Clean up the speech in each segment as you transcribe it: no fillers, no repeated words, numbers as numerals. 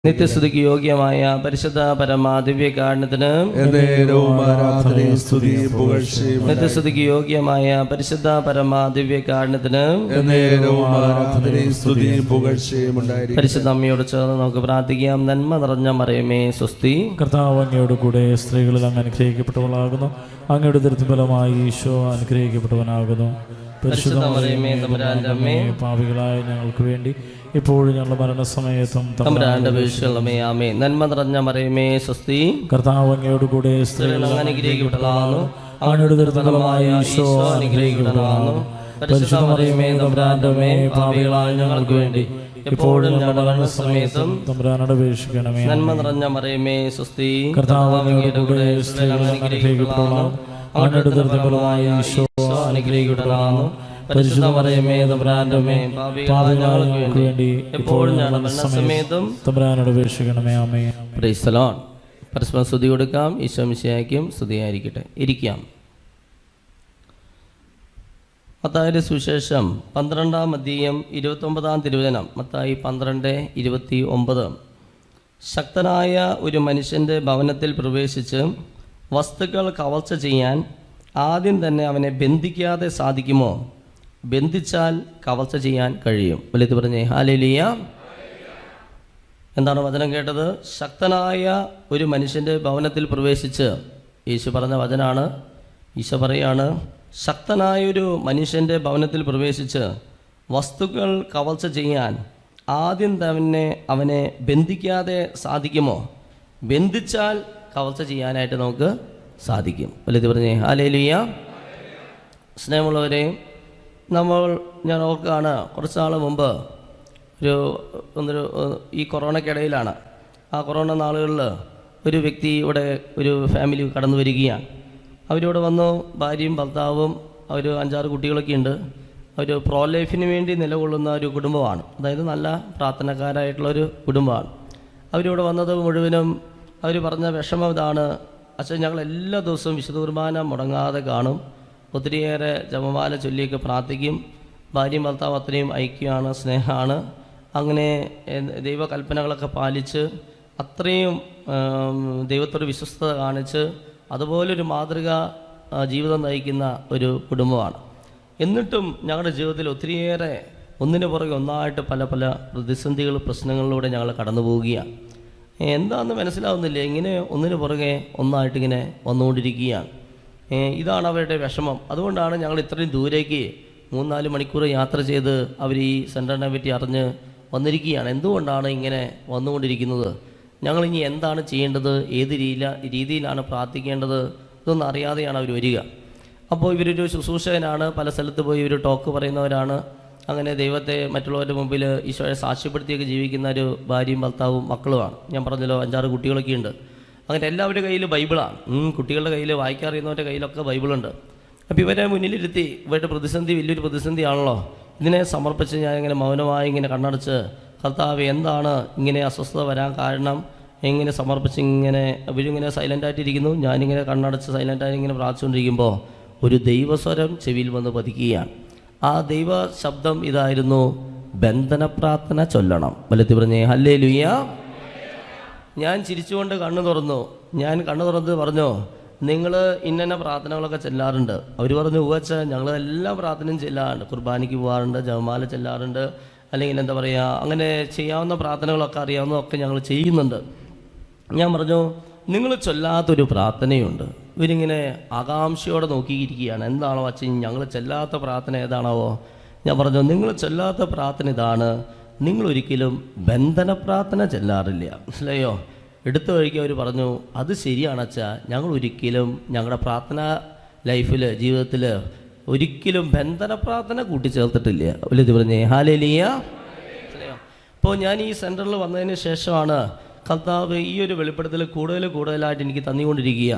നിത്യസ്തുതിക്ക് യോഗ്യമായ പരിശുദ്ധ പരമാ ദിവ്യകാരുണ്യത്തിന് നിത്യസ്തുതിക്ക് യോഗ്യമായ പരിശുദ്ധ പരമാ ദിവ്യകാരുണ്യത്തിന് പരിശുദ്ധ അമ്മയോട് ചേർന്ന് നമുക്ക് പ്രാർത്ഥിക്കാം. നന്മ നിറഞ്ഞ മറിയമേ സ്വസ്തി. കർത്താവ് അങ്ങയോട് കൂടെ സ്ത്രീകളിൽ അങ്ങ് അനുഗ്രഹിക്കപ്പെട്ടവളാകുന്നു. അങ്ങയുടെ ദൃഢഫലമായി ഈശോ അനുഗ്രഹിക്കപ്പെട്ടവനാകുന്നു. പരിശുദ്ധ മറിയമേ തമ്പുരാന്റെ അമ്മേ, പാപികളായ ഞങ്ങൾക്ക് വേണ്ടി ഇപ്പോഴും ഞങ്ങളുടെ മരണസമയത്തും തമ്പുരാന്റെ അപേക്ഷിക്കണമേ. ആമേൻ. നന്മ നിറഞ്ഞ മറിയമേ സ്വസ്തി. കർത്താവ് അങ്ങയോട് കൂടെ സ്ത്രീകളിൽ അങ്ങ് അനുഗ്രഹിക്കപ്പെട്ടവളാകുന്നു. അങ്ങയുടെ ദൃഢഫലമായി ഈശോ അനുഗ്രഹിക്കപ്പെട്ടവനാകുന്നു. പരിശുദ്ധ മറിയമേ തമ്പുരാന്റെ അമ്മേ, പാപികളായ ഞങ്ങൾക്ക് വേണ്ടി ഇപ്പോഴും ഞങ്ങളുടെ മരണസമയത്തും തമ്പുരാനോട് അപേക്ഷിക്കണമേ. നന്മ നിറഞ്ഞ മറിയമേ സ്വസ്തി. കർത്താവ് അങ്ങയോട് കൂടെ സ്ത്രീകളിൽ അങ്ങ് അനുഗ്രഹിക്കപ്പെട്ടവളാകുന്നു. അങ്ങയുടെ ദൃഢഫലമായി ഈശോ അനുഗ്രഹിക്കപ്പെട്ടവനാകുന്നു. പരിശുദ്ധ മറിയമേ തമ്പുരാന്റെ അമ്മേ, പാപികളായ വേണ്ടി ഇപ്പോഴും ഞങ്ങളുടെ സമയത്തും തമ്പുരാനോട് അപേക്ഷിക്കണമേ. ആമേൻ. Praise the lord. പരസ്പരം സ്തുതി കൊടുക്കാം. ഈശോ മിശിഹായ്ക്കും സ്തുതിയായിരിക്കട്ടെ. ഇരിക്കാം. മത്തായിയുടെ സുവിശേഷം 12-ാം അധ്യായം 29-ാം തിരുവചനം. മത്തായി 12:29. ശക്തനായ ഒരു മനുഷ്യൻ്റെ ഭവനത്തിൽ പ്രവേശിച്ച് വസ്തുക്കൾ കവർച്ച ചെയ്യാൻ ആദ്യം തന്നെ അവനെ ബന്ധിക്കാതെ സാധിക്കുമോ? ബന്ധിച്ചാൽ കവർച്ച ചെയ്യാൻ കഴിയും. വലിയ പറഞ്ഞേ ഹല്ലേലൂയ. എന്താണ് വചനം കേട്ടത്? ശക്തനായ ഒരു മനുഷ്യൻ്റെ ഭവനത്തിൽ പ്രവേശിച്ച്, യേശു പറഞ്ഞ വചനാണ്. ഈശോ പറയാണ്, ശക്തനായൊരു മനുഷ്യൻ്റെ ഭവനത്തിൽ പ്രവേശിച്ച് വസ്തുക്കൾ കവർച്ച ചെയ്യാൻ ആദ്യം തന്നെ അവനെ ബന്ധിക്കാതെ സാധിക്കുമോ? ബന്ധിച്ചാൽ കവർച്ച ചെയ്യാനായിട്ട് നമുക്ക് സാധിക്കും. വലിയ പറഞ്ഞേ ഹല്ലേലൂയ. സ്നേഹമുള്ളവരെ, ഞാൻ ഓർക്കുകയാണ്, കുറച്ച് നാൾ മുമ്പ് ഈ കൊറോണയ്ക്കിടയിലാണ്. ആ കൊറോണ നാളുകളിൽ ഒരു വ്യക്തി ഇവിടെ, ഒരു ഫാമിലി കടന്നു വരികയാണ്. അവരിവിടെ വന്നു. ഭാര്യയും ഭർത്താവും അവർ 5-6 കുട്ടികളൊക്കെ ഉണ്ട്. അവർ പ്രോ ലൈഫിന് വേണ്ടി നിലകൊള്ളുന്ന ഒരു കുടുംബമാണ്. അതായത് നല്ല പ്രാർത്ഥനക്കാരായിട്ടുള്ളൊരു കുടുംബമാണ്. അവരിവിടെ വന്നത് മുഴുവനും അവർ പറഞ്ഞ വിഷമം ഇതാണ്: അച്ഛൻ, ഞങ്ങൾ എല്ലാ ദിവസവും വിശുദ്ധ കുർബാന മുടങ്ങാതെ കാണും, ഒത്തിരിയേറെ ജപമാല ചൊല്ലിയൊക്കെ പ്രാർത്ഥിക്കും, ഭാര്യയും ഭർത്താവ് അത്രയും ഐക്യമാണ്, സ്നേഹമാണ്, അങ്ങനെ ദൈവകൽപ്പനകളൊക്കെ പാലിച്ച് അത്രയും ദൈവത്തോട് വിശ്വസ്തത കാണിച്ച് അതുപോലൊരു മാതൃക ജീവിതം നയിക്കുന്ന ഒരു കുടുംബമാണ്. എന്നിട്ടും ഞങ്ങളുടെ ജീവിതത്തിൽ ഒത്തിരിയേറെ ഒന്നിനു പുറകെ ഒന്നായിട്ട് പല പല പ്രതിസന്ധികൾ, പ്രശ്നങ്ങളിലൂടെ ഞങ്ങൾ കടന്നു പോവുകയാണ്. എന്താണെന്ന് മനസ്സിലാവുന്നില്ല. ഇങ്ങനെ ഒന്നിനു പുറകെ ഒന്നായിട്ടിങ്ങനെ വന്നുകൊണ്ടിരിക്കുകയാണ്. ഇതാണ് അവരുടെ വിഷമം. അതുകൊണ്ടാണ് ഞങ്ങൾ ഇത്രയും ദൂരേക്ക് 3-4 മണിക്കൂർ യാത്ര ചെയ്ത് അവർ ഈ സെൻ്ററിനെ പറ്റി അറിഞ്ഞ് വന്നിരിക്കുകയാണ്. എന്തുകൊണ്ടാണ് ഇങ്ങനെ വന്നുകൊണ്ടിരിക്കുന്നത്? ഞങ്ങളിനി എന്താണ് ചെയ്യേണ്ടത്, ഏത് രീതിയിലാണ് പ്രാർത്ഥിക്കേണ്ടത്, ഇതൊന്നും അറിയാതെയാണ് അവർ വരിക. അപ്പോൾ ഇവരൊരു ശുശ്രൂഷകനാണ്, പല സ്ഥലത്ത് പോയി ഇവർ ടോക്ക് പറയുന്നവരാണ്. അങ്ങനെ ദൈവത്തെ മറ്റുള്ളവരുടെ മുമ്പിൽ ഈശോയെ സാക്ഷ്യപ്പെടുത്തിയൊക്കെ ജീവിക്കുന്ന ഒരു ഭാര്യയും ഭർത്താവും മക്കളുമാണ്. ഞാൻ പറഞ്ഞല്ലോ 5-6 കുട്ടികളൊക്കെ ഉണ്ട്. അങ്ങനെ എല്ലാവരുടെ കയ്യിൽ ബൈബിളാണ്. കുട്ടികളുടെ കയ്യിൽ, വായിക്കാറിയുന്നവരുടെ കയ്യിലൊക്കെ ബൈബിളുണ്ട്. അപ്പോൾ ഇവരെ മുന്നിലിരുത്തി, ഇവരുടെ പ്രതിസന്ധി വലിയൊരു പ്രതിസന്ധിയാണല്ലോ, ഇതിനെ സമർപ്പിച്ച് ഞാൻ ഇങ്ങനെ മൗനമായി ഇങ്ങനെ കണ്ണടച്ച്, കർത്താവ് എന്താണ് ഇങ്ങനെ അസ്വസ്ഥത വരാൻ കാരണം, ഇങ്ങനെ സമർപ്പിച്ച് ഇങ്ങനെ ഇവരിങ്ങനെ സൈലൻ്റായിട്ടിരിക്കുന്നു. ഞാനിങ്ങനെ കണ്ണടച്ച് സൈലൻ്റായി ഇങ്ങനെ പ്രാർത്ഥിച്ചുകൊണ്ടിരിക്കുമ്പോൾ ഒരു ദൈവസ്വരം ചെവിയിൽ വന്ന് പതിക്കുകയാണ്. ആ ദൈവ ശബ്ദം ഇതായിരുന്നു: ബന്ധന പ്രാർത്ഥന ചൊല്ലണം. വലത്തി പറഞ്ഞേ ഹല്ലേലൂയ. ഞാൻ ചിരിച്ചുകൊണ്ട് കണ്ണു തുറന്നു. ഞാൻ കണ്ണു തുറന്ന് പറഞ്ഞു, നിങ്ങൾ ഇന്ന പ്രാർത്ഥനകളൊക്കെ ചെല്ലാറുണ്ട്? അവർ പറഞ്ഞു, ഉവ്വച്ച, ഞങ്ങൾ എല്ലാ പ്രാർത്ഥനയും ചെല്ലാറുണ്ട്, കുർബാനയ്ക്ക് പോകാറുണ്ട്, ജപമാല ചെല്ലാറുണ്ട്, അല്ലെങ്കിൽ എന്താ പറയുക, അങ്ങനെ ചെയ്യാവുന്ന പ്രാർത്ഥനകളൊക്കെ അറിയാവുന്നതൊക്കെ ഞങ്ങൾ ചെയ്യുന്നുണ്ട്. ഞാൻ പറഞ്ഞു, നിങ്ങൾ ചൊല്ലാത്തൊരു പ്രാർത്ഥനയുണ്ട്. ഇവരിങ്ങനെ ആകാംക്ഷയോടെ നോക്കിയിരിക്കുകയാണ്. എന്താണോ അച്ഛൻ ഞങ്ങൾ ചെല്ലാത്ത പ്രാർത്ഥന ഏതാണാവോ? ഞാൻ പറഞ്ഞു, നിങ്ങൾ ചെല്ലാത്ത പ്രാർത്ഥന ഇതാണ്: നിങ്ങളൊരിക്കലും ബന്ധന പ്രാർത്ഥന ചെല്ലാറില്ല. മനസ്സിലായോ? എടുത്തു കഴിക്കുക. അവർ പറഞ്ഞു, അത് ശരിയാണ് അച്ഛാ, ഞങ്ങൾ ഒരിക്കലും ഞങ്ങളുടെ പ്രാർത്ഥന ലൈഫിൽ, ജീവിതത്തിൽ ഒരിക്കലും ബന്ധന പ്രാർത്ഥന കൂട്ടിച്ചേർത്തിട്ടില്ല. വലിയത് പറഞ്ഞേ ഹല്ലേലൂയ. അപ്പോൾ ഞാൻ ഈ സെൻറ്ററിൽ വന്നതിന് ശേഷമാണ് കർത്താവ് ഈ ഒരു വെളിപ്പെടുത്തൽ കൂടുതലായിട്ട് എനിക്ക് തന്നുകൊണ്ടിരിക്കുക.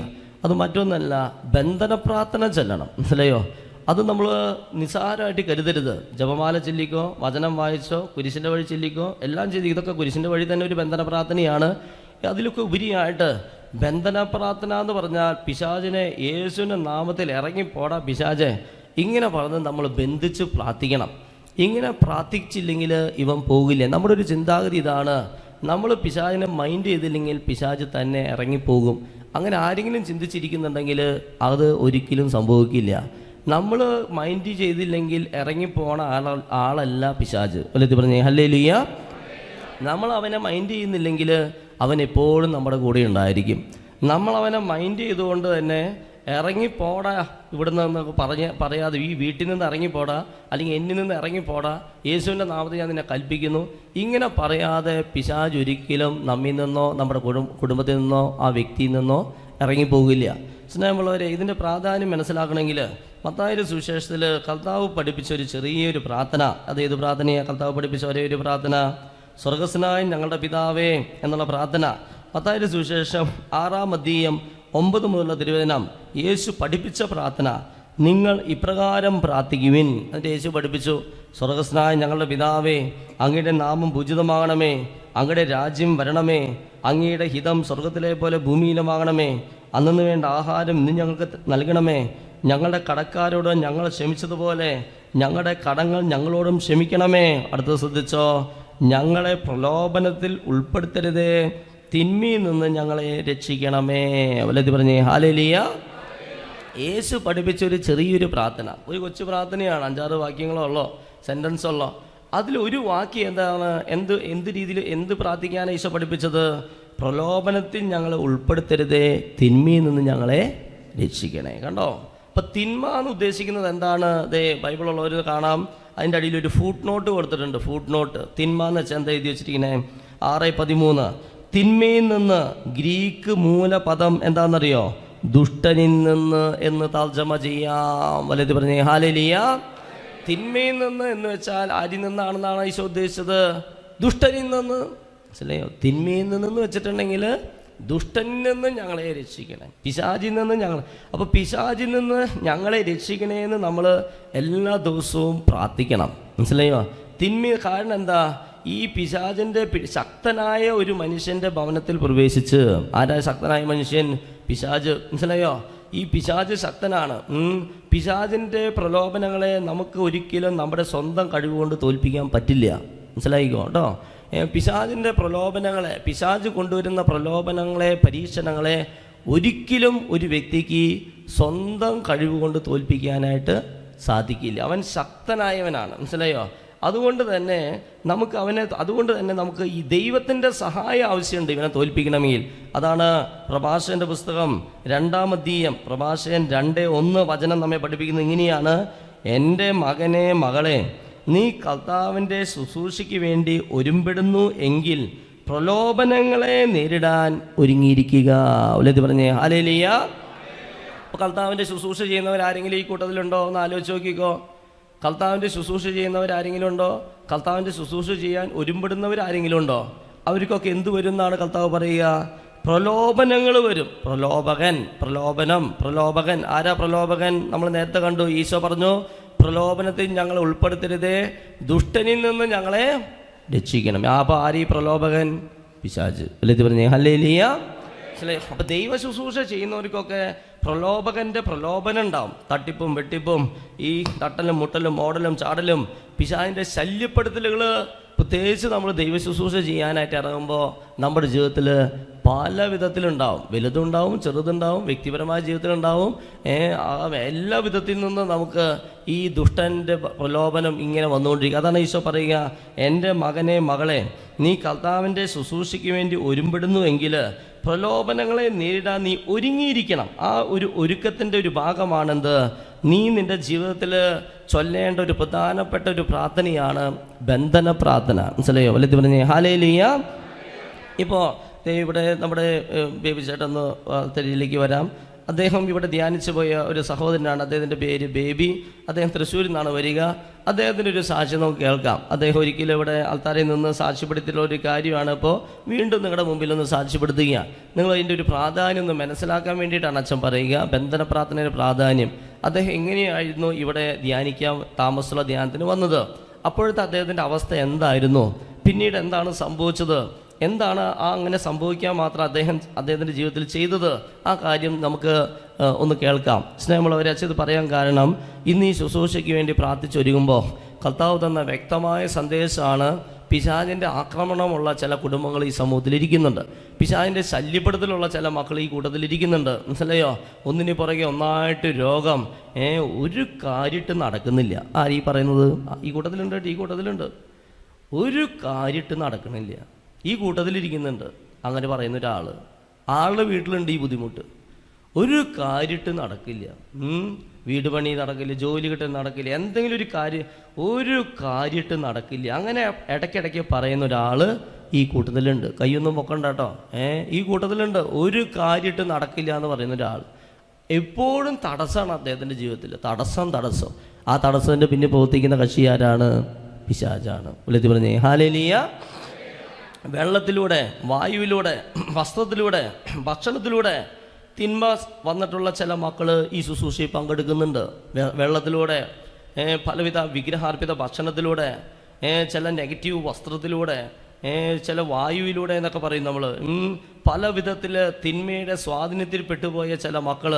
അത് മറ്റൊന്നല്ല, ബന്ധന പ്രാർത്ഥന ചെല്ലണം. മനസ്സിലായോ? അത് നമ്മൾ നിസ്സാരമായിട്ട് കരുതരുത്. ജപമാല ചൊല്ലിക്കോ, വചനം വായിച്ചോ, കുരിശിൻ്റെ വഴി ചൊല്ലിക്കോ, എല്ലാം ചെയ്ത്, ഇതൊക്കെ കുരിശിൻ്റെ വഴി തന്നെ ഒരു ബന്ധന പ്രാർത്ഥനയാണ്. അതിലൊക്കെ ഉപരിയായിട്ട് ബന്ധന പ്രാർത്ഥന എന്ന് പറഞ്ഞാൽ പിശാചിനെ യേശുവിൻ്റെ നാമത്തിൽ ഇറങ്ങിപ്പോടാ പിശാചെ, ഇങ്ങനെ പറഞ്ഞ് നമ്മൾ ബന്ധിച്ച് പ്രാർത്ഥിക്കണം. ഇങ്ങനെ പ്രാർത്ഥിച്ചില്ലെങ്കിൽ ഇവൻ പോകില്ല. നമ്മുടെ ഒരു ചിന്താഗതി ഇതാണ്: നമ്മൾ പിശാചിനെ മൈൻഡ് ചെയ്തില്ലെങ്കിൽ പിശാച് തന്നെ ഇറങ്ങിപ്പോകും. അങ്ങനെ ആരെങ്കിലും ചിന്തിച്ചിരിക്കുന്നുണ്ടെങ്കിൽ അത് ഒരിക്കലും സംഭവിക്കില്ല. നമ്മൾ മൈൻഡ് ചെയ്തില്ലെങ്കിൽ ഇറങ്ങിപ്പോണ ആളല്ല പിശാച്. വല്ലത് പറഞ്ഞേ ഹല്ലേലൂയ. നമ്മൾ അവനെ മൈൻഡ് ചെയ്യുന്നില്ലെങ്കിൽ അവൻ എപ്പോഴും നമ്മുടെ കൂടെ ഉണ്ടായിരിക്കും. നമ്മൾ അവനെ മൈൻഡ് ചെയ്തുകൊണ്ട് തന്നെ ഇറങ്ങിപ്പോടാ ഇവിടെ നിന്ന് പറയാതെ, ഈ വീട്ടിൽ നിന്ന് ഇറങ്ങിപ്പോടാ, അല്ലെങ്കിൽ എന്നിൽ നിന്ന് ഇറങ്ങിപ്പോടാ, യേശുവിൻ്റെ നാമത്തിൽ ഞാൻ നിന്നെ കൽപ്പിക്കുന്നു, ഇങ്ങനെ പറയാതെ പിശാച് ഒരിക്കലും നമ്മിൽ നിന്നോ നമ്മുടെ കുടുംബത്തിൽ നിന്നോ ആ വ്യക്തിയിൽ നിന്നോ ഇറങ്ങിപ്പോകില്ല. സ്നേഹമുള്ളവരെ, ഇതിൻ്റെ പ്രാധാന്യം മനസ്സിലാക്കണമെങ്കിൽ മത്തായിയുടെ സുവിശേഷത്തിൽ കർത്താവ് പഠിപ്പിച്ച ഒരു ചെറിയൊരു പ്രാർത്ഥന, അതേത് പ്രാർത്ഥനയാണ് കർത്താവ് പഠിപ്പിച്ച ഒരേ ഒരു പ്രാർത്ഥന? സ്വർഗസ്വനായ ഞങ്ങളുടെ പിതാവേ എന്നുള്ള പ്രാർത്ഥന. മത്തായിയുടെ സുവിശേഷം 6-ാം അധ്യായം 9 മുതലുള്ള തിരുവചനം യേശു പഠിപ്പിച്ച പ്രാർത്ഥന. നിങ്ങൾ ഇപ്രകാരം പ്രാർത്ഥിക്കുവിൻ. എന്നിട്ട് യേശു പഠിപ്പിച്ചു, സ്വർഗസ്വനായ ഞങ്ങളുടെ പിതാവേ, അങ്ങയുടെ നാമം പൂജിതമാകണമേ, അങ്ങയുടെ രാജ്യം വരണമേ, അങ്ങയുടെ ഹിതം സ്വർഗത്തിലെ പോലെ ഭൂമിയിലുമാകണമേ, അന്നു വേണ്ട ആഹാരം ഇന്ന് ഞങ്ങൾക്ക് നൽകണമേ, ഞങ്ങളുടെ കടക്കാരോട് ഞങ്ങൾ ക്ഷമിച്ചതുപോലെ ഞങ്ങളുടെ കടങ്ങൾ ഞങ്ങളോടും ക്ഷമിക്കണമേ. അടുത്ത ശ്രദ്ധിച്ചോ, ഞങ്ങളെ പ്രലോഭനത്തിൽ ഉൾപ്പെടുത്തരുതേ, തിന്മയിൽ നിന്ന് ഞങ്ങളെ രക്ഷിക്കണമേ. വല്ലത് പറഞ്ഞേ ഹല്ലേലൂയ. യേശു പഠിപ്പിച്ചൊരു ചെറിയൊരു പ്രാർത്ഥന, ഒരു കൊച്ചു പ്രാർത്ഥനയാണ്, 5-6 വാക്യങ്ങളോ ഉള്ളോ, സെൻറ്റൻസ് ഉള്ളോ. അതിലൊരു വാക്യം എന്താണ്, എന്ത് രീതിയിൽ എന്ത് പ്രാർത്ഥിക്കാനാണ് ഈശോ പഠിപ്പിച്ചത്? പ്രലോഭനത്തിൽ ഞങ്ങളെ ഉൾപ്പെടുത്തരുതേ, തിന്മയിൽ നിന്ന് ഞങ്ങളെ രക്ഷിക്കണേ. കണ്ടോ? അപ്പം തിന്മ എന്ന് ഉദ്ദേശിക്കുന്നത് എന്താണ്? ബൈബിളുള്ളവർ കാണാം, അതിൻ്റെ അടിയിൽ ഒരു ഫൂട്ട് നോട്ട് കൊടുത്തിട്ടുണ്ട്. ഫൂട്ട് നോട്ട്, തിന്മ എന്ന് വെച്ചാൽ എന്താ എഴുതി വെച്ചിരിക്കുന്നത്? 6:13. തിന്മയിൽ നിന്ന് ഗ്രീക്ക് മൂലപദം എന്താണെന്നറിയോ? ദുഷ്ടനിൽ നിന്ന് എന്ന് തർജ്ജമ ചെയ്യാം. വല്ലത് പറഞ്ഞേ ഹല്ലേലൂയ. തിന്മയിൽ നിന്ന് എന്ന് വെച്ചാൽ ആരിൽ നിന്നാണെന്നാണ് ഈശോ ഉദ്ദേശിച്ചത്? ദുഷ്ടനിൽ നിന്ന്. മനസ്സിലായോ? തിന്മയിൽ നിന്ന് വെച്ചിട്ടുണ്ടെങ്കിൽ ദുഷ്ടനിൽ നിന്ന് ഞങ്ങളെ രക്ഷിക്കണേ, പിശാചിൽ നിന്ന് അപ്പോൾ പിശാചിൽ നിന്ന് ഞങ്ങളെ രക്ഷിക്കണേ എന്ന് നമ്മൾ എല്ലാ ദിവസവും പ്രാർത്ഥിക്കണം. മനസ്സിലായോ? കാരണം എന്താ? ഈ പിശാചിൻ്റെ ശക്തനായ ഒരു മനുഷ്യൻ്റെ ഭവനത്തിൽ പ്രവേശിച്ച്, ആരാ ശക്തനായ മനുഷ്യൻ? പിശാച്. മനസ്സിലായോ? ഈ പിശാച് ശക്തനാണ്. പിശാചിൻ്റെ പ്രലോഭനങ്ങളെ നമുക്ക് ഒരിക്കലും നമ്മുടെ സ്വന്തം കഴിവുകൊണ്ട് തോൽപ്പിക്കാൻ പറ്റില്ല. മനസ്സിലായിക്കോ കേട്ടോ? പിശാചിൻ്റെ പ്രലോഭനങ്ങളെ, പിശാച് കൊണ്ടുവരുന്ന പ്രലോഭനങ്ങളെ, പരീക്ഷണങ്ങളെ ഒരിക്കലും ഒരു വ്യക്തിക്ക് സ്വന്തം കഴിവ് കൊണ്ട് തോൽപ്പിക്കാനായിട്ട് സാധിക്കില്ല. അവൻ ശക്തനായവനാണ്. മനസ്സിലായോ? അതുകൊണ്ട് തന്നെ നമുക്ക് ഈ ദൈവത്തിൻ്റെ സഹായം ആവശ്യമുണ്ട് ഇവനെ തോൽപ്പിക്കണമെങ്കിൽ. അതാണ് പ്രഭാഷകൻ്റെ പുസ്തകം 2-ാം അധ്യായം, പ്രഭാഷകൻ 2:1 വചനം നമ്മെ പഠിപ്പിക്കുന്നത് ഇങ്ങനെയാണ്: എൻ്റെ മകനെ മകളെ, നീ കർത്താവിൻ്റെ ശുശ്രൂഷയ്ക്ക് വേണ്ടി ഒരുമ്പെടുന്നു എങ്കിൽ പ്രലോഭനങ്ങളെ നേരിടാൻ ഒരുങ്ങിയിരിക്കുക. ഉള്ളത് പറഞ്ഞേ ഹല്ലേലൂയ. അപ്പോൾ കർത്താവിൻ്റെ ശുശ്രൂഷ ചെയ്യുന്നവരാരെങ്കിലും ഈ കൂട്ടത്തിലുണ്ടോ എന്ന് ആലോചിച്ച് നോക്കിക്കോ. കർത്താവിൻ്റെ ശുശ്രൂഷ ചെയ്യുന്നവരാരെങ്കിലും ഉണ്ടോ? കർത്താവിൻ്റെ ശുശ്രൂഷ ചെയ്യാൻ ഒരുമ്പെടുന്നവരാരെങ്കിലും ഉണ്ടോ? അവർക്കൊക്കെ എന്ത് വരും എന്നാണ് കർത്താവ് പറയുക? പ്രലോഭനങ്ങൾ വരും. പ്രലോഭകൻ. ആരാ പ്രലോഭകൻ? നമ്മൾ നേരത്തെ കണ്ടു. ഈശോ പറഞ്ഞു, പ്രലോഭനത്തിൽ ഞങ്ങളെ ഉൾപ്പെടുത്തരുതേ, ദുഷ്ടനിൽ നിന്ന് ഞങ്ങളെ രക്ഷിക്കണം. അപ്പോൾ ആരീ പ്രലോഭകൻ? പിശാച്. അല്ലേ പറഞ്ഞേ ഹല്ലേലൂയ. അപ്പം ദൈവ ശുശ്രൂഷ ചെയ്യുന്നവർക്കൊക്കെ പ്രലോഭകൻ്റെ പ്രലോഭനം ഉണ്ടാവും. തട്ടിപ്പും വെട്ടിപ്പും ഈ തട്ടലും മുട്ടലും ഓടലും ചാടലും പിശാചിൻ്റെ ശല്യപ്പെടുത്തലുകൾ, പ്രത്യേകിച്ച് നമ്മൾ ദൈവ ശുശ്രൂഷ ചെയ്യാനായിട്ട് ഇറങ്ങുമ്പോൾ നമ്മുടെ ജീവിതത്തിൽ പല വിധത്തിലുണ്ടാവും. വലുതുണ്ടാവും, ചെറുതുണ്ടാവും, വ്യക്തിപരമായ ജീവിതത്തിലുണ്ടാവും. എല്ലാ വിധത്തിൽ നിന്നും നമുക്ക് ഈ ദുഷ്ടൻ്റെ പ്രലോഭനം ഇങ്ങനെ വന്നുകൊണ്ടിരിക്കുക. അതാണ് ഈശോ പറയുക, എൻ്റെ മകനെ മകളെ, നീ കർത്താവിൻ്റെ ശുശ്രൂഷയ്ക്ക് വേണ്ടി ഒരുമ്പെടുന്നുവെങ്കിൽ പ്രലോഭനങ്ങളെ നേരിടാൻ നീ ഒരുങ്ങിയിരിക്കണം. ആ ഒരു ഒരുക്കത്തിൻ്റെ ഒരു ഭാഗമാണെന്ത്? നീ നിൻ്റെ ജീവിതത്തിൽ ചൊല്ലേണ്ട ഒരു പ്രധാനപ്പെട്ട ഒരു പ്രാർത്ഥനയാണ് ബന്ധന പ്രാർത്ഥന. മനസ്സിലായോ? വല്ലത് പറഞ്ഞേ ഹല്ലേലൂയ. ഇപ്പോൾ ഇവിടെ നമ്മുടെ ബേബി ചേട്ടൊന്ന് വാർത്തയിലേക്ക് വരാം. അദ്ദേഹം ഇവിടെ ധ്യാനിച്ചു പോയ ഒരു സഹോദരനാണ്. അദ്ദേഹത്തിൻ്റെ പേര് ബേബി. അദ്ദേഹം തൃശ്ശൂരിൽ നിന്നാണ് വരിക. അദ്ദേഹത്തിൻ്റെ ഒരു സാക്ഷ്യം നമുക്ക് കേൾക്കാം. അദ്ദേഹം ഒരിക്കലും ഇവിടെ ആൾത്താരിൽ നിന്ന് സാക്ഷ്യപ്പെടുത്തിയിട്ടുള്ള ഒരു കാര്യമാണ് ഇപ്പോൾ വീണ്ടും നിങ്ങളുടെ മുമ്പിൽ ഒന്ന് സാക്ഷ്യപ്പെടുത്തുക. നിങ്ങൾ അതിൻ്റെ ഒരു പ്രാധാന്യം ഒന്ന് മനസ്സിലാക്കാൻ വേണ്ടിയിട്ടാണ് അച്ഛൻ പറയുക, ബന്ധന പ്രാർത്ഥനയുടെ പ്രാധാന്യം. അദ്ദേഹം എങ്ങനെയായിരുന്നു ഇവിടെ ധ്യാനിക്കാൻ താമസമുള്ള ധ്യാനത്തിന് വന്നത്? അപ്പോഴത്തെ അദ്ദേഹത്തിൻ്റെ അവസ്ഥ എന്തായിരുന്നു? പിന്നീട് എന്താണ് സംഭവിച്ചത്? എന്താണ് അങ്ങനെ സംഭവിക്കാൻ മാത്രം അദ്ദേഹത്തിൻ്റെ ജീവിതത്തിൽ ചെയ്തത്? ആ കാര്യം നമുക്ക് ഒന്ന് കേൾക്കാം. സ്നേഹമുള്ളവരെ, അച്ഛൻ ഇത് പറയാൻ കാരണം, ഇന്ന് ഈ ശുശ്രൂഷയ്ക്ക് വേണ്ടി പ്രാർത്ഥിച്ചൊരുങ്ങുമ്പോൾ കർത്താവ് തന്ന വ്യക്തമായ സന്ദേശമാണ് പിശാചിൻ്റെ ആക്രമണമുള്ള ചില കുടുംബങ്ങൾ ഈ സമൂഹത്തിൽ ഇരിക്കുന്നുണ്ട്. പിശാചിൻ്റെ ശല്യപ്പെടുത്തലുള്ള ചില മക്കൾ ഈ കൂട്ടത്തിൽ ഇരിക്കുന്നുണ്ട്. മനസ്സിലായോ? ഒന്നിന് പുറകെ ഒന്നായിട്ട് രോഗം, ഒരു കാര്യമായിട്ട് നടക്കുന്നില്ല. ആരീ പറയുന്നത്? ഈ കൂട്ടത്തിലുണ്ട്, ഈ കൂട്ടത്തിലുണ്ട്. ഒരു കാര്യമായിട്ട് നടക്കണില്ല, ഈ കൂട്ടത്തിലിരിക്കുന്നുണ്ട്. അങ്ങനെ പറയുന്ന ഒരാൾ, ആളുടെ വീട്ടിലുണ്ട് ഈ ബുദ്ധിമുട്ട്. ഒരു കാര്യമായിട്ട് നടക്കില്ല. വീട് പണി നടക്കില്ല, ജോലി കിട്ടൽ നടക്കില്ല, എന്തെങ്കിലും ഒരു കാര്യമായിട്ട് നടക്കില്ല. അങ്ങനെ ഇടയ്ക്കിടയ്ക്ക് പറയുന്ന ഒരാൾ ഈ കൂട്ടത്തിലുണ്ട്. കൈയൊന്നും പൊക്കണ്ട കേട്ടോ. ഈ കൂട്ടത്തിലുണ്ട്. ഒരു കാര്യമായിട്ട് നടക്കില്ല എന്ന് പറയുന്ന ഒരാൾ. എപ്പോഴും തടസ്സമാണ് അദ്ദേഹത്തിൻ്റെ ജീവിതത്തിൽ. തടസ്സം. ആ തടസ്സത്തിൻ്റെ പിന്നെ പ്രവർത്തിക്കുന്ന കക്ഷി ആരാണ്? പിശാചാണ്. വിളിച്ചു പറഞ്ഞേ ഹല്ലേലൂയ. വെള്ളത്തിലൂടെ, വായുവിലൂടെ, വസ്ത്രത്തിലൂടെ, ഭക്ഷണത്തിലൂടെ തിന്മ വന്നിട്ടുള്ള ചില മക്കൾ ഈ ശുശ്രൂഷയിൽ പങ്കെടുക്കുന്നുണ്ട്. വെള്ളത്തിലൂടെ, പലവിധ വിഗ്രഹാർപ്പിത ഭക്ഷണത്തിലൂടെ, ചില നെഗറ്റീവ് വസ്ത്രത്തിലൂടെ, ചില വായുവിലൂടെ എന്നൊക്കെ പറയും നമ്മൾ. പല വിധത്തിൽ തിന്മയുടെ സ്വാധീനത്തിൽ പെട്ടുപോയ ചില മക്കൾ,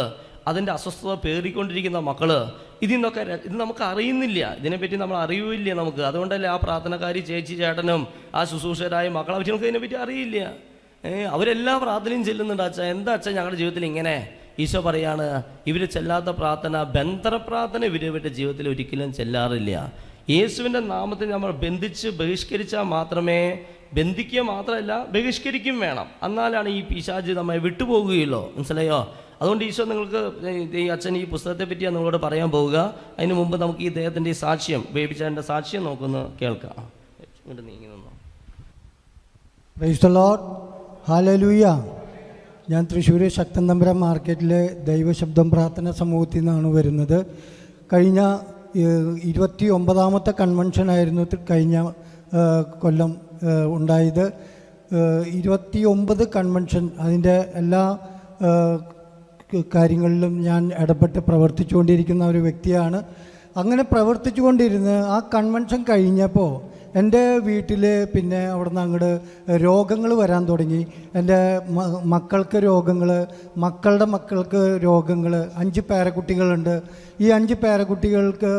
അതിൻ്റെ അസ്വസ്ഥത പേറിക്കൊണ്ടിരിക്കുന്ന മക്കൾ, ഇത് നമുക്ക് അറിയുന്നില്ല. ഇതിനെപ്പറ്റി നമ്മൾ അറിയില്ല നമുക്ക്. അതുകൊണ്ടല്ലേ ആ പ്രാർത്ഥനക്കാരി ചേച്ചി ചേട്ടനും ആ ശുശ്രൂഷകരായ മക്കൾ അവർക്ക് ഇതിനെപ്പറ്റി അറിയില്ല. അവരെല്ലാ പ്രാർത്ഥനയും ചെല്ലുന്നുണ്ട്. അച്ഛാ എന്താ അച്ഛാ ഞങ്ങളുടെ ജീവിതത്തിൽ ഇങ്ങനെ? ഈശോ പറയാണ്, ഇവർ ചെല്ലാത്ത പ്രാർത്ഥന, ബന്ധപ്രാർത്ഥന ഇവരുടെ ജീവിതത്തിൽ ഒരിക്കലും ചെല്ലാറില്ല. യേശുവിൻ്റെ നാമത്തിൽ നമ്മൾ ബഹിഷ്കരിച്ചാൽ മാത്രമേ, ബന്ധിക്കുക മാത്രമല്ല ബഹിഷ്കരിക്കും വേണം. എന്നാലാണ് ഈ പിശാച് നമ്മെ വിട്ടുപോകുകയുള്ളൂ. മനസ്സിലായോ? അതുകൊണ്ട് ഈശോ നിങ്ങൾക്ക് ഈ അച്ഛൻ ഈ പുസ്തകത്തെ പറ്റിയാണ് നിങ്ങളോട് പറയാൻ പോവുക. അതിന് മുമ്പ് നമുക്ക് ഈ ഇദ്ദേഹത്തിൻ്റെ ഈ സാക്ഷ്യം, ബേബിച്ചാൻ്റെ സാക്ഷ്യം നമുക്കൊന്ന് കേൾക്കാം. ഇങ്ങോട്ട് നീങ്ങി നിന്നോ. Price the Lord. ഹല്ലേലൂയ. ഞാൻ തൃശ്ശൂർ ശക്തൻ തമ്പുരാൻ മാർക്കറ്റിലെ ദൈവശബ്ദം പ്രാർത്ഥന സമൂഹത്തിൽ നിന്നാണ് വരുന്നത്. കഴിഞ്ഞ 29ാമത്തെ കൺവെൻഷനായിരുന്നു കഴിഞ്ഞ കൊല്ലം ഉണ്ടായത്. 29 കൺവെൻഷൻ, അതിൻ്റെ എല്ലാ കാര്യങ്ങളിലും ഞാൻ ഇടപെട്ട് പ്രവർത്തിച്ചുകൊണ്ടിരിക്കുന്ന ഒരു വ്യക്തിയാണ്. അങ്ങനെ പ്രവർത്തിച്ചുകൊണ്ടിരുന്ന് ആ കൺവെൻഷൻ കഴിഞ്ഞപ്പോൾ എൻ്റെ വീട്ടിൽ പിന്നെ അവിടുന്ന് അങ്ങോട്ട് രോഗങ്ങൾ വരാൻ തുടങ്ങി. എൻ്റെ മക്കൾക്ക് രോഗങ്ങൾ, മക്കളുടെ മക്കൾക്ക് രോഗങ്ങൾ. 5 പേരക്കുട്ടികളുണ്ട്. ഈ 5 പേരക്കുട്ടികൾക്ക്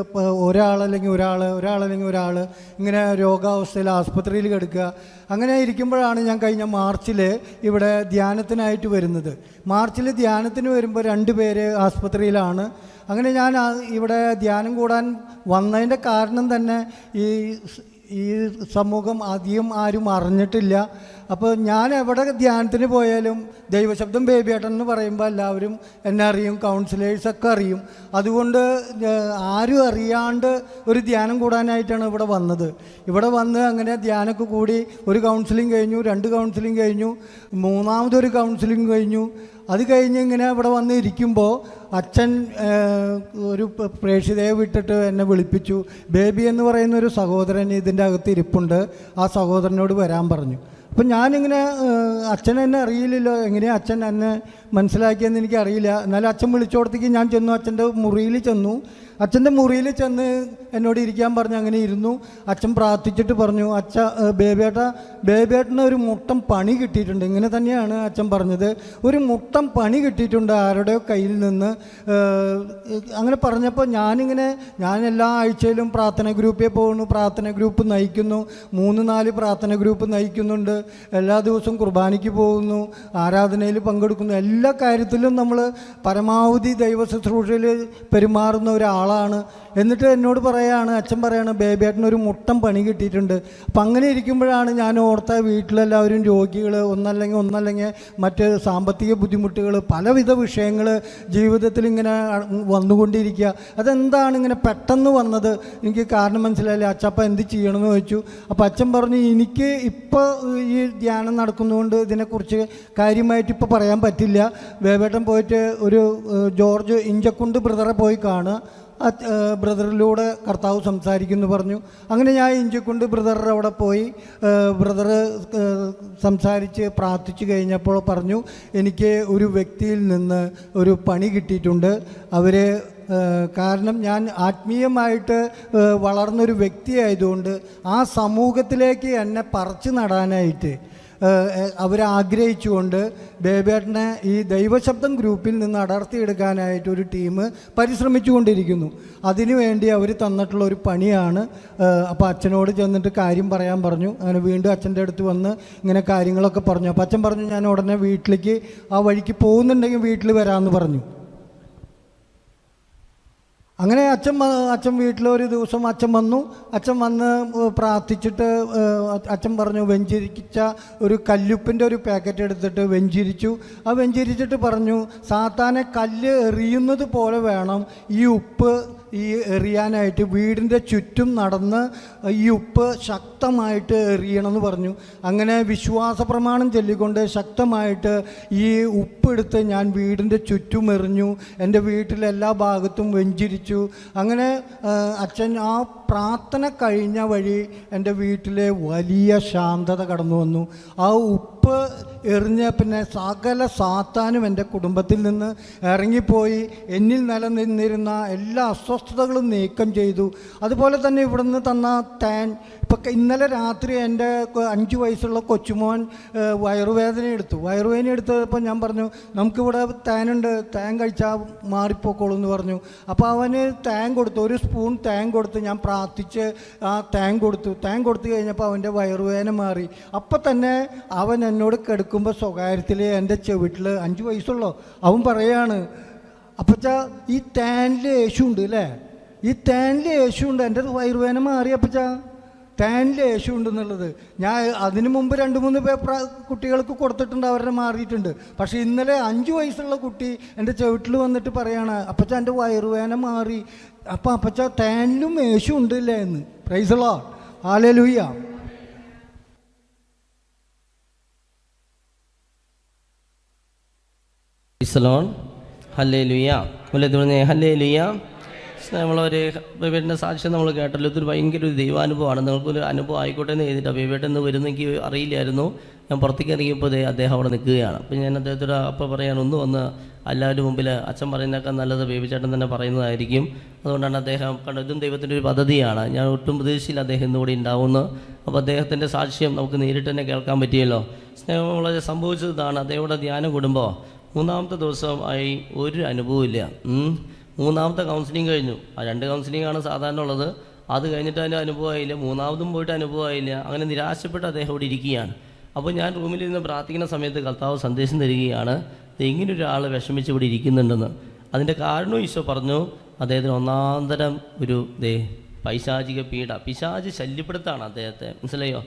ഒരാളല്ലെങ്കിൽ ഒരാൾ ഇങ്ങനെ രോഗാവസ്ഥയിൽ ആസ്പത്രിയിൽ കിടക്കുക. അങ്ങനെ ഇരിക്കുമ്പോഴാണ് ഞാൻ കഴിഞ്ഞ മാർച്ചിൽ ഇവിടെ ധ്യാനത്തിനായിട്ട് വരുന്നത്. മാർച്ചിൽ ധ്യാനത്തിന് വരുമ്പോൾ 2 പേര് ആസ്പത്രിയിലാണ്. അങ്ങനെ ഞാൻ ഇവിടെ ധ്യാനം കൂടാൻ വന്നതിൻ്റെ കാരണം തന്നെ ഈ സമൂഹം അധികം ആരും അറിഞ്ഞിട്ടില്ല. അപ്പോൾ ഞാൻ എവിടെ ധ്യാനത്തിന് പോയാലും ദൈവശബ്ദം ബേബിയേട്ടൻ എന്ന് പറയുമ്പോൾ എല്ലാവരും എന്നെ അറിയും, കൗൺസിലേഴ്സൊക്കെ അറിയും. അതുകൊണ്ട് ആരും അറിയാണ്ട് ഒരു ധ്യാനം കൂടാനായിട്ടാണ് ഇവിടെ വന്നത്. ഇവിടെ വന്ന് അങ്ങനെ ധ്യാനമൊക്കെ കൂടി, ഒരു കൗൺസിലിംഗ് കഴിഞ്ഞു, 2 കൗൺസിലിംഗ് കഴിഞ്ഞു, 3ാമതൊരു കൗൺസിലിംഗ് കഴിഞ്ഞു. അത് കഴിഞ്ഞ് ഇങ്ങനെ ഇവിടെ വന്ന് ഇരിക്കുമ്പോൾ അച്ഛൻ ഒരു പ്രേക്ഷിതയെ വിട്ടിട്ട് എന്നെ വിളിപ്പിച്ചു. ബേബി എന്ന് പറയുന്ന ഒരു സഹോദരൻ ഇതിൻ്റെ അകത്ത് ഇരിപ്പുണ്ട്, ആ സഹോദരനോട് വരാൻ പറഞ്ഞു. അപ്പം ഞാനിങ്ങനെ, അച്ഛൻ എന്നെ അറിയില്ലല്ലോ, എങ്ങനെയാണ് അച്ഛൻ എന്നെ മനസ്സിലാക്കിയെന്ന് എനിക്കറിയില്ല. എന്നാലും അച്ഛൻ വിളിച്ചോടത്തേക്ക് ഞാൻ ചെന്നു. അച്ഛൻ്റെ മുറിയിൽ ചെന്നു. അച്ഛൻ്റെ മുറിയിൽ ചെന്ന് എന്നോട് ഇരിക്കാൻ പറഞ്ഞു. അങ്ങനെ ഇരുന്നു. അച്ഛൻ പ്രാർത്ഥിച്ചിട്ട് പറഞ്ഞു, ബേബിയേട്ടന് ഒരു മുട്ടം പണി കിട്ടിയിട്ടുണ്ട്. ഇങ്ങനെ തന്നെയാണ് അച്ഛൻ പറഞ്ഞത്. ഒരു മുട്ടം പണി കിട്ടിയിട്ടുണ്ട് ആരുടെയോ കയ്യിൽ നിന്ന്. അങ്ങനെ പറഞ്ഞപ്പോൾ ഞാൻ എല്ലാ ആഴ്ചയിലും പ്രാർത്ഥന ഗ്രൂപ്പിൽ പോകുന്നു, പ്രാർത്ഥന ഗ്രൂപ്പ് നയിക്കുന്നു, 3-4 പ്രാർത്ഥന ഗ്രൂപ്പ് നയിക്കുന്നുണ്ട്. എല്ലാ ദിവസവും കുർബാനയ്ക്ക് പോകുന്നു, ആരാധനയിൽ പങ്കെടുക്കുന്നു. എല്ലാ കാര്യത്തിലും നമ്മൾ പരമാവധി ദൈവ ശുശ്രൂഷയിൽ പെരുമാറുന്ന ഒരാളാണ്. എന്നിട്ട് എന്നോട് അച്ഛൻ പറയാണ്, ബേബിയേട്ടനൊരു മുട്ടം പണി കിട്ടിയിട്ടുണ്ട്. അപ്പം അങ്ങനെ ഇരിക്കുമ്പോഴാണ് ഞാൻ ഓർത്ത, വീട്ടിലെല്ലാവരും രോഗികൾ, ഒന്നല്ലെങ്കിൽ മറ്റ് സാമ്പത്തിക ബുദ്ധിമുട്ടുകൾ, പലവിധ വിഷയങ്ങൾ ജീവിതത്തിൽ ഇങ്ങനെ വന്നുകൊണ്ടിരിക്കുക. അതെന്താണ് ഇങ്ങനെ പെട്ടെന്ന് വന്നത്? എനിക്ക് കാരണം മനസ്സിലായില്ല. അച്ഛപ്പം എന്ത് ചെയ്യണമെന്ന് ചോദിച്ചു. അപ്പോൾ അച്ഛൻ പറഞ്ഞു, എനിക്ക് ഇപ്പോൾ ഈ ധ്യാനം നടക്കുന്നതുകൊണ്ട് ഇതിനെക്കുറിച്ച് കാര്യമായിട്ട് ഇപ്പോൾ പറയാൻ പറ്റില്ല. ബേബേട്ടൻ പോയിട്ട് ഒരു ജോർജ് ഇഞ്ചക്കുണ്ട് ബ്രദറെ പോയി കാണുക, ബ്രദറിലൂടെ കർത്താവ് സംസാരിക്കുമെന്ന് പറഞ്ഞു. അങ്ങനെ ഞാൻ ഇഞ്ചക്കുണ്ട് ബ്രദറുടെ അവിടെ പോയി. ബ്രദർ സംസാരിച്ച് പ്രാർത്ഥിച്ചു കഴിഞ്ഞപ്പോൾ പറഞ്ഞു, എനിക്ക് ഒരു വ്യക്തിയിൽ നിന്ന് ഒരു പണി കിട്ടിയിട്ടുണ്ട്. കാരണം ഞാൻ ആത്മീയമായിട്ട് വളർന്നൊരു വ്യക്തിയായതുകൊണ്ട് ആ സമൂഹത്തിലേക്ക് എന്നെ പറിച്ചു നടാനായിട്ട് അവരാഗ്രഹിച്ചുകൊണ്ട് ബേബേട്ടനെ ഈ ദൈവശബ്ദം ഗ്രൂപ്പിൽ നിന്ന് അടർത്തിയെടുക്കാനായിട്ട് ഒരു ടീം പരിശ്രമിച്ചുകൊണ്ടിരിക്കുന്നു. അതിനുവേണ്ടി അവർ തന്നിട്ടുള്ള ഒരു പണിയാണ്. അപ്പോൾ അച്ഛനോട് ചെന്നിട്ട് കാര്യം പറയാൻ പറഞ്ഞു. അങ്ങനെ വീണ്ടും അച്ഛൻ്റെ അടുത്ത് വന്ന് ഇങ്ങനെ കാര്യങ്ങളൊക്കെ പറഞ്ഞു. അപ്പോൾ അച്ഛൻ പറഞ്ഞു, ഞാൻ ഉടനെ വീട്ടിലേക്ക് ആ വഴിക്ക് പോകുന്നുണ്ടെങ്കിൽ വീട്ടിൽ വരാമെന്ന് പറഞ്ഞു. അങ്ങനെ അച്ഛൻ വീട്ടിലൊരു ദിവസം അച്ഛൻ വന്നു. അച്ഛൻ വന്ന് പ്രാർത്ഥിച്ചിട്ട് അച്ഛൻ പറഞ്ഞു, വെഞ്ചിരിച്ച ഒരു കല്ലുപ്പിൻ്റെ ഒരു പാക്കറ്റ് എടുത്തിട്ട് വെഞ്ചിരിച്ചു. ആ വെഞ്ചിരിച്ചിട്ട് പറഞ്ഞു, സാത്താനെ കല്ല് എറിയുന്നത് പോലെ വേണം ഈ ഉപ്പ് ഈ എറിയാനായിട്ട്. വീടിൻ്റെ ചുറ്റും നടന്ന് ഈ ഉപ്പ് ശക്തമായിട്ട് എറിയണമെന്ന് പറഞ്ഞു. അങ്ങനെ വിശ്വാസ പ്രമാണം ചൊല്ലിക്കൊണ്ട് ശക്തമായിട്ട് ഈ ഉപ്പെടുത്ത് ഞാൻ വീടിൻ്റെ ചുറ്റും എറിഞ്ഞു. എൻ്റെ വീട്ടിലെ എല്ലാ ഭാഗത്തും വെഞ്ചിരിച്ചു. അങ്ങനെ അച്ഛൻ ആ പ്രാർത്ഥന കഴിഞ്ഞ വഴി എൻ്റെ വീട്ടിലെ വലിയ ശാന്തത കടന്നു വന്നു. ആ ഉപ്പ് എറിഞ്ഞ പിന്നെ സകല സാത്താനും എൻ്റെ കുടുംബത്തിൽ നിന്ന് ഇറങ്ങിപ്പോയി. എന്നിൽ നിലനിന്നിരുന്ന എല്ലാ അസ്വസ്ഥതകളും നീക്കം ചെയ്തു. അതുപോലെ തന്നെ ഇവിടുന്ന് തന്ന തേൻ, ഇപ്പം ഇന്നലെ രാത്രി എൻ്റെ 5 വയസ്സുള്ള കൊച്ചുമോൻ വയറുവേദന എടുത്തപ്പോൾ ഞാൻ പറഞ്ഞു, നമുക്കിവിടെ തേനുണ്ട്, തേൻ കഴിച്ചാൽ മാറിപ്പോക്കോളൂ എന്ന് പറഞ്ഞു. അപ്പോൾ അവന് തേൻ കൊടുത്തു, ഒരു സ്പൂൺ തേൻ കൊടുത്ത് ഞാൻ പ്രാർത്ഥിച്ച് ആ തേൻ കൊടുത്തു കഴിഞ്ഞപ്പോൾ അവൻ്റെ വയറുവേദന മാറി. അപ്പം തന്നെ അവൻ എന്നോട് കിടക്കുമ്പോൾ സ്വകാര്യത്തിൽ എൻ്റെ ചെവിട്ടിൽ 5 വയസ്സുള്ളോ അവൻ പറയാണ്, അപ്പച്ചാ ഈ തേനിൽ യേശുണ്ട് അല്ലേ, ഈ തേനിൽ യേശുണ്ട്, എൻ്റെ വയറുവേദന മാറി അപ്പച്ചാ, തേനിൽ യേശുണ്ട് എന്നുള്ളത്. ഞാൻ അതിനു മുമ്പ് 2-3 കുട്ടികൾക്ക് കൊടുത്തിട്ടുണ്ട്, അവരുടെ മാറിയിട്ടുണ്ട്. പക്ഷേ ഇന്നലെ 5 വയസ്സുള്ള കുട്ടി എൻ്റെ ചെവിട്ടിൽ വന്നിട്ട് പറയാണ്, അപ്പച്ചാ എൻ്റെ വയറുവേദന മാറി. അപ്പം അപ്പച്ചാ തേനിലും യേശു ഉണ്ടല്ലേ എന്ന്. Price the Lord, hallelujah. ഹല്ലേലൂയ, ഹല്ലേലൂയ. നമ്മളൊരു ബേബേട്ടിൻ്റെ സാക്ഷ്യം നമ്മൾ കേട്ടല്ലോ. ഇതൊരു ഭയങ്കര ഒരു ദൈവാനുഭവമാണ്. നിങ്ങൾക്കൊരു അനുഭവം ആയിക്കോട്ടെ എന്ന് എഴുതിയിട്ടാണ്. ബേബേട്ടൻ എന്ന് വരുന്ന എനിക്ക് അറിയില്ലായിരുന്നു. ഞാൻ പുറത്തേക്ക് ഇറങ്ങിയപ്പോൾ അദ്ദേഹം അവിടെ നിൽക്കുകയാണ്. അപ്പം ഞാൻ അദ്ദേഹത്തോട് അപ്പോൾ പറയാൻ ഒന്ന് വന്ന് എല്ലാവരുടെ മുമ്പിൽ അച്ഛൻ പറയുന്നതൊക്കെ നല്ലത് ബേബി ചേട്ടൻ തന്നെ പറയുന്നതായിരിക്കും. അതുകൊണ്ടാണ് അദ്ദേഹം ഇതും ദൈവത്തിൻ്റെ ഒരു പദ്ധതിയാണ്. ഞാൻ ഒട്ടും പ്രതീക്ഷയിൽ അദ്ദേഹം ഇന്നുകൂടി ഉണ്ടാവുന്നു. അപ്പോൾ അദ്ദേഹത്തിൻ്റെ സാക്ഷ്യം നമുക്ക് നേരിട്ട് തന്നെ കേൾക്കാൻ പറ്റിയല്ലോ. സ്നേഹം വളരെ സംഭവിച്ചതാണ്. അദ്ദേഹം ധ്യാനം കൂടുമ്പോൾ 3-ാമത്തെ ദിവസം ആയി ഒരു അനുഭവമില്ല. 3-ാമത്തെ കൗൺസിലിംഗ് കഴിഞ്ഞു. ആ 2 കൗൺസിലിംഗാണ് സാധാരണ ഉള്ളത്. അത് കഴിഞ്ഞിട്ട് അതിൻ്റെ അനുഭവമായില്ല. 3-ാമതും പോയിട്ട് അനുഭവമായില്ല. അങ്ങനെ നിരാശപ്പെട്ട് അദ്ദേഹം ഇവിടെ ഇരിക്കുകയാണ്. അപ്പോൾ ഞാൻ റൂമിലിരുന്ന് പ്രാർത്ഥിക്കുന്ന സമയത്ത് കർത്താവ് സന്ദേശം തരികയാണ്, ഇങ്ങനൊരാൾ വിഷമിച്ച് ഇവിടെ ഇരിക്കുന്നുണ്ടെന്ന്. അതിൻ്റെ കാരണവും ഈശോ പറഞ്ഞു, അദ്ദേഹത്തിന് ഒന്നാന്തരം ഒരു പൈശാചിക പീഡ, പിശാച് ശല്യപ്പെടുത്താണ് അദ്ദേഹത്തെ. മനസ്സിലായോ?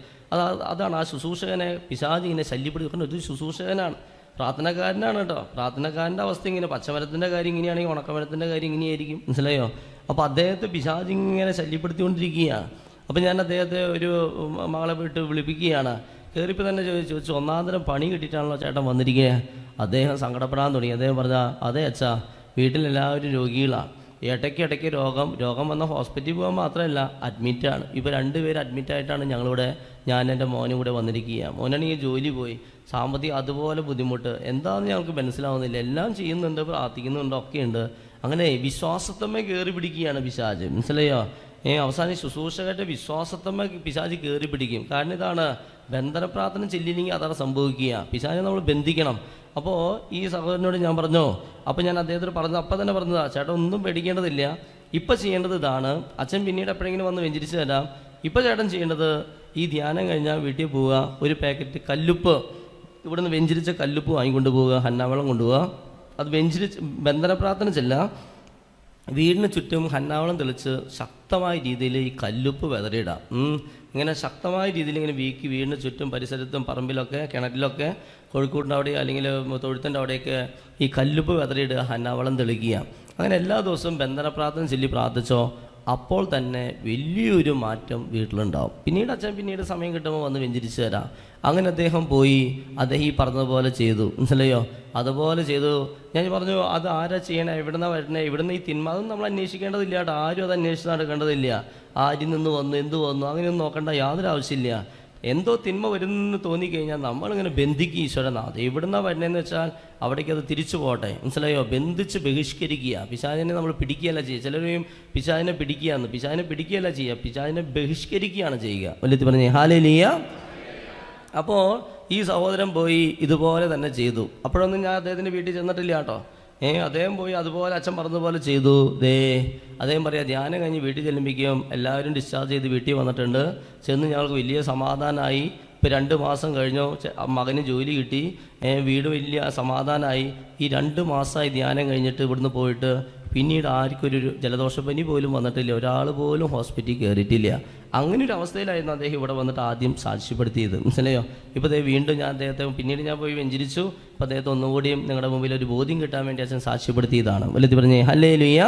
അതാണ് ആ ശുശ്രൂഷകനെ പിശാച് ഇങ്ങനെ ശല്യപ്പെടുത്തി. ഇത് ശുശ്രൂഷകനാണ്, പ്രാർത്ഥനക്കാരനാണ് കേട്ടോ. പ്രാർത്ഥനക്കാരൻ്റെ അവസ്ഥ ഇങ്ങനെ, പച്ചമരത്തിൻ്റെ കാര്യം ഇങ്ങനെയാണെങ്കിൽ ഉണക്കമരത്തിൻ്റെ കാര്യം ഇങ്ങനെയായിരിക്കും. മനസ്സിലായോ? അപ്പോൾ അദ്ദേഹത്തെ പിശാച് ഇങ്ങനെ ശല്യപ്പെടുത്തിക്കൊണ്ടിരിക്കുകയാണ്. അപ്പോൾ ഞാൻ അദ്ദേഹത്തെ ഒരു മകളെ വിട്ട് വിളിപ്പിക്കുകയാണ്. കയറിപ്പോൾ തന്നെ ചോദിച്ചു, ഒന്നാന്തരം പണി കിട്ടിയിട്ടാണല്ലോ ചേട്ടൻ വന്നിരിക്കുക. അദ്ദേഹം സങ്കടപ്പെടാൻ തുടങ്ങി. അദ്ദേഹം പറഞ്ഞാൽ, അതെ അച്ഛാ, വീട്ടിലെല്ലാവരും രോഗികളാണ്. ഇടയ്ക്കിടയ്ക്ക് രോഗം വന്ന ഹോസ്പിറ്റലിൽ പോകാൻ മാത്രമല്ല അഡ്മിറ്റാണ്. ഇപ്പോൾ 2 പേര് അഡ്മിറ്റായിട്ടാണ് ഞങ്ങളിവിടെ, ഞാൻ എൻ്റെ മോനും കൂടെ വന്നിരിക്കുക. മോനാണെങ്കിൽ ജോലി പോയി, സാമ്പത്തികം അതുപോലെ ബുദ്ധിമുട്ട്. എന്താണെന്ന് ഞങ്ങൾക്ക് മനസ്സിലാവുന്നില്ല. എല്ലാം ചെയ്യുന്നുണ്ട്, പ്രാർത്ഥിക്കുന്നുണ്ട്, ഒക്കെയുണ്ട്. അങ്ങനെ വിശ്വാസത്തമ്മ കയറി പിടിക്കുകയാണ് പിശാച്. മനസ്സിലായോ? അവസാനം ശുശ്രൂഷകരുടെ വിശ്വാസത്തമ്മ പിശാച് കയറി പിടിക്കും. കാരണം ഇതാണ്, ബന്ധന പ്രാർത്ഥന ചെല്ലില്ലെങ്കിൽ അതാണ് സംഭവിക്കുക. പിശാചിനെ നമ്മൾ ബന്ധിക്കണം. അപ്പോൾ ഈ സഹോദരനോട് ഞാൻ പറഞ്ഞു, അപ്പോൾ ഞാൻ അദ്ദേഹത്തോട് പറഞ്ഞു, അപ്പം തന്നെ പറഞ്ഞതാ, ചേട്ടൻ ഒന്നും പേടിക്കേണ്ടതില്ല, ഇപ്പം ചെയ്യേണ്ടത് ഇതാണ്. അച്ഛൻ പിന്നീട് എപ്പോഴെങ്കിലും വന്ന് വെഞ്ചരിച്ച് തരാം. ഇപ്പം ചേട്ടൻ ചെയ്യേണ്ടത് ഈ ധ്യാനം കഴിഞ്ഞാൽ വീട്ടിൽ പോവുക, ഒരു പാക്കറ്റ് കല്ലുപ്പ്, ഇവിടുന്ന് വെഞ്ചരിച്ച കല്ലുപ്പ് വാങ്ങിക്കൊണ്ട് പോവുക, ഹന്നാവെള്ളം കൊണ്ടുപോവുക. അത് വെഞ്ചരിച്ച് ബന്ധന പ്രാർത്ഥന ചെല്ലാം. വീടിന് ചുറ്റും ഹന്നാവളം തെളിച്ച് ശക്തമായ രീതിയിൽ ഈ കല്ലുപ്പ് വിതറിയിടാം. ഇങ്ങനെ ശക്തമായ രീതിയിൽ ഇങ്ങനെ വീക്കി വീടിന് ചുറ്റും പരിസരത്തും പറമ്പിലൊക്കെ കിണറ്റിലൊക്കെ കോഴിക്കോടിൻ്റെ അവിടെ അല്ലെങ്കിൽ തൊഴുത്തിൻ്റെ അവിടെയൊക്കെ ഈ കല്ലുപ്പ് വിതറിയിടുക, ഹന്നാവളം തെളിക്കുക. അങ്ങനെ എല്ലാ ദിവസവും ബന്ധന പ്രാർത്ഥന ചൊല്ലി പ്രാർത്ഥിച്ചോ, അപ്പോൾ തന്നെ വലിയൊരു മാറ്റം വീട്ടിലുണ്ടാവും. പിന്നീട് സമയം കിട്ടുമ്പോൾ വന്ന് വെഞ്ചരിച്ച് തരാം. അങ്ങനെ അദ്ദേഹം പോയി, അദ്ദേഹം ഈ പറഞ്ഞതുപോലെ ചെയ്തു. മനസ്സിലായോ? അതുപോലെ ചെയ്തു. ഞാൻ പറഞ്ഞു, അത് ആരാ ചെയ്യണേ, എവിടുന്നാ വരണേ, ഇവിടുന്ന് ഈ തിന്മ, അതൊന്നും നമ്മൾ അന്വേഷിക്കേണ്ടതില്ല കേട്ടോ. ആരും അത് അന്വേഷിച്ച് നടക്കേണ്ടതില്ല. ആരിൽ നിന്ന് വന്നു, എന്ത് വന്നു, അങ്ങനെയൊന്നും നോക്കേണ്ട യാതൊരു ആവശ്യമില്ല. എന്തോ തിന്മ വരുന്നെന്ന് തോന്നിക്കഴിഞ്ഞാൽ നമ്മളിങ്ങനെ ബന്ധിക്കുക. ഈശ്വരനാഥ് എവിടുന്നാ വരുന്നതെന്ന് വെച്ചാൽ അവിടേക്ക് അത് തിരിച്ചു പോട്ടെ. മനസ്സിലായോ? ബന്ധിച്ച് ബഹിഷ്കരിക്കുക. പിശാചിനെ നമ്മൾ പിടിക്കുകയല്ല ചെയ്യുക. ചിലരെയും പിശാചിനെ പിടിക്കുകയെന്ന്, പിശാചിനെ പിടിക്കുകയല്ല ചെയ്യുക, പിശാചിനെ ബഹിഷ്കരിക്കുകയാണ് ചെയ്യുക. വലിയ പറഞ്ഞേ ഹല്ലേലൂയ. അപ്പോൾ ഈ സഹോദരൻ പോയി ഇതുപോലെ തന്നെ ചെയ്തു. അപ്പോഴൊന്നും ഞാൻ അദ്ദേഹത്തിൻ്റെ വീട്ടിൽ ചെന്നിട്ടില്ല കേട്ടോ. അദ്ദേഹം പോയി അതുപോലെ അച്ഛൻ പറഞ്ഞതുപോലെ ചെയ്തു. അദ്ദേഹം പറയാം, ധ്യാനം കഴിഞ്ഞ് വീട്ടിൽ ചെല്ലുമ്പോഴേക്കും എല്ലാവരും ഡിസ്ചാർജ് ചെയ്ത് വീട്ടിൽ വന്നിട്ടുണ്ട്. ചെന്ന് ഞങ്ങൾക്ക് വലിയ സമാധാനമായി. ഇപ്പോൾ 2 മാസം കഴിഞ്ഞോ മകന് ജോലി കിട്ടി, വീട് വലിയ സമാധാനമായി. ഈ 2 മാസമായി ധ്യാനം കഴിഞ്ഞിട്ട് ഇവിടുന്ന് പോയിട്ട് പിന്നീട് ആർക്കൊരു ജലദോഷപ്പനി പോലും വന്നിട്ടില്ല, ഒരാൾ പോലും ഹോസ്പിറ്റലിൽ കയറിയിട്ടില്ല. അങ്ങനെ ഒരു അവസ്ഥയിലായിരുന്നു അദ്ദേഹം ഇവിടെ വന്നിട്ട് ആദ്യം സാക്ഷ്യപ്പെടുത്തിയത്. മനസ്സിലായോ? ഇപ്പോൾ വീണ്ടും ഞാൻ അദ്ദേഹത്തെ പിന്നീട് ഞാൻ പോയി വെഞ്ചരിച്ചു. അപ്പോൾ അദ്ദേഹത്തെ ഒന്നുകൂടിയും നിങ്ങളുടെ മുമ്പിൽ ഒരു ബോധ്യം കിട്ടാൻ വേണ്ടി അച്ഛൻ സാക്ഷ്യപ്പെടുത്തിയതാണ്. വലുത് പറഞ്ഞേ ഹല്ലേലൂയ.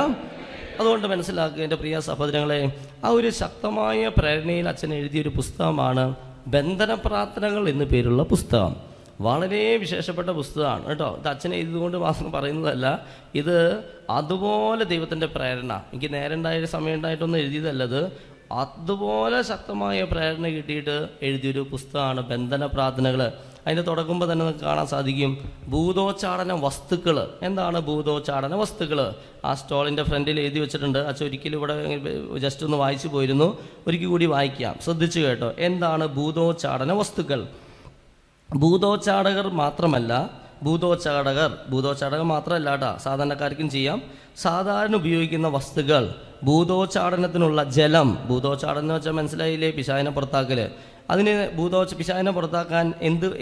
അതുകൊണ്ട് മനസ്സിലാക്കുക എൻ്റെ പ്രിയ സഹോദരങ്ങളെ, ആ ഒരു ശക്തമായ പ്രേരണയിൽ അച്ഛൻ എഴുതിയൊരു പുസ്തകമാണ് ബന്ധന പ്രാർത്ഥനകൾ എന്നു പേരുള്ള പുസ്തകം. വളരെ വിശേഷപ്പെട്ട പുസ്തകമാണ് കേട്ടോ. ഇത് അച്ഛനെ എഴുതുകൊണ്ട് മാത്രം പറയുന്നതല്ല, ഇത് അതുപോലെ ദൈവത്തിൻ്റെ പ്രേരണ. എനിക്ക് നേരെ ഉണ്ടായ സമയം ഉണ്ടായിട്ടൊന്നും എഴുതിയതല്ലത്, അതുപോലെ ശക്തമായ പ്രേരണ കിട്ടിയിട്ട് എഴുതിയൊരു പുസ്തകമാണ് ബന്ധന പ്രാർത്ഥനകൾ. അതിൻ്റെ തുടങ്ങുമ്പോൾ തന്നെ നമുക്ക് കാണാൻ സാധിക്കും ഭൂതോച്ചാടന വസ്തുക്കൾ. എന്താണ് ഭൂതോച്ചാടന വസ്തുക്കൾ? ആ സ്റ്റോളിൻ്റെ ഫ്രണ്ടിൽ എഴുതി വെച്ചിട്ടുണ്ട്. അച്ഛൻ ഒരിക്കലും ഇവിടെ ജസ്റ്റ് ഒന്ന് വായിച്ചു പോയിരുന്നു, ഒരിക്കൽ കൂടി വായിക്കാം, ശ്രദ്ധിച്ചു കേട്ടോ. എന്താണ് ഭൂതോച്ചാടന വസ്തുക്കൾ? ഭൂതോച്ചാടകർ മാത്രമല്ല, ഭൂതോച്ചാടകർ മാത്രമല്ല കേട്ടോ, സാധാരണക്കാർക്കും ചെയ്യാം. സാധാരണ ഉപയോഗിക്കുന്ന വസ്തുക്കൾ, ഭൂതോച്ചാടനത്തിനുള്ള ജലം. ഭൂതോച്ചാടനം എന്ന് വെച്ചാൽ മനസ്സിലായില്ലേ? പിശാചിനെ പുറത്താക്കൽ. അതിന് പിശാചിനെ പുറത്താക്കാൻ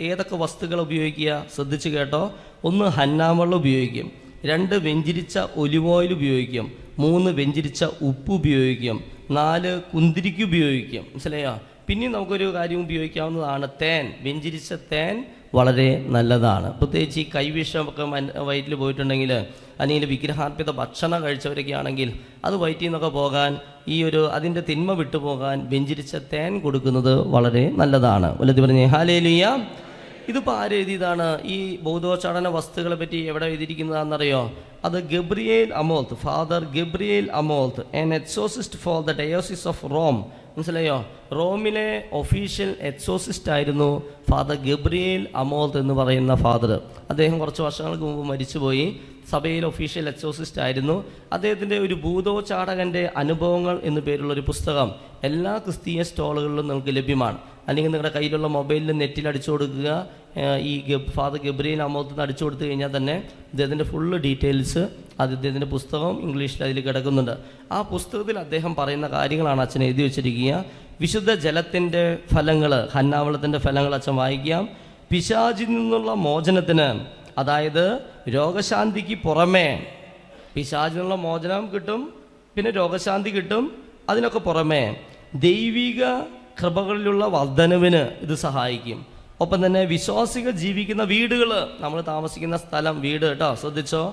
ഏതൊക്കെ വസ്തുക്കൾ ഉപയോഗിക്കുക? ശ്രദ്ധിച്ച് കേട്ടോ. 1 ഹന്നാവെള്ളം ഉപയോഗിക്കും, 2 വെഞ്ചിരിച്ച ഒലിവ് ഓയിൽ ഉപയോഗിക്കും, 3 വെഞ്ചിരിച്ച ഉപ്പ് ഉപയോഗിക്കും, 4 കുന്തിരിക്ക് ഉപയോഗിക്കും. മനസ്സിലായോ? പിന്നെ നമുക്കൊരു കാര്യം ഉപയോഗിക്കാവുന്നതാണ് തേൻ. വെഞ്ചിരിച്ച തേൻ വളരെ നല്ലതാണ്. പ്രത്യേകിച്ച് ഈ കൈവിഷമൊക്കെ വയറ്റിൽ പോയിട്ടുണ്ടെങ്കിൽ, അല്ലെങ്കിൽ വിഗ്രഹാർപ്പിത ഭക്ഷണം കഴിച്ചവരൊക്കെ ആണെങ്കിൽ അത് വയറ്റിൽ നിന്നൊക്കെ പോകാൻ, അതിൻ്റെ തിന്മ വിട്ടുപോകാൻ വെഞ്ചിരിച്ച തേൻ കൊടുക്കുന്നത് വളരെ നല്ലതാണ്. വല്ലത് പറഞ്ഞേ ഹല്ലേലൂയ. ഇതിപ്പോൾ ആരെഴുതിയതാണ്? ഈ ഭൂതോച്ചാടന വസ്തുക്കളെ പറ്റി എവിടെ എഴുതിയിരിക്കുന്നതാണെന്നറിയോ? അത് Gabriel Amorth, father Gabriel Amorth, an exorcist for the diocese of Rome. മനസ്സിലായോ? റോമിലെ ഒഫീഷ്യൽ എക്സോസിസ്റ്റ് ആയിരുന്നു ഫാദർ ഗബ്രിയേൽ അമോൾത്ത് എന്ന് പറയുന്ന ഫാദർ. അദ്ദേഹം കുറച്ച് വർഷങ്ങൾക്ക് മുമ്പ് മരിച്ചുപോയി. സഭയിൽ ഒഫീഷ്യൽ എക്സോസിസ്റ്റ് ആയിരുന്നു. അദ്ദേഹത്തിൻ്റെ ഒരു ഭൂതോച്ചാടകൻ്റെ അനുഭവങ്ങൾ എന്നു പേരുള്ളൊരു പുസ്തകം എല്ലാ ക്രിസ്തീയ സ്റ്റോളുകളിലും നമുക്ക് ലഭ്യമാണ്. അല്ലെങ്കിൽ നിങ്ങളുടെ കയ്യിലുള്ള മൊബൈലിൽ നെറ്റിൽ അടിച്ചു കൊടുക്കുക, ഈ ഫാദർ ഗബ്രിയേൽ അമോൾത്ത് അടിച്ചു കൊടുത്തു കഴിഞ്ഞാൽ തന്നെ ഇദ്ദേഹത്തിൻ്റെ ഫുള്ള് ഡീറ്റെയിൽസ്, അദ്ദേഹത്തിൻ്റെ പുസ്തകം ഇംഗ്ലീഷിൽ അതിൽ കിടക്കുന്നുണ്ട്. ആ പുസ്തകത്തിൽ അദ്ദേഹം പറയുന്ന കാര്യങ്ങളാണ് അച്ഛൻ എഴുതി വെച്ചിരിക്കുക. വിശുദ്ധ ജലത്തിൻ്റെ ഫലങ്ങൾ, ഹന്നാവളത്തിൻ്റെ ഫലങ്ങൾ അച്ഛൻ വായിക്കാം. പിശാചിൽ നിന്നുള്ള മോചനത്തിന്, അതായത് രോഗശാന്തിക്ക് പുറമേ, പിശാചിൽ നിന്നുള്ള മോചനം കിട്ടും, പിന്നെ രോഗശാന്തി കിട്ടും. അതിനൊക്കെ പുറമേ ദൈവിക കൃപകളിലുള്ള വർധനവിന് ഇത് സഹായിക്കും. ഒപ്പം തന്നെ വിശ്വാസികൾ ജീവിക്കുന്ന വീടുകൾ, നമ്മൾ താമസിക്കുന്ന സ്ഥലം, വീട് കേട്ടോ, ശ്രദ്ധിച്ചോ,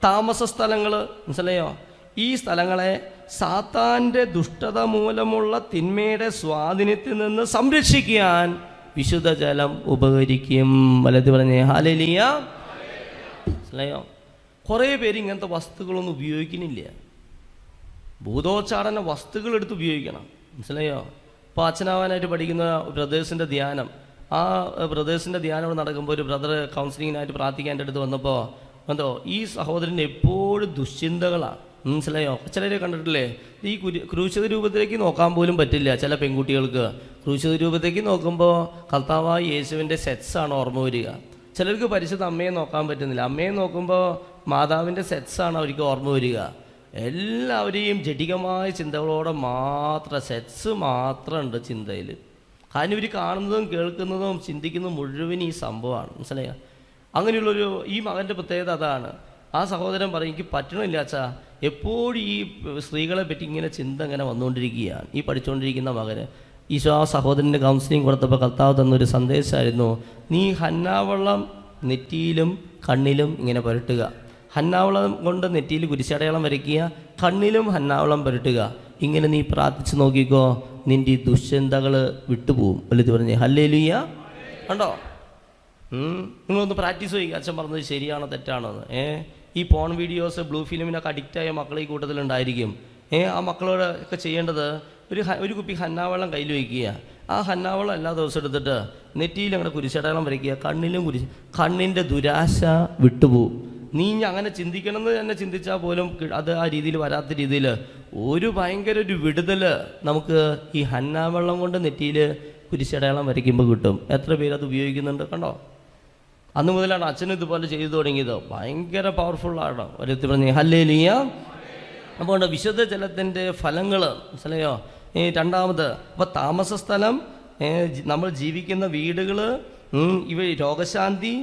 താമസ സ്ഥലങ്ങൾ, മനസ്സിലായോ? ഈ സ്ഥലങ്ങളെ സാത്താൻ്റെ ദുഷ്ടത മൂലമുള്ള തിന്മയുടെ സ്വാധീനത്തിൽ നിന്ന് സംരക്ഷിക്കാൻ വിശുദ്ധ ജലം ഉപകരിക്കും. വലത് പറഞ്ഞേ ഹല്ലേലൂയ. മനസ്സിലായോ? കുറേ പേര് ഇങ്ങനത്തെ വസ്തുക്കളൊന്നും ഉപയോഗിക്കുന്നില്ല. ഭൂതോച്ചാടന വസ്തുക്കൾ എടുത്ത് ഉപയോഗിക്കണം. മനസ്സിലായോ? ഇപ്പോൾ അച്ഛനാവാനായിട്ട് പഠിക്കുന്ന ബ്രദേഴ്സിൻ്റെ ധ്യാനം, ആ ബ്രദേഴ്സിൻ്റെ ധ്യാനം ഇവിടെ നടക്കുമ്പോൾ ഒരു ബ്രദർ കൗൺസിലിങ്ങിനായിട്ട് പ്രാർത്ഥിക്കാൻ എൻ്റെ അടുത്ത് വന്നപ്പോൾ ഈ സഹോദരന് എപ്പോഴും ദുശ്ചിന്തകളാണ്. മനസ്സിലായോ? ചിലരെ കണ്ടിട്ടില്ലേ, ഈ ക്രൂശിത രൂപത്തിലേക്ക് നോക്കാൻ പോലും പറ്റില്ല ചില പെൺകുട്ടികൾക്ക്. ക്രൂശിത രൂപത്തേക്ക് നോക്കുമ്പോൾ കർത്താവായ യേശുവിൻ്റെ സെറ്റ്സാണ് ഓർമ്മ വരിക. ചിലർക്ക് പരിശുദ്ധ അമ്മയെ നോക്കാൻ പറ്റുന്നില്ല, അമ്മയെ നോക്കുമ്പോൾ മാതാവിൻ്റെ സെറ്റ്സാണ് അവർക്ക് ഓർമ്മ വരിക. എല്ലാവരെയും ജഡികമായ ചിന്തകളോടെ മാത്രം, സെറ്റ്സ് മാത്രമുണ്ട് ചിന്തയിൽ. കാരണം ഇവർ കാണുന്നതും കേൾക്കുന്നതും ചിന്തിക്കുന്നതും മുഴുവൻ ഈ സംഭവമാണ്. മനസ്സിലായോ? അങ്ങനെയുള്ളൊരു ഈ മകൻ്റെ പ്രത്യേകത അതാണ്. ആ സഹോദരൻ പറയും, എനിക്ക് പറ്റണില്ല അച്ഛാ, എപ്പോഴും ഈ സ്ത്രീകളെ പറ്റി ഇങ്ങനെ ചിന്ത ഇങ്ങനെ വന്നുകൊണ്ടിരിക്കുകയാണ് ഈ പഠിച്ചുകൊണ്ടിരിക്കുന്ന മകന്. ഈശോ ആ സഹോദരൻ്റെ കൗൺസിലിംഗ് കൊടുത്തപ്പോൾ കർത്താവ് തന്നൊരു സന്ദേശമായിരുന്നു, നീ ഹന്നാവെള്ളം നെറ്റിയിലും കണ്ണിലും ഇങ്ങനെ പുരട്ടുക. ഹന്നാവളം കൊണ്ട് നെറ്റിയിൽ കുരിശടയാളം വരയ്ക്കുക, കണ്ണിലും ഹന്നാവളം പുരട്ടുക. ഇങ്ങനെ നീ പ്രാർത്ഥിച്ച് നോക്കിക്കോ, നിൻ്റെ ഈ ദുശ്ചിന്തകൾ വിട്ടുപോകും. വലുത് പറഞ്ഞേ ഹല്ലേലൂയ. കണ്ടോ? നിങ്ങളൊന്ന് പ്രാക്ടീസ് ചെയ്യുക. അച്ഛൻ പറഞ്ഞത് ശരിയാണോ തെറ്റാണോ എന്ന്. ഈ പോൺ വീഡിയോസ്, ബ്ലൂ ഫിലിമിനൊക്കെ അഡിക്റ്റായ മക്കൾ ഈ കൂട്ടത്തിലുണ്ടായിരിക്കും. ആ മക്കളോട് ഒക്കെ ചെയ്യേണ്ടത് ഒരു കുപ്പി ഹന്നാവെള്ളം കയ്യിൽ വയ്ക്കുക. ആ ഹന്നാവെള്ളം എല്ലാ ദിവസവും എടുത്തിട്ട് നെറ്റിയിൽ അങ്ങനെ കുരിശടയാളം വരയ്ക്കുക, കണ്ണിലും കണ്ണിൻ്റെ ദുരാശ വിട്ടുപോകും. നീ അങ്ങനെ ചിന്തിക്കണമെന്ന് തന്നെ ചിന്തിച്ചാൽ പോലും അത് ആ രീതിയിൽ വരാത്ത രീതിയിൽ ഭയങ്കര ഒരു വിടുതൽ നമുക്ക് ഈ ഹന്നാവെള്ളം കൊണ്ട് നെറ്റിയിൽ കുരിശടയാളം വരയ്ക്കുമ്പോൾ കിട്ടും. എത്ര പേര് അത് ഉപയോഗിക്കുന്നുണ്ട്? കണ്ടോ, അന്ന് മുതലാണ് അച്ഛനും ഇതുപോലെ ചെയ്തു തുടങ്ങിയത്. ഭയങ്കര പവർഫുള്ളാണ്. ഓരോരുത്തർ പറഞ്ഞ് ഹല്ലേലൂയ. അപ്പോൾ വിശുദ്ധ ജലത്തിൻ്റെ ഫലങ്ങൾ മനസ്സിലായോ? രണ്ടാമത്, അപ്പോൾ താമസ സ്ഥലം, നമ്മൾ ജീവിക്കുന്ന വീടുകൾ, ഇവ രോഗശാന്തി,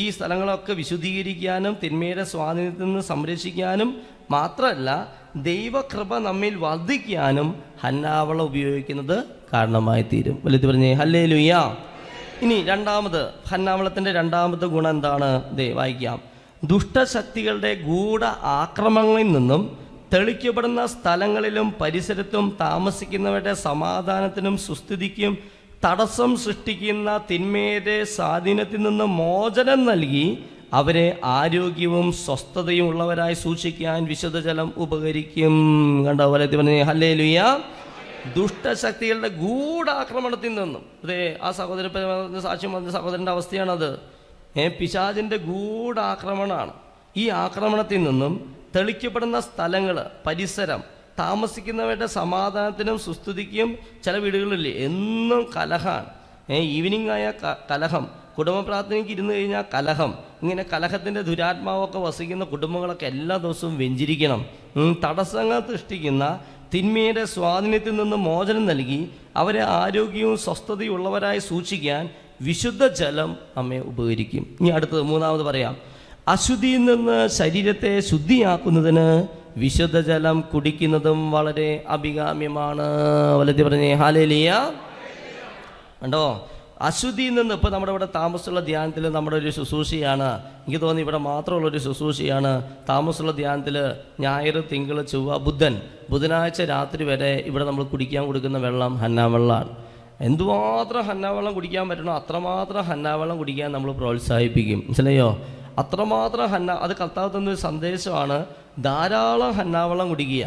ഈ സ്ഥലങ്ങളൊക്കെ വിശുദ്ധീകരിക്കാനും തിന്മയുടെ സ്വാധീനത്തിൽ നിന്ന് സംരക്ഷിക്കാനും മാത്രമല്ല ദൈവകൃപ നമ്മിൽ വർദ്ധിക്കാനും ഹന്നാവളം ഉപയോഗിക്കുന്നത് കാരണമായി തീരും. വലിയ പറഞ്ഞേ ഹല്ലേലൂയ. ഇനി രണ്ടാമത്, ഹന്നാവളത്തിൻ്റെ രണ്ടാമത്തെ ഗുണം എന്താണ്? വായിക്കാം. ദുഷ്ടശക്തികളുടെ ഗൂഢ ആക്രമണങ്ങളിൽ നിന്നും തെളിക്കപ്പെടുന്ന സ്ഥലങ്ങളിലും പരിസരത്തും താമസിക്കുന്നവരുടെ സമാധാനത്തിനും സുസ്ഥിതിക്കും തടസ്സം സൃഷ്ടിക്കുന്ന തിന്മയുടെ സ്വാധീനത്തിൽ നിന്ന് മോചനം നൽകി അവരെ ആരോഗ്യവും സ്വസ്ഥതയും ഉള്ളവരായി സൂക്ഷിക്കാൻ വിശുദ്ധജലം ഉപകരിക്കും. കണ്ടോ? പോലെ പറഞ്ഞേ ഹല്ലേലൂയ. ദുഷ്ടശക്തികളുടെ ഗൂഢാക്രമണത്തിൽ നിന്നും, ആ സാക്ഷ്യം പറഞ്ഞ സഹോദരൻ്റെ അവസ്ഥയാണത്. പിശാചിൻ്റെ ഗൂഢാക്രമണമാണ്. ഈ ആക്രമണത്തിൽ നിന്നും തെളിക്കപ്പെടുന്ന സ്ഥലങ്ങൾ, പരിസരം, താമസിക്കുന്നവരുടെ സമാധാനത്തിനും സുസ്ഥിതിക്കും. ചില വീടുകളില്ലേ എന്നും കലഹമാണ്. ഈവനിങ് ആയ കലഹം, കുടുംബ പ്രാർത്ഥനയ്ക്ക് ഇരുന്ന് കഴിഞ്ഞാൽ കലഹം. ഇങ്ങനെ കലഹത്തിൻ്റെ ദുരാത്മാവൊക്കെ വസിക്കുന്ന കുടുംബങ്ങളൊക്കെ എല്ലാ ദിവസവും വെഞ്ചിരിക്കണം. തടസ്സങ്ങൾ സൃഷ്ടിക്കുന്ന തിന്മയുടെ സ്വാധീനത്തിൽ നിന്ന് മോചനം നൽകി അവരെ ആരോഗ്യവും സ്വസ്ഥതയും ഉള്ളവരായി സൂക്ഷിക്കാൻ വിശുദ്ധ ജലം നമ്മെ ഉപകരിക്കും. ഇനി അടുത്തത് മൂന്നാമത് പറയാം. അശുദ്ധിയിൽ നിന്ന് ശരീരത്തെ ശുദ്ധിയാക്കുന്നതിന് വിശുദ്ധ ജലം കുടിക്കുന്നതും വളരെ അഭികാമ്യമാണ്. വലത്തി പറഞ്ഞേ ഹല്ലേലൂയ. കണ്ടോ? അശുദ്ധിയിൽ നിന്ന്, ഇപ്പോൾ നമ്മുടെ ഇവിടെ താമസമുള്ള ധ്യാനത്തിൽ നമ്മുടെ ഒരു ശുശ്രൂഷയാണ്. എനിക്ക് തോന്നി ഇവിടെ മാത്രമുള്ളൊരു ശുശ്രൂഷയാണ്. താമസമുള്ള ധ്യാനത്തിൽ ഞായർ, തിങ്കൾ, ചൊവ്വ, ബുധനാഴ്ച രാത്രി വരെ ഇവിടെ നമ്മൾ കുടിക്കാൻ കൊടുക്കുന്ന വെള്ളം ഹന്നാവെള്ളമാണ്. എന്തുമാത്രം ഹന്നാവെള്ളം കുടിക്കാൻ പറ്റണോ അത്രമാത്രം ഹന്നാവെള്ളം കുടിക്കാൻ നമ്മൾ പ്രോത്സാഹിപ്പിക്കും. മനസ്സിലായോ? അത്രമാത്രം അത് കർത്താവ് തന്നൊരു സന്ദേശമാണ്. ധാരാളം ഹന്നാവെള്ളം കുടിക്കുക.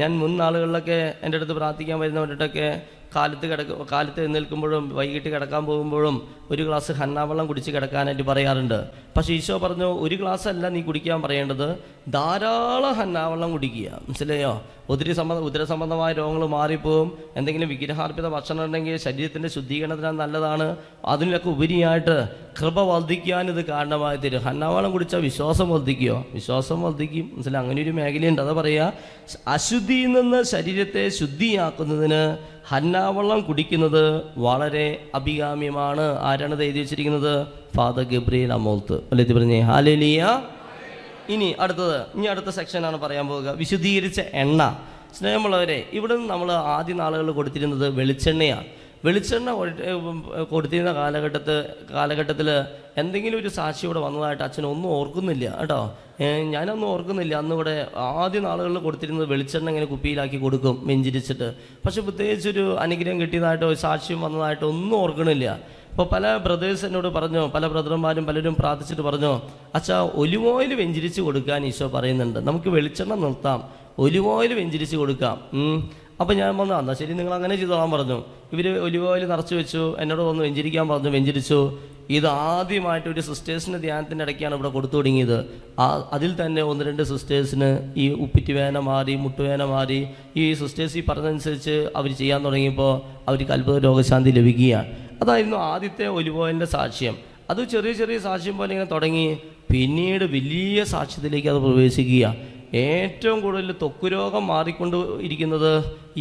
ഞാൻ മുൻ നാളുകളിലൊക്കെ എൻ്റെ അടുത്ത് പ്രാർത്ഥിക്കാൻ വരുന്നവരുടെയൊക്കെ കാലത്ത് എഴുന്നേൽക്കുമ്പോഴും വൈകിട്ട് കിടക്കാൻ പോകുമ്പോഴും ഒരു ഗ്ലാസ് ഹന്നാവെള്ളം കുടിച്ച് കിടക്കാനായിട്ട് പറയാറുണ്ട്. പക്ഷേ ഈശോ പറഞ്ഞു, ഒരു ഗ്ലാസ് അല്ല നീ കുടിക്കാൻ പറയേണ്ടത്, ധാരാളം ഹന്നാവെള്ളം കുടിക്കുക. മനസ്സിലായോ? ഉദരസംബന്ധമായ രോഗങ്ങൾ മാറിപ്പോവും. എന്തെങ്കിലും വിഗ്രഹാർപ്പിത ഭക്ഷണം ഉണ്ടെങ്കിൽ ശരീരത്തിൻ്റെ ശുദ്ധീകരണത്തിനാണ് നല്ലതാണ്. അതിനൊക്കെ ഉപരിയായിട്ട് കൃപ വർദ്ധിക്കാൻ ഇത് കാരണമായി തരും. ഹന്നാവെള്ളം കുടിച്ചാൽ വിശ്വാസം വർദ്ധിക്കുമോ? വിശ്വാസം വർദ്ധിക്കും. മനസ്സിലായി? അങ്ങനെ ഒരു മേഖലയുണ്ട്. അതാ പറയുക, അശുദ്ധിയിൽ നിന്ന് ശരീരത്തെ ശുദ്ധിയാക്കുന്നതിന് ഹന്നാവെള്ളം കുടിക്കുന്നത് വളരെ അഭികാമ്യമാണ്. ആരാണ് എഴുതി വെച്ചിരിക്കുന്നത്? Father Gabriel Amorth. അല്ലേ പറഞ്ഞേ ഹല്ലേലൂയ. ഇനി അടുത്ത സെക്ഷനാണ് പറയാൻ പോവുക. വിശുദ്ധീകരിച്ച എണ്ണ. സ്നേഹമുള്ളവരെ, ഇവിടെ നിന്ന് നമ്മൾ ആദ്യ നാളുകളിൽ കൊടുത്തിരുന്നത് വെളിച്ചെണ്ണയാണ്. വെളിച്ചെണ്ണ കൊടുത്തിരുന്ന കാലഘട്ടത്തിൽ എന്തെങ്കിലും ഒരു സാക്ഷി ഇവിടെ വന്നതായിട്ട് അച്ഛനൊന്നും ഓർക്കുന്നില്ല കേട്ടോ. ഞാനൊന്നും ഓർക്കുന്നില്ല. അന്നിവിടെ ആദ്യ നാളുകളിൽ കൊടുത്തിരുന്നത് വെളിച്ചെണ്ണ ഇങ്ങനെ കുപ്പിയിലാക്കി കൊടുക്കും വെഞ്ചിരിച്ചിട്ട്. പക്ഷെ പ്രത്യേകിച്ചൊരു അനുഗ്രഹം കിട്ടിയതായിട്ടോ സാക്ഷ്യം വന്നതായിട്ടോ ഒന്നും ഓർക്കണില്ല. ഇപ്പോൾ പല ബ്രദേഴ്സ് എന്നോട് പറഞ്ഞു, പല ബ്രദർമാരും പലരും പ്രാർത്ഥിച്ചിട്ട് പറഞ്ഞു, അച്ഛാ ഒലിവ് ഓയിൽ വെഞ്ചിരിച്ച് കൊടുക്കാൻ ഈശോ പറയുന്നുണ്ട്, നമുക്ക് വെളിച്ചെണ്ണ നിർത്താം, ഒലിവ് ഓയിൽ വെഞ്ചിരിച്ച് കൊടുക്കാം. അപ്പോൾ ഞാൻ പറഞ്ഞു, എന്നാൽ ശരി നിങ്ങൾ അങ്ങനെ ചെയ്തോളാൻ പറഞ്ഞു. ഇവർ ഒലിവ് ഓയിൽ നിറച്ച് വെച്ചു, എന്നോട് വന്ന് വെഞ്ചിരിക്കാൻ പറഞ്ഞു, വെഞ്ചിരിച്ചു. ഇത് ആദ്യമായിട്ട് ഒരു സിസ്റ്റേഴ്സിൻ്റെ ധ്യാനത്തിൻ്റെ ഇടയ്ക്കാണ് ഇവിടെ കൊടുത്തു തുടങ്ങിയത്. അതിൽ തന്നെ 1-2 സിസ്റ്റേഴ്സിന് ഈ ഉപ്പിറ്റ് വേദന മാറി, മുട്ടുവേദന മാറി. ഈ സിസ്റ്റേഴ്സ് ഈ പറഞ്ഞതനുസരിച്ച് അവർ ചെയ്യാൻ തുടങ്ങിയപ്പോൾ അവർക്ക് അത്ഭുത രോഗശാന്തി ലഭിക്കുകയാണ്. അതായിരുന്നു ആദ്യത്തെ ഒലിവ് ഓയിലിൻ്റെ സാക്ഷ്യം. അത് ചെറിയ ചെറിയ സാക്ഷ്യം പോലെ ഇങ്ങനെ തുടങ്ങി പിന്നീട് വലിയ സാക്ഷ്യത്തിലേക്ക് അത് പ്രവേശിക്കുക. ഏറ്റവും കൂടുതൽ ത്വക്ക് രോഗം മാറിക്കൊണ്ട് ഇരിക്കുന്നത്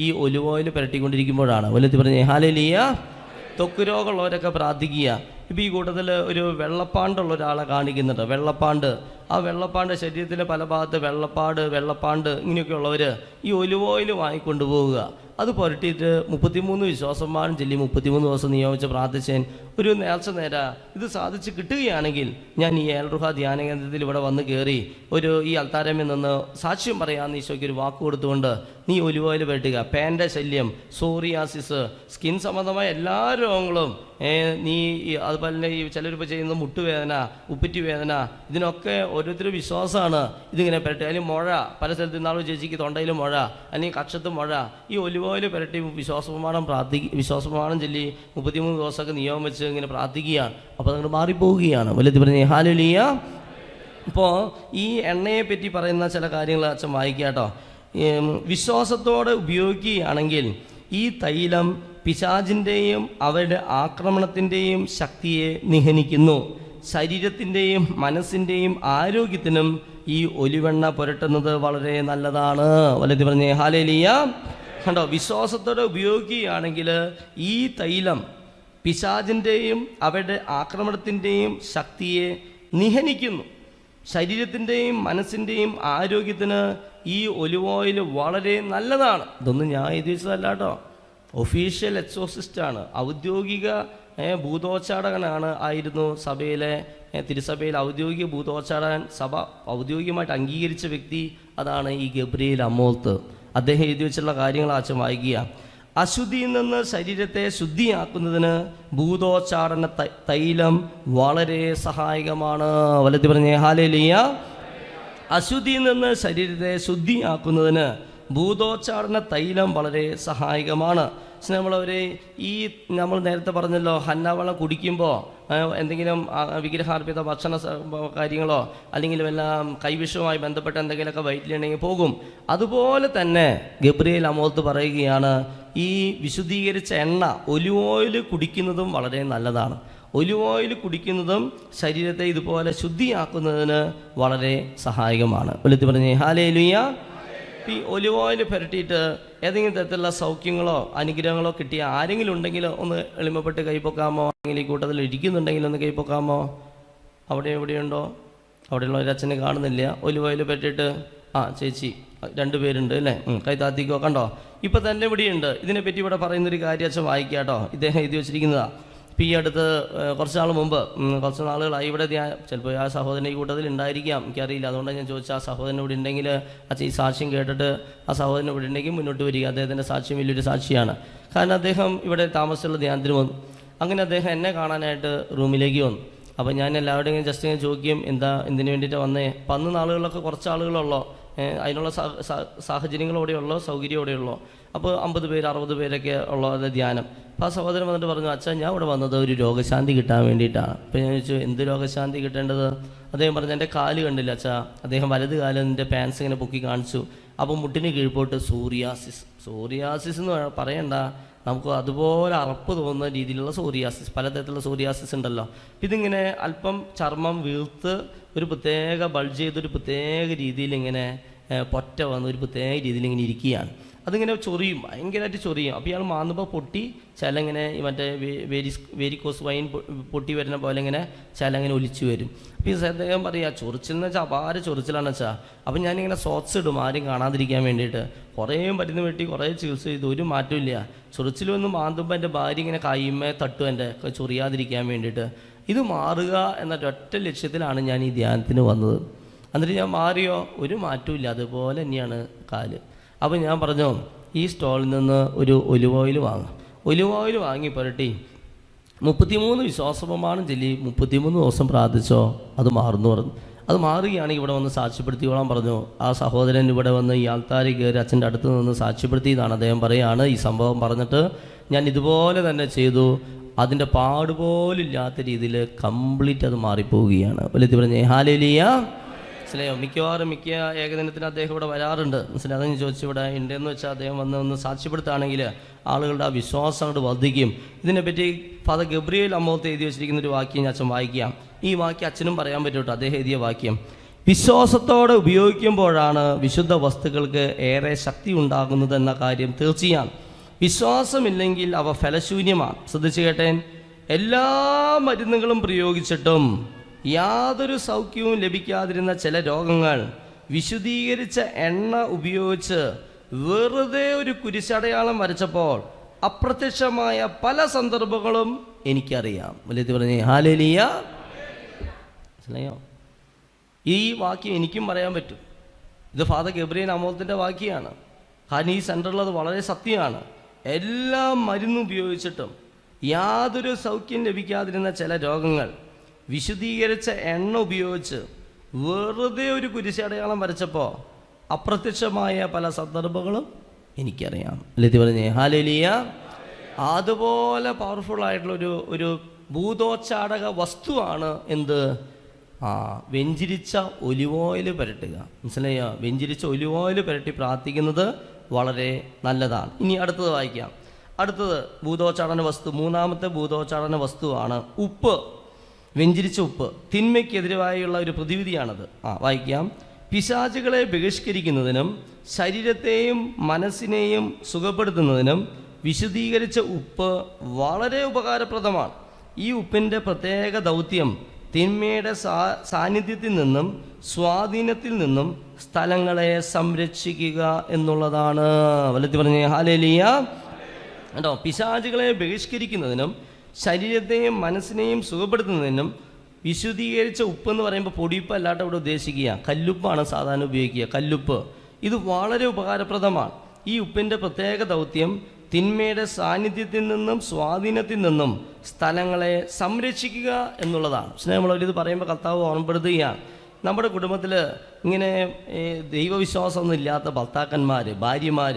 ഈ ഒലിവ് ഓയിൽ പുരട്ടിക്കൊണ്ടിരിക്കുമ്പോഴാണ്. വല്ലത്തി പറഞ്ഞേ ഹല്ലേലൂയ. ത്വക്ക് രോഗമുള്ളവരൊക്കെ പ്രാർത്ഥിക്കുക. ഇപ്പോൾ ഈ കൂട്ടത്തിൽ ഒരു വെള്ളപ്പാണ്ടുള്ള ഒരാളെ കാണിക്കുന്നുണ്ട്. വെള്ളപ്പാണ്ട്, ആ വെള്ളപ്പാണ്ട് ശരീരത്തിൻ്റെ പല ഭാഗത്ത് വെള്ളപ്പാണ്ട് ഇങ്ങനെയൊക്കെ ഉള്ളവർ ഈ ഒലിവ് ഓയിൽ വാങ്ങിക്കൊണ്ടു പോവുക. അത് പുരട്ടിയിട്ട് 33 വിശ്വാസന്മാരും ചൊല്ലി 33 ദിവസം നിയോഗിച്ച് പ്രാർത്ഥിച്ചേൻ ഒരു നേർച്ച നേര ഇത് സാധിച്ച് കിട്ടുകയാണെങ്കിൽ ഞാൻ ഈ ഏൽറുഹ ധ്യാന കേന്ദ്രത്തിൽ ഇവിടെ വന്ന് കയറി ഈ അൾത്താരമ്മിൽ നിന്ന് സാക്ഷ്യം പറയാമെന്ന് ഈശോയ്ക്ക് ഒരു വാക്ക് കൊടുത്തുകൊണ്ട് നീ ഒലിവ് ഓയിൽ പുരട്ടുക. പേൻ്റെ ശല്യം, സോറിയാസിസ്, സ്കിൻ സംബന്ധമായ എല്ലാ രോഗങ്ങളും നീ അതുപോലെ തന്നെ ഈ ചിലരിപ്പോൾ ചെയ്യുന്ന മുട്ടുവേദന, ഉപ്പിറ്റ് വേദന, ഇതിനൊക്കെ ഓരോരുത്തരും വിശ്വാസമാണ് ഇതിങ്ങനെ പുരട്ടുക. അല്ലെങ്കിൽ മുഴ, പല സ്ഥലത്ത് ഇന്നാളും ചേച്ചിക്ക് തൊണ്ടയിൽ മുഴ, അല്ലെങ്കിൽ കക്ഷത്ത് മുഴ, ഈ ഒലിവ് ഓയിൽ പുരട്ടി വിശ്വാസപ്രമാണം ചൊല്ലി 33 ദിവസമൊക്കെ നിയമം വെച്ച് ഇങ്ങനെ പ്രാർത്ഥിക്കുകയാണ്. അപ്പോൾ നിങ്ങൾ മാറിപ്പോവുകയാണ്. വല്ലതി പറഞ്ഞേ ഹല്ലേലൂയ. ഇപ്പോൾ ഈ എണ്ണയെ പറ്റി പറയുന്ന ചില കാര്യങ്ങൾ അച്ഛൻ വായിക്കുക കേട്ടോ. വിശ്വാസത്തോടെ ഉപയോഗിക്കുകയാണെങ്കിൽ ഈ തൈലം പിശാചിൻ്റെയും അവരുടെ ആക്രമണത്തിൻ്റെയും ശക്തിയെ നിഹനിക്കുന്നു. ശരീരത്തിൻ്റെയും മനസ്സിൻ്റെയും ആരോഗ്യത്തിനും ഈ ഒലിവെണ്ണ പുരട്ടുന്നത് വളരെ നല്ലതാണ്. വലതി പറഞ്ഞേ ഹല്ലേലൂയ. കണ്ടോ, വിശ്വാസത്തോടെ ഉപയോഗിക്കുകയാണെങ്കിൽ ഈ തൈലം പിശാചിൻ്റെയും അവരുടെ ആക്രമണത്തിൻ്റെയും ശക്തിയെ നിഹനിക്കുന്നു. ശരീരത്തിൻ്റെയും മനസ്സിൻ്റെയും ആരോഗ്യത്തിന് ഈ ഒലിവ് ഓയിൽ വളരെ നല്ലതാണ്. ഇതൊന്നും ഞാൻ എഴുതി വെച്ചതല്ല കേട്ടോ, ഒഫീഷ്യൽ എക്സോസിസ്റ്റാണ്, ഔദ്യോഗിക ഭൂതോച്ചാടകനാണ് ആയിരുന്നു സഭയിലെ തിരുസഭയിൽ ഔദ്യോഗിക ഭൂതോച്ചാടകൻ. സഭ ഔദ്യോഗികമായിട്ട് അംഗീകരിച്ച വ്യക്തി അതാണ് ഈ ഗബ്രിയേൽ അമോൽത്ത്. അദ്ദേഹം എഴുതി വെച്ചുള്ള കാര്യങ്ങൾ അച്ഛൻ വായിക്കുക. അശുദ്ധിയിൽ നിന്ന് ശരീരത്തെ ശുദ്ധിയാക്കുന്നതിന് ഭൂതോച്ചാടന തൈലം വളരെ സഹായകമാണ്. വലത്തി പറഞ്ഞേ ഹല്ലേലൂയ. അശുദ്ധിയിൽ നിന്ന് ശരീരത്തെ ശുദ്ധിയാക്കുന്നതിന് ഭൂതോച്ചാടന തൈലം വളരെ സഹായകമാണ്. നമ്മളവരെ ഈ നമ്മൾ നേരത്തെ പറഞ്ഞല്ലോ, ഹന്നാവെള്ളം കുടിക്കുമ്പോൾ എന്തെങ്കിലും വിഗ്രഹാർപ്പിത ഭക്ഷണ കാര്യങ്ങളോ അല്ലെങ്കിൽ എല്ലാം കൈവിഷവുമായി ബന്ധപ്പെട്ട എന്തെങ്കിലുമൊക്കെ വയറ്റിലുണ്ടെങ്കിൽ പോകും. അതുപോലെ തന്നെ ഗബ്രിയേൽ അമോൽത്ത് പറയുകയാണ്, ഈ വിശുദ്ധീകരിച്ച എണ്ണ ഒലിവ് ഓയിൽ കുടിക്കുന്നതും വളരെ നല്ലതാണ്. ഒലിവ് ഓയിൽ കുടിക്കുന്നതും ശരീരത്തെ ഇതുപോലെ ശുദ്ധിയാക്കുന്നതിന് വളരെ സഹായകമാണ്. ഒലിത്ത് പറഞ്ഞേ ഹല്ലേലൂയ. ഈ ഒലിവ് ഓയിൽ പുരട്ടിയിട്ട് ഏതെങ്കിലും തരത്തിലുള്ള സൗഖ്യങ്ങളോ അനുഗ്രഹങ്ങളോ കിട്ടിയ ആരെങ്കിലും ഉണ്ടെങ്കിൽ ഒന്ന് എളിമപ്പെട്ട് കൈപ്പൊക്കാമോ? അല്ലെങ്കിൽ ഈ കൂട്ടത്തിൽ ഇരിക്കുന്നുണ്ടെങ്കിൽ ഒന്ന് കൈപ്പൊക്കാമോ? അവിടെ എവിടെയുണ്ടോ? അവിടെയുള്ള ഒരു അച്ഛനെ കാണുന്നില്ല. ഒലിവ് ഓയിൽ പുരട്ടിയിട്ട് ചേച്ചി 2 പേരുണ്ട് അല്ലേ, കൈ താത്തിക്കോ. കണ്ടോ, ഇപ്പം തന്നെ ഇവിടെയുണ്ട്. ഇതിനെപ്പറ്റി ഇവിടെ പറയുന്നൊരു കാര്യം അച്ഛൻ വായിക്കാം കേട്ടോ. ഇദ്ദേഹം എഴുതി വെച്ചിരിക്കുന്നതാണ്. ഇപ്പം ഈ അടുത്ത് കുറച്ച് നാൾ മുമ്പ്, കുറച്ച് നാളുകളായി ഇവിടെ ചിലപ്പോൾ ആ സഹോദരൻ ഈ കൂട്ടത്തിൽ ഉണ്ടായിരിക്കാം, എനിക്കറിയില്ല. അതുകൊണ്ടാണ് ഞാൻ ചോദിച്ചാൽ ആ സഹോദരൻ ഇവിടെ ഉണ്ടെങ്കിൽ അച്ഛൻ ഈ സാക്ഷ്യം കേട്ടിട്ട് ആ സഹോദരൻ ഇവിടെ ഉണ്ടെങ്കിൽ മുന്നോട്ട് വരിക. അദ്ദേഹത്തിൻ്റെ സാക്ഷ്യം വലിയൊരു സാക്ഷിയാണ്. കാരണം അദ്ദേഹം ഇവിടെ താമസിച്ചുള്ള ധ്യാനത്തിന് വന്നു. അങ്ങനെ അദ്ദേഹം എന്നെ കാണാനായിട്ട് റൂമിലേക്ക് വന്നു. അപ്പോൾ ഞാൻ എല്ലാവരുടെയും ജസ്റ്റ് ഇങ്ങനെ ചോദിക്കും, എന്തിനു വേണ്ടിയിട്ട് വന്നേ? 10 നാളുകളിലൊക്കെ കുറച്ച് ആളുകളുള്ളോ, അതിനുള്ള സാഹചര്യങ്ങൾ ഇവിടെയുള്ളോ, സൗകര്യം ഇവിടെയുള്ളോ. അപ്പോൾ 50 പേര് 60 പേരൊക്കെ ഉള്ള ധ്യാനം. അപ്പോൾ ആ സഹോദരൻ വന്നിട്ട് പറഞ്ഞു, അച്ഛാ ഞാൻ ഇവിടെ വന്നത് ഒരു രോഗശാന്തി കിട്ടാൻ വേണ്ടിയിട്ടാണ്. അപ്പോൾ ഞാൻ ചോദിച്ചു, എന്ത് രോഗശാന്തി കിട്ടേണ്ടത്? അദ്ദേഹം പറഞ്ഞു, എൻ്റെ കാല് കണ്ടില്ല അച്ഛാ. അദ്ദേഹം വലത് കാലിൻ്റെ പാൻസ് ഇങ്ങനെ പൊക്കി കാണിച്ചു. അപ്പോൾ മുട്ടിന് കീഴ്പോട്ട് സോറിയാസിസ് എന്ന് പറയണ്ട, നമുക്ക് അതുപോലെ അറപ്പ് തോന്നുന്ന രീതിയിലുള്ള സോറിയാസിസ്, പലതരത്തിലുള്ള സോറിയാസിസ് ഉണ്ടല്ലോ. ഇതിങ്ങനെ അല്പം ചർമ്മം വീർത്ത് ഒരു പ്രത്യേക ബൾജ് ചെയ്തൊരു പ്രത്യേക രീതിയിൽ ഇങ്ങനെ പൊറ്റ വന്ന് ഒരു പ്രത്യേക രീതിയിൽ ഇങ്ങനെ ഇരിക്കുകയാണ്. അതിങ്ങനെ ചൊറിയും, ഭയങ്കരമായിട്ട് ചൊറിയും. അപ്പോൾ ഇയാൾ മാന്നുമ്പോൾ പൊട്ടി ചില ഇങ്ങനെ മറ്റേ വേരിക്കോസ് വൈൻ പൊട്ടി വരുന്ന പോലെ ഇങ്ങനെ ചില ഇങ്ങനെ ഒലിച്ചു വരും. അപ്പോൾ ഈ അദ്ദേഹം പറയുക, ചൊറിച്ചിലെന്ന് വെച്ചാൽ അപാര ചൊറിച്ചിലാണെന്ന് വെച്ചാൽ. അപ്പം ഞാനിങ്ങനെ സോക്സ് ഇടും ആരും കാണാതിരിക്കാൻ വേണ്ടിയിട്ട്. കുറേ മരുന്ന് വെട്ടി കുറേ ചികിത്സ ചെയ്തു, ഒരു മാറ്റമില്ല. ചൊറിച്ചിലൊന്നും മാന്തുമ്പോൾ എൻ്റെ ഭാര്യ ഇങ്ങനെ കൈമേ തട്ടും എൻ്റെ ചൊറിയാതിരിക്കാൻ വേണ്ടിയിട്ട്. ഇത് മാറുക എന്ന ഒറ്റ ലക്ഷ്യത്തിലാണ് ഞാൻ ഈ ധ്യാനത്തിന് വന്നത്. എന്നിട്ട് ഞാൻ മാറിയോ? ഒരു മാറ്റവും ഇല്ല, അതുപോലെ തന്നെയാണ് കാല്. അപ്പോൾ ഞാൻ പറഞ്ഞു, ഈ സ്റ്റോളിൽ നിന്ന് ഒരു ഒലിവ് ഓയിൽ വാങ്ങും. ഒലിവ് ഓയിൽ വാങ്ങി പുരട്ടി 33 വിശ്വാസപ്രമാണം ചൊല്ലി 33 ദിവസം പ്രാർത്ഥിച്ചോ, അത് മാറുന്നു പറഞ്ഞു. അത് മാറുകയാണെങ്കിൽ ഇവിടെ വന്ന് സാക്ഷ്യപ്പെടുത്തിയോളാൻ പറഞ്ഞു. ആ സഹോദരൻ ഇവിടെ വന്ന് ഈ ആൾത്താരിൽ കയറി അച്ഛൻ്റെ അടുത്ത് നിന്ന് സാക്ഷ്യപ്പെടുത്തിയതാണ്. അദ്ദേഹം പറയുകയാണ്, ഈ സംഭവം പറഞ്ഞിട്ട് ഞാൻ ഇതുപോലെ തന്നെ ചെയ്തു, അതിൻ്റെ പാടുപോലില്ലാത്ത രീതിയിൽ കംപ്ലീറ്റ് അത് മാറിപ്പോവുകയാണ്. വലിയ പറഞ്ഞേ ഹല്ലേലൂയ. മനസ്സിലായോ? മിക്ക ഏകദിനത്തിന് അദ്ദേഹം ഇവിടെ വരാറുണ്ട്. മനസ്സിലായി? അതെന്ന് ചോദിച്ചു ഇവിടെ ഉണ്ടെന്ന് വെച്ചാൽ അദ്ദേഹം ഒന്ന് സാക്ഷ്യപ്പെടുത്തുകയാണെങ്കിൽ ആളുകളുടെ ആ വിശ്വാസം അങ്ങോട്ട് വർദ്ധിക്കും. ഇതിനെപ്പറ്റി ഫാദർ ഗബ്രിയേൽ അമോൽത്ത് എഴുതി വെച്ചിരിക്കുന്ന ഒരു വാക്യം ഞാൻ അച്ഛൻ വായിക്കാം. ഈ വാക്യം അച്ഛനും പറയാൻ പറ്റും കേട്ടോ. അദ്ദേഹം എഴുതിയ വാക്യം, വിശ്വാസത്തോടെ ഉപയോഗിക്കുമ്പോഴാണ് വിശുദ്ധ വസ്തുക്കൾക്ക് ഏറെ ശക്തി ഉണ്ടാകുന്നതെന്ന കാര്യം തീർച്ചയാണ്. വിശ്വാസമില്ലെങ്കിൽ അവ ഫലശൂന്യമാണ്. ശ്രദ്ധിച്ചു കേട്ടേൻ. എല്ലാ മരുന്നുകളും പ്രയോഗിച്ചിട്ടും യാതൊരു സൗഖ്യവും ലഭിക്കാതിരുന്ന ചില രോഗങ്ങൾ വിശുദ്ധീകരിച്ച എണ്ണ ഉപയോഗിച്ച് വെറുതെ ഒരു കുരിശടയാളം വരച്ചപ്പോൾ അപ്രത്യക്ഷമായ പല സന്ദർഭങ്ങളും എനിക്കറിയാം. വലിയ പറഞ്ഞേ ഹല്ലേലൂയ. മനസ്സിലായോ? ഈ വാക്യം എനിക്കും പറയാൻ പറ്റും. ഇത് ഫാദർ ഗബ്രിയേൽ അമോൽത്തിൻ്റെ വാക്യമാണ്. കാരണം ഈ സെൻറ്ററിലത് വളരെ സത്യമാണ്. എല്ലാ മരുന്നും ഉപയോഗിച്ചിട്ടും യാതൊരു സൗഖ്യം ലഭിക്കാതിരുന്ന ചില രോഗങ്ങൾ വിശുദ്ധീകരിച്ച എണ്ണ ഉപയോഗിച്ച് വെറുതെ ഒരു കുരിശടയാളം വരച്ചപ്പോൾ അപ്രത്യക്ഷമായ പല സന്ദർഭങ്ങളും എനിക്കറിയാം. ലതി പറഞ്ഞേ ഹല്ലേലൂയ. അതുപോലെ പവർഫുള്ളായിട്ടുള്ള ഒരു ഭൂതോച്ചാടക വസ്തുവാണ് എന്ത്? വെഞ്ചിരിച്ച ഒലിവ് ഓയിൽ പുരട്ടുക. മനസ്സിലായോ? വെഞ്ചിരിച്ച ഒലിവ് ഓയിൽ പുരട്ടി പ്രാർത്ഥിക്കുന്നത് വളരെ നല്ലതാണ്. ഇനി അടുത്തത് വായിക്കാം. അടുത്തത് ഭൂതോച്ചാടന വസ്തു, മൂന്നാമത്തെ ഭൂതോച്ചാടന വസ്തുവാണ് ഉപ്പ്, വെഞ്ചിരിച്ച ഉപ്പ്. തിന്മയ്ക്കെതിരായുള്ള ഒരു പ്രതിവിധിയാണത്. വായിക്കാം. പിശാചുകളെ ബഹിഷ്കരിക്കുന്നതിനും ശരീരത്തെയും മനസ്സിനെയും സുഖപ്പെടുത്തുന്നതിനും വിശുദ്ധീകരിച്ച ഉപ്പ് വളരെ ഉപകാരപ്രദമാണ്. ഈ ഉപ്പിൻ്റെ പ്രത്യേക ദൗത്യം തിന്മയുടെ സാന്നിധ്യത്തിൽ നിന്നും സ്വാധീനത്തിൽ നിന്നും സ്ഥലങ്ങളെ സംരക്ഷിക്കുക എന്നുള്ളതാണ്. വല്ലത്തി പറഞ്ഞേ ഹല്ലേലൂയ. കേട്ടോ, പിശാചുകളെ ബഹിഷ്കരിക്കുന്നതിനും ശരീരത്തെയും മനസ്സിനെയും സുഖപ്പെടുത്തുന്നതിനും വിശുദ്ധീകരിച്ച ഉപ്പ് എന്ന് പറയുമ്പോൾ പൊടിയുപ്പ് അല്ലാണ്ട് ഇവിടെ ഉദ്ദേശിക്കുക, കല്ലുപ്പാണ് സാധാരണ ഉപയോഗിക്കുക, കല്ലുപ്പ്. ഇത് വളരെ ഉപകാരപ്രദമാണ്. ഈ ഉപ്പിൻ്റെ പ്രത്യേക ദൗത്യം തിന്മയുടെ സാന്നിധ്യത്തിൽ നിന്നും സ്വാധീനത്തിൽ നിന്നും സ്ഥലങ്ങളെ സംരക്ഷിക്കുക എന്നുള്ളതാണ്. സ്നേഹമുള്ളവർ, ഇത് പറയുമ്പോൾ കർത്താവ് ഓർമ്മപ്പെടുത്തുകയാണ്, നമ്മുടെ കുടുംബത്തിൽ ഇങ്ങനെ ദൈവവിശ്വാസമൊന്നും ഇല്ലാത്ത ഭർത്താക്കന്മാർ, ഭാര്യമാർ,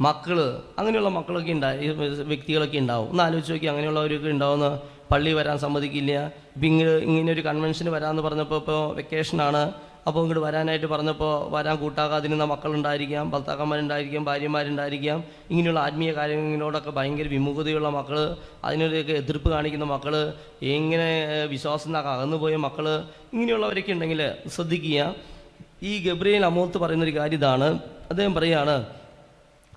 മക്കൾ, അങ്ങനെയുള്ള മക്കളൊക്കെ വ്യക്തികളൊക്കെ ഉണ്ടാവും. ഒന്ന് ആലോചിച്ച് നോക്കി, അങ്ങനെയുള്ളവരൊക്കെ ഉണ്ടാവുമെന്ന്. പള്ളി വരാൻ സമ്മതിക്കില്ല. ഇപ്പം ഇങ്ങനെ ഒരു കൺവെൻഷന് വരാമെന്ന് പറഞ്ഞപ്പോൾ ഇപ്പോൾ വെക്കേഷനാണ്, അപ്പോൾ ഇങ്ങോട്ട് വരാനായിട്ട് പറഞ്ഞപ്പോൾ വരാൻ കൂട്ടാകാതിരുന്ന മക്കളുണ്ടായിരിക്കാം, ഭർത്താക്കന്മാരുണ്ടായിരിക്കാം, ഭാര്യമാരുണ്ടായിരിക്കാം. ഇങ്ങനെയുള്ള ആത്മീയ കാര്യങ്ങളോടൊക്കെ ഭയങ്കര വിമുഖതയുള്ള മക്കൾ, അതിനൊക്കെ എതിർപ്പ് കാണിക്കുന്ന മക്കൾ, എങ്ങനെ വിശ്വാസത്തിനൊക്കെ അകന്നുപോയ മക്കൾ, ഇങ്ങനെയുള്ളവരൊക്കെ ഉണ്ടെങ്കിൽ ശ്രദ്ധിക്കുക. ഈ ഗബ്രിയേൽ അമോത്ത് പറയുന്നൊരു കാര്യം ഇതാണ്. അദ്ദേഹം പറയുകയാണ്,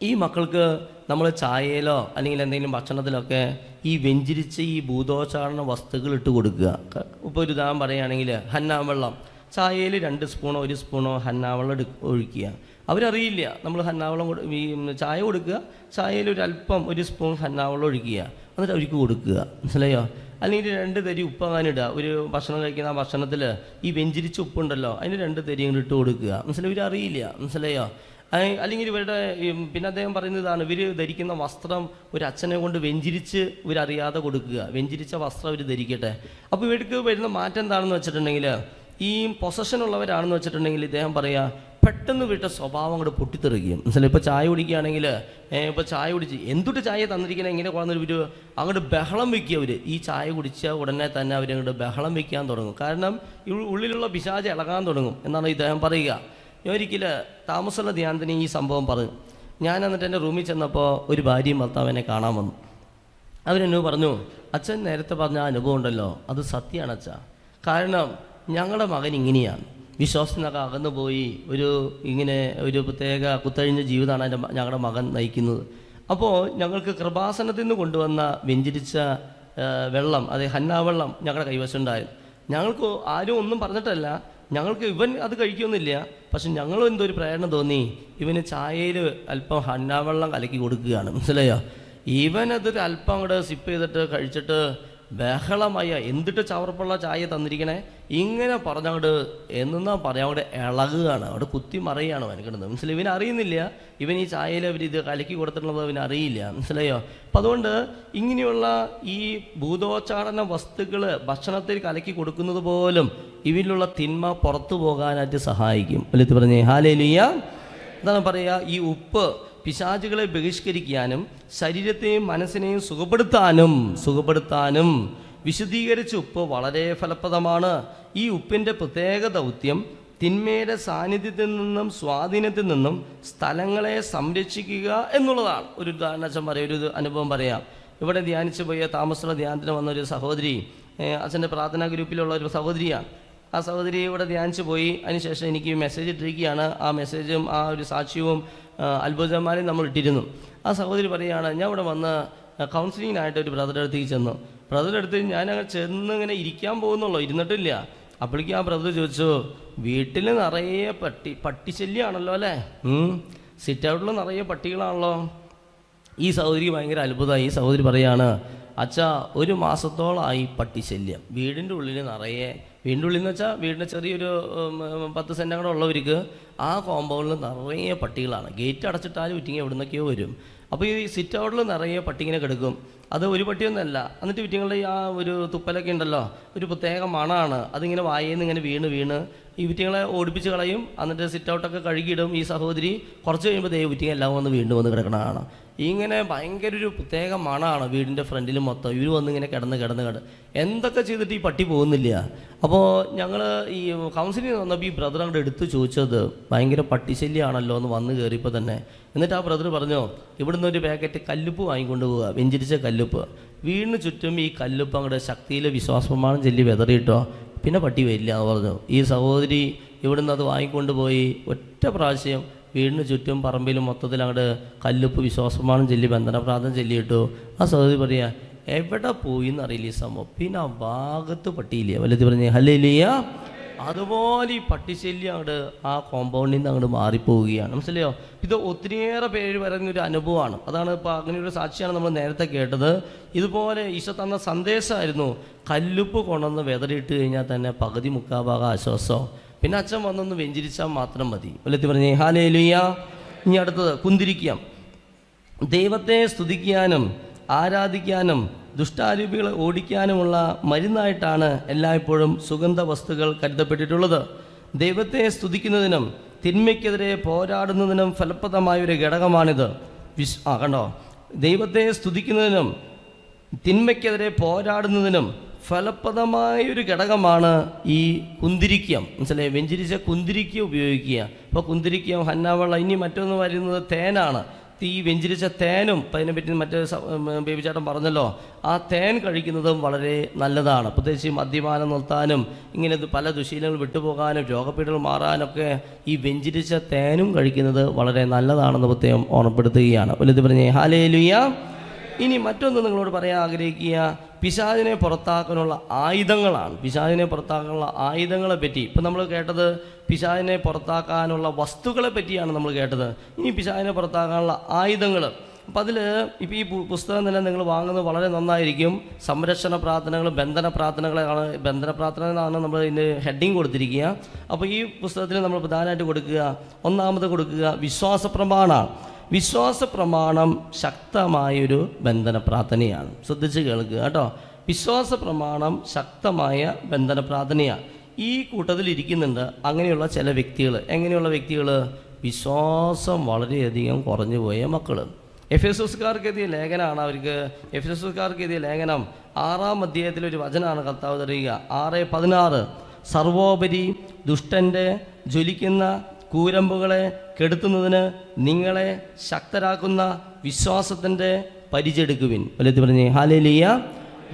ഈ മക്കൾക്ക് നമ്മൾ ചായയിലോ അല്ലെങ്കിൽ എന്തെങ്കിലും ഭക്ഷണത്തിലൊക്കെ ഈ വെഞ്ചിരിച്ച ഈ ഭൂതോച്ചാരണ വസ്തുക്കൾ ഇട്ട് കൊടുക്കുക. ഇപ്പോൾ ഒരു ഉദാഹരണം പറയുകയാണെങ്കിൽ ഹന്നാവെള്ളം, ചായയിൽ 2 സ്പൂണോ 1 സ്പൂണോ ഹന്നാവെള്ളം ഒഴിക്കുക. അവരറിയില്ല നമ്മൾ ഹന്നാവെള്ളം ഈ ചായ കൊടുക്കുക, ചായയിൽ ഒരല്പം 1 സ്പൂൺ ഹന്നാവെള്ളം ഒഴിക്കുക, എന്നിട്ട് അവർക്ക് കൊടുക്കുക. മനസ്സിലായോ? അല്ലെങ്കിൽ 2 തരി ഉപ്പങ്ങാനിടുക. ഒരു ഭക്ഷണം കഴിക്കുന്ന ആ ഭക്ഷണത്തിൽ ഈ വെഞ്ചിരിച്ച ഉപ്പുണ്ടല്ലോ, അതിന് 2 തരി അങ്ങോട്ട് ഇട്ട് കൊടുക്കുക. മനസ്സിലായി? ഇവരറിയില്ല. മനസ്സിലായോ? അല്ലെങ്കിൽ ഇവരുടെ പിന്നെ അദ്ദേഹം പറയുന്നതാണ്, ഇവർ ധരിക്കുന്ന വസ്ത്രം ഒരു അച്ഛനെ കൊണ്ട് വെഞ്ചിരിച്ച് ഇവരറിയാതെ കൊടുക്കുക. വെഞ്ചിരിച്ച വസ്ത്രം ഇവർ ധരിക്കട്ടെ. അപ്പോൾ ഇവർക്ക് വരുന്ന മാറ്റം എന്താണെന്ന് വെച്ചിട്ടുണ്ടെങ്കിൽ, ഈ പൊസഷൻ ഉള്ളവരാണെന്ന് വെച്ചിട്ടുണ്ടെങ്കിൽ ഇദ്ദേഹം പറയുക, പെട്ടെന്ന് വിട്ട സ്വഭാവം അങ്ങോട്ട് പൊട്ടിത്തെറിക്കും. മനസ്സിലായി? ഇപ്പോൾ ചായ കുടിക്കുകയാണെങ്കിൽ, ഇപ്പോൾ ചായ കുടിച്ച് എന്തൊട്ട് ചായ തന്നിരിക്കണേ ഇങ്ങനെ കുറഞ്ഞൊരു അങ്ങോട്ട് ബഹളം വയ്ക്കുക. അവർ ഈ ചായ കുടിച്ച ഉടനെ തന്നെ അവരങ്ങോട്ട് ബഹളം വയ്ക്കാൻ തുടങ്ങും. കാരണം ഉള്ളിലുള്ള പിശാച് ഇളകാൻ തുടങ്ങും എന്നാണ് ഇദ്ദേഹം പറയുക. ഒരിക്കൽ താമസമുള്ള ധ്യാനത്തിന് ഈ സംഭവം പറഞ്ഞു. ഞാൻ എന്നിട്ട് എൻ്റെ റൂമിൽ ചെന്നപ്പോൾ ഒരു ഭാര്യയും ഭർത്താവ് എന്നെ കാണാൻ വന്നു. അവരെന്നോട് പറഞ്ഞു, അച്ഛൻ നേരത്തെ പറഞ്ഞ ആ അനുഭവം ഉണ്ടല്ലോ, അത് സത്യമാണ് അച്ഛാ. കാരണം ഞങ്ങളുടെ മകൻ ഇങ്ങനെയാണ്, വിശ്വാസത്തിനൊക്കെ അകന്നു പോയി ഇങ്ങനെ ഒരു പ്രത്യേക കുത്തഴിഞ്ഞ ജീവിതമാണ് ഞങ്ങളുടെ മകൻ നയിക്കുന്നത്. അപ്പോൾ ഞങ്ങൾക്ക് കൃപാസനത്തിൽ നിന്ന് കൊണ്ടുവന്ന വെഞ്ചിരിച്ച വെള്ളം, അത് ഹന്നാവെള്ളം ഞങ്ങളുടെ കൈവശമുണ്ടായിരുന്നു. ഞങ്ങൾക്ക് ആരും ഒന്നും പറഞ്ഞിട്ടല്ല, ഞങ്ങൾക്ക് ഇവൻ അത് കഴിക്കുന്നില്ല, പക്ഷെ ഞങ്ങളും എന്തോ ഒരു പ്രേരണ തോന്നി, ഇവന് ചായയിൽ അല്പം ഹന്നാവെള്ളം കലക്കി കൊടുക്കുകയാണ്. മനസ്സിലായോ? ഇവനതൊരു അല്പം അങ്ങോട്ട് സിപ്പ് ചെയ്തിട്ട് കഴിച്ചിട്ട് ബഹളമായ, എന്തിട്ട് ചവർപ്പുള്ള ചായ തന്നിരിക്കണേ ഇങ്ങനെ പറഞ്ഞങ്ങോട്ട് എന്നാ പറയാം, അവിടെ ഇളകുകയാണ്, അവിടെ കുത്തി മറിയാണ് വനക്കിടുന്നത്. മനസ്സിലായി? ഇവൻ അറിയുന്നില്ല ഇവൻ ഈ ചായയിൽ അവർ ഇത് കലക്കി കൊടുത്തിട്ടുള്ളത് അവന് അറിയില്ല. മനസ്സിലായോ? അപ്പം അതുകൊണ്ട് ഇങ്ങനെയുള്ള ഈ ഭൂതോച്ചാടന വസ്തുക്കൾ ഭക്ഷണത്തിൽ കലക്കി കൊടുക്കുന്നത് പോലും ഇവരിലുള്ള തിന്മ പുറത്തു പോകാനായിട്ട് സഹായിക്കും. വലിയ പറഞ്ഞേ ഹല്ലേലൂയ. എന്താണ് പറയുക? ഈ ഉപ്പ് പിശാചുകളെ ബഹിഷ്കരിക്കാനും ശരീരത്തെയും മനസ്സിനെയും സുഖപ്പെടുത്താനും വിശുദ്ധീകരിച്ച ഉപ്പ് വളരെ ഫലപ്രദമാണ്. ഈ ഉപ്പിൻ്റെ പ്രത്യേക ദൗത്യം തിന്മയുടെ സാന്നിധ്യത്തിൽ നിന്നും സ്വാധീനത്തിൽ നിന്നും സ്ഥലങ്ങളെ സംരക്ഷിക്കുക എന്നുള്ളതാണ്. ഒരു ഉദാഹരണം പറയാം, ഒരു അനുഭവം പറയാം. ഇവിടെ ധ്യാനിച്ചു പോയ താമസമുള്ള ധ്യാനത്തിന് വന്ന ഒരു സഹോദരി, അച്ഛൻ്റെ പ്രാർത്ഥനാ ഗ്രൂപ്പിലുള്ള ഒരു സഹോദരിയാണ്. ആ സഹോദരി ഇവിടെ ധ്യാനിച്ചു പോയി. അതിനുശേഷം എനിക്ക് മെസ്സേജ് ഇട്ടിരിക്കുകയാണ്. ആ മെസ്സേജും ആ ഒരു സാക്ഷ്യവും അത്ഭുതമാരെയും നമ്മൾ ഇട്ടിരുന്നു. ആ സഹോദരി പറയുകയാണ്, ഞാൻ ഇവിടെ വന്ന് കൗൺസിലിങ്ങിനായിട്ട് ഒരു ബ്രദറുടെ അടുത്തേക്ക് ചെന്നു. ബ്രദറുടെ അടുത്ത് ഞാനങ്ങനെ ചെന്ന് ഇങ്ങനെ ഇരിക്കാൻ പോകുന്നുള്ളൂ, ഇരുന്നിട്ടില്ല. അപ്പോഴേക്കും ആ ബ്രദർ ചോദിച്ചു, വീട്ടിൽ നിറയെ പട്ടിശല്യമാണല്ലോ അല്ലേ, സിറ്റ് ഔട്ടിൽ നിറയെ പട്ടികളാണല്ലോ. ഈ സഹോദരിക്ക് ഭയങ്കര അത്ഭുതമായി. ഈ സഹോദരി പറയാണ്, അച്ഛാ 1 മാസത്തോളമായി പട്ടിശല്യം. വീടിൻ്റെ ഉള്ളിൽ നിറയെ, വീടിൻ്റെ ഉള്ളിൽ എന്ന് വെച്ചാൽ വീടിൻ്റെ ചെറിയൊരു 10 സെൻറ്റ് അങ്ങോട്ട് ഉള്ളവർക്ക് ആ കോമ്പൗണ്ടിൽ നിറയെ പട്ടികളാണ്. ഗേറ്റ് അടച്ചിട്ടാലും വിറ്റിങ്ങി എവിടെ നിന്നൊക്കെയോ വരും. അപ്പോൾ ഈ സിറ്റ് ഔട്ടിൽ നിറയെ പട്ടിങ്ങനെ കിടക്കും. അത് ഒരു പട്ടിയൊന്നുമല്ല. എന്നിട്ട് വിറ്റിങ്ങളുടെ ആ ഒരു തുപ്പലൊക്കെ ഉണ്ടല്ലോ, ഒരു പ്രത്യേക മണമാണ്. അതിങ്ങനെ വായേന്ന് ഇങ്ങനെ വീണ് ഈ കുറ്റികളെ ഓടിപ്പിച്ച് കളയും. എന്നിട്ട് സിറ്റ് ഔട്ടൊക്കെ കഴുകിയിടും. ഈ സഹോദരി കുറച്ച് കഴിയുമ്പോൾ കുറ്റികൾ എല്ലാം വന്ന് വീണ്ടും വന്ന് കിടക്കണതാണ്. ഇങ്ങനെ ഭയങ്കര ഒരു പ്രത്യേക മണമാണ് വീടിൻ്റെ ഫ്രണ്ടിൽ മൊത്തം. ഇവർ വന്ന് ഇങ്ങനെ കിടന്ന് എന്തൊക്കെ ചെയ്തിട്ട് ഈ പട്ടി പോകുന്നില്ല. അപ്പോൾ ഞങ്ങൾ ഈ കൗൺസിലിംഗ് വന്നപ്പോൾ ഈ ബ്രദർ അങ്ങോട്ട് എടുത്ത് ചോദിച്ചത് ഭയങ്കര പട്ടിശല്യമാണല്ലോ എന്ന് വന്ന് കയറിയപ്പോൾ തന്നെ. എന്നിട്ട് ആ ബ്രദർ പറഞ്ഞു, ഇവിടുന്ന് ഒരു പാക്കറ്റ് കല്ലുപ്പ് വാങ്ങിക്കൊണ്ട് പോവുക, വെഞ്ചിരിച്ച കല്ലുപ്പ്. വീടിന് ചുറ്റും ഈ കല്ലുപ്പ് അങ്ങോട്ട് ശക്തിയിൽ വിശ്വാസപ്രമാണം ചൊല്ലി വെതറിയിട്ടോ പിന്നെ പട്ടി വരില്ല എന്ന് പറഞ്ഞു. ഈ സഹോദരി ഇവിടുന്ന് അത് വാങ്ങിക്കൊണ്ട് പോയി ഒറ്റ പ്രാവശ്യം വീടിന് ചുറ്റും പറമ്പിലും മൊത്തത്തിൽ അങ്ങോട്ട് കല്ലുപ്പ് വിശ്വാസപ്രമാണം ചൊല്ലി ബന്ധന പ്രാർത്ഥന ചൊല്ലിയിട്ടു. ആ സഹോദരി പറയാ, എവിടെ പോയി എന്നറിയില്ല ഈ സംഭവം. പിന്നെ ആ ഭാഗത്ത് പട്ടിയില്ല. വലുത് പറഞ്ഞ് ഹല്ലേലൂയ. അതുപോലെ ഈ പട്ടിശല്യം അങ്ങോട്ട് ആ കോമ്പൗണ്ടിൽ നിന്ന് അങ്ങോട്ട് മാറിപ്പോവുകയാണ്. മനസ്സിലായോ? ഇത് ഒത്തിരിയേറെ പേര് പറയുന്നൊരു അനുഭവമാണ്. അതാണ് ഇപ്പോൾ അങ്ങനെയൊരു സാക്ഷിയാണ് നമ്മൾ നേരത്തെ കേട്ടത്. ഇതുപോലെ ഈശോ തന്ന സന്ദേശമായിരുന്നു, കല്ലുപ്പ് കൊണ്ടുവന്ന് വെതറിയിട്ട് കഴിഞ്ഞാൽ തന്നെ പകുതി മുക്കാഭാഗം ആശ്വാസം. പിന്നെ അച്ഛൻ വന്നൊന്ന് വെഞ്ചിരിച്ചാൽ മാത്രം മതി. വല്ലത്തി പറഞ്ഞേ ഹല്ലേലൂയ. ഇനി അടുത്തത് കുന്തിരിക്കാം. ദൈവത്തെ സ്തുതിക്കാനും ആരാധിക്കാനും ദുഷ്ടാരൂപികളെ ഓടിക്കാനുമുള്ള മരുന്നായിട്ടാണ് എല്ലായ്പ്പോഴും സുഗന്ധ വസ്തുക്കൾ കരുതപ്പെട്ടിട്ടുള്ളത്. ദൈവത്തെ സ്തുതിക്കുന്നതിനും തിന്മയ്ക്കെതിരെ പോരാടുന്നതിനും ഫലപ്രദമായൊരു ഘടകമാണിത്. കണ്ടോ, ദൈവത്തെ സ്തുതിക്കുന്നതിനും തിന്മയ്ക്കെതിരെ പോരാടുന്നതിനും ഫലപ്രദമായൊരു ഘടകമാണ് ഈ കുന്തിരിക്കം. മനസ്സിലായി? വെഞ്ചിരിച്ച കുന്തിരിക്കം ഉപയോഗിക്കുക. അപ്പോൾ കുന്തിരിക്കം, ഹന്നാവെള്ളം, ഇനി മറ്റൊന്ന് വരുന്നത് തേനാണ്. ഈ വെഞ്ചിരിച്ച തേനും, അപ്പം അതിനെപ്പറ്റി മറ്റേ ബേബിച്ചാട്ടൻ പറഞ്ഞല്ലോ, ആ തേൻ കഴിക്കുന്നതും വളരെ നല്ലതാണ്. പ്രത്യേകിച്ച് മദ്യപാനം നിർത്താനും ഇങ്ങനെ പല ദുശീലങ്ങൾ വിട്ടുപോകാനും രോഗപീഠകൾ മാറാനൊക്കെ ഈ വെഞ്ചിരിച്ച തേനും കഴിക്കുന്നത് വളരെ നല്ലതാണെന്ന് പ്രത്യേകം ഓർമ്മപ്പെടുത്തുകയാണ്. വലുത് പറഞ്ഞേ ഹല്ലേലൂയ. ഇനി മറ്റൊന്ന് നിങ്ങളോട് പറയാൻ ആഗ്രഹിക്കുക, പിശാചിനെ പുറത്താക്കാനുള്ള ആയുധങ്ങളാണ്. പിശാചിനെ പുറത്താക്കാനുള്ള ആയുധങ്ങളെ പറ്റി ഇപ്പം നമ്മൾ കേട്ടത് പിശാചിനെ പുറത്താക്കാനുള്ള വസ്തുക്കളെ പറ്റിയാണ് നമ്മൾ കേട്ടത്. ഇനി പിശാചിനെ പുറത്താക്കാനുള്ള ആയുധങ്ങൾ. അപ്പം അതിൽ ഇപ്പോൾ ഈ പുസ്തകം തന്നെ നിങ്ങൾ വാങ്ങുന്നത് വളരെ നന്നായിരിക്കും. സംരക്ഷണ പ്രാർത്ഥനകൾ, ബന്ധന പ്രാർത്ഥനകളാണ്. ബന്ധന പ്രാർത്ഥന എന്നാണ് നമ്മൾ ഇതിന് ഹെഡിങ് കൊടുത്തിരിക്കുക. അപ്പോൾ ഈ പുസ്തകത്തിൽ നമ്മൾ പ്രധാനമായിട്ട് കൊടുക്കുക, ഒന്നാമത് കൊടുക്കുക വിശ്വാസ പ്രമാണമാണ്. വിശ്വാസ പ്രമാണം ശക്തമായൊരു ബന്ധന പ്രാർത്ഥനയാണ്. ശ്രദ്ധിച്ച് കേൾക്കുക കേട്ടോ. വിശ്വാസ പ്രമാണം ശക്തമായ ബന്ധന പ്രാർത്ഥനയാണ്. ഈ കൂട്ടത്തിൽ ഇരിക്കുന്നുണ്ട് അങ്ങനെയുള്ള ചില വ്യക്തികൾ. എങ്ങനെയുള്ള വ്യക്തികൾ? വിശ്വാസം വളരെയധികം കുറഞ്ഞു പോയ മക്കൾ. എഫെസോസുകാർക്ക് എഴുതിയ ലേഖനമാണ് അവർക്ക്. എഫെസോസുകാർക്ക് എഴുതിയ ലേഖനം 6-ാം അധ്യായത്തിലൊരു വചനമാണ് കർത്താവ് തരിക. 6:16 സർവോപരി ദുഷ്ടൻ്റെ ജ്വലിക്കുന്ന കൂരമ്പുകളെ കെടുത്തുന്നതിന് നിങ്ങളെ ശക്തരാക്കുന്ന വിശ്വാസത്തിൻ്റെ പരിചയെടുക്കുവിൻ. വല്ലത്തി പറഞ്ഞേ ഹല്ലേലൂയ.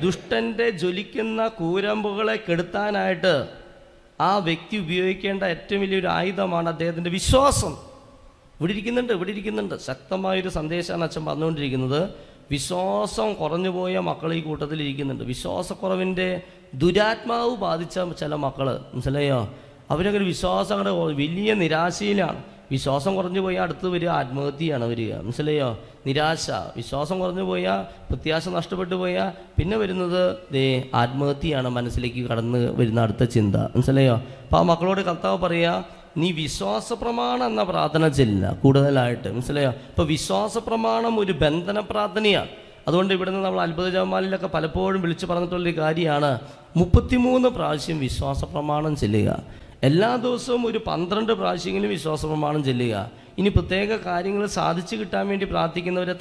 ദുഷ്ടൻ്റെ ജ്വലിക്കുന്ന കൂരമ്പുകളെ കെടുത്താനായിട്ട് ആ വ്യക്തി ഉപയോഗിക്കേണ്ട ഏറ്റവും വലിയൊരു ആയുധമാണ് അദ്ദേഹത്തിൻ്റെ വിശ്വാസം. ഇവിടെ ഇരിക്കുന്നുണ്ട്. ശക്തമായൊരു സന്ദേശമാണ് അച്ഛൻ പറഞ്ഞുകൊണ്ടിരിക്കുന്നത്. വിശ്വാസം കുറഞ്ഞുപോയ മക്കൾ ഈ കൂട്ടത്തിൽ ഇരിക്കുന്നുണ്ട്. വിശ്വാസക്കുറവിൻ്റെ ദുരാത്മാവ് ബാധിച്ച ചില മക്കൾ, മനസ്സിലായോ? അവരങ്ങനെ വിശ്വാസം അങ്ങനെ വലിയ നിരാശയിലാണ്. വിശ്വാസം കുറഞ്ഞു പോയാൽ അടുത്ത് വരിക ആത്മഹത്യയാണ് വരിക. മനസ്സിലായോ? നിരാശ. വിശ്വാസം കുറഞ്ഞു പോയാൽ, പ്രത്യാശ നഷ്ടപ്പെട്ടു പോയാൽ പിന്നെ വരുന്നത് ആത്മഹത്യയാണ് മനസ്സിലേക്ക് കടന്ന് വരുന്ന അടുത്ത ചിന്ത. മനസ്സിലായോ? അപ്പോൾ ആ മക്കളോട് കർത്താവ് പറയുക, നീ വിശ്വാസ പ്രമാണം എന്ന പ്രാർത്ഥന ചെല്ലുക കൂടുതലായിട്ട്. മനസ്സിലായോ? ഇപ്പോൾ വിശ്വാസ പ്രമാണം ഒരു ബന്ധന പ്രാർത്ഥനയാണ്. അതുകൊണ്ട് ഇവിടുന്ന് നമ്മൾ അത്ഭുത ജപമാലയിലൊക്കെ പലപ്പോഴും വിളിച്ചു പറഞ്ഞിട്ടുള്ളൊരു കാര്യമാണ് 33 പ്രാവശ്യം വിശ്വാസ പ്രമാണം ചെല്ലുക. എല്ലാ ദിവസവും ഒരു 12 പ്രാവശ്യമെങ്കിലും വിശ്വാസ പ്രമാണം ചെല്ലുക. ഇനി പ്രത്യേക കാര്യങ്ങൾ സാധിച്ചു കിട്ടാൻ വേണ്ടി പ്രാർത്ഥിക്കുന്നവരെ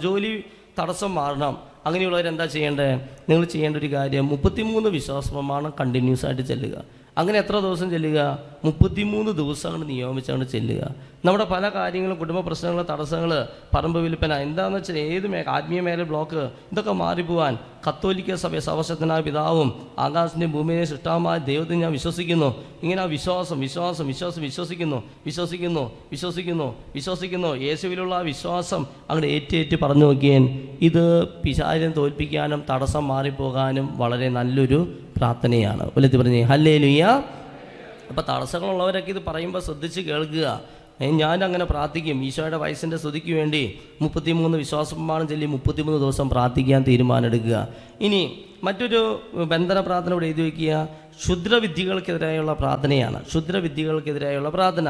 ജോലി തടസ്സം മാറണം. അങ്ങനെയുള്ളവരെന്താ ചെയ്യേണ്ടത്? നിങ്ങൾ ചെയ്യേണ്ട ഒരു കാര്യം 33 വിശ്വാസ പ്രമാണം കണ്ടിന്യൂസ് ആയിട്ട് ചെല്ലുക. അങ്ങനെ എത്ര ദിവസം ചെല്ലുക? 33 ദിവസം അങ്ങോട്ട് നിയമിച്ചങ്ങോട്ട് ചെല്ലുക. നമ്മുടെ പല കാര്യങ്ങളും, കുടുംബ പ്രശ്നങ്ങൾ, തടസ്സങ്ങൾ, പറമ്പ് വിൽപ്പന, എന്താണെന്ന് വെച്ചാൽ ഏത് ആത്മീയ മേഖല ബ്ലോക്ക്, ഇതൊക്കെ മാറിപ്പോവാൻ കത്തോലിക്ക സഭ സർവശക്തനായ പിതാവും ആകാശത്തിൻ്റെയും ഭൂമിയെ സൃഷ്ടാവുമായ ദൈവത്തെ ഞാൻ വിശ്വസിക്കുന്നു. ഇങ്ങനെ ആ വിശ്വസിക്കുന്നു. യേശുവിലുള്ള ആ വിശ്വാസം അങ്ങോട്ട് ഏറ്റേറ്റ് പറഞ്ഞു നോക്കിയാൽ ഇത് പിശാചിനെ തോൽപ്പിക്കാനും തടസ്സം മാറിപ്പോകാനും വളരെ നല്ലൊരു പ്രാർത്ഥനയാണ്. വലുത്തി പറഞ്ഞേ ഹല്ലേലൂയ. അപ്പോൾ തടസ്സങ്ങളുള്ളവരൊക്കെ ഇത് പറയുമ്പോൾ ശ്രദ്ധിച്ച് കേൾക്കുക. ഞാൻ അങ്ങനെ പ്രാർത്ഥിക്കും. ഈശോയുടെ വയസ്സിൻ്റെ സ്തുതിക്ക് വേണ്ടി 33 വിശ്വാസപ്രമാണം ചൊല്ലി 33 ദിവസം പ്രാർത്ഥിക്കാൻ തീരുമാനമെടുക്കുക. ഇനി മറ്റൊരു ബന്ധന പ്രാർത്ഥന ഇവിടെ എഴുതി വയ്ക്കുക. ക്ഷുദ്രവിദ്യകൾക്കെതിരായുള്ള പ്രാർത്ഥനയാണ്. ക്ഷുദ്രവിദ്യകൾക്കെതിരായുള്ള പ്രാർത്ഥന.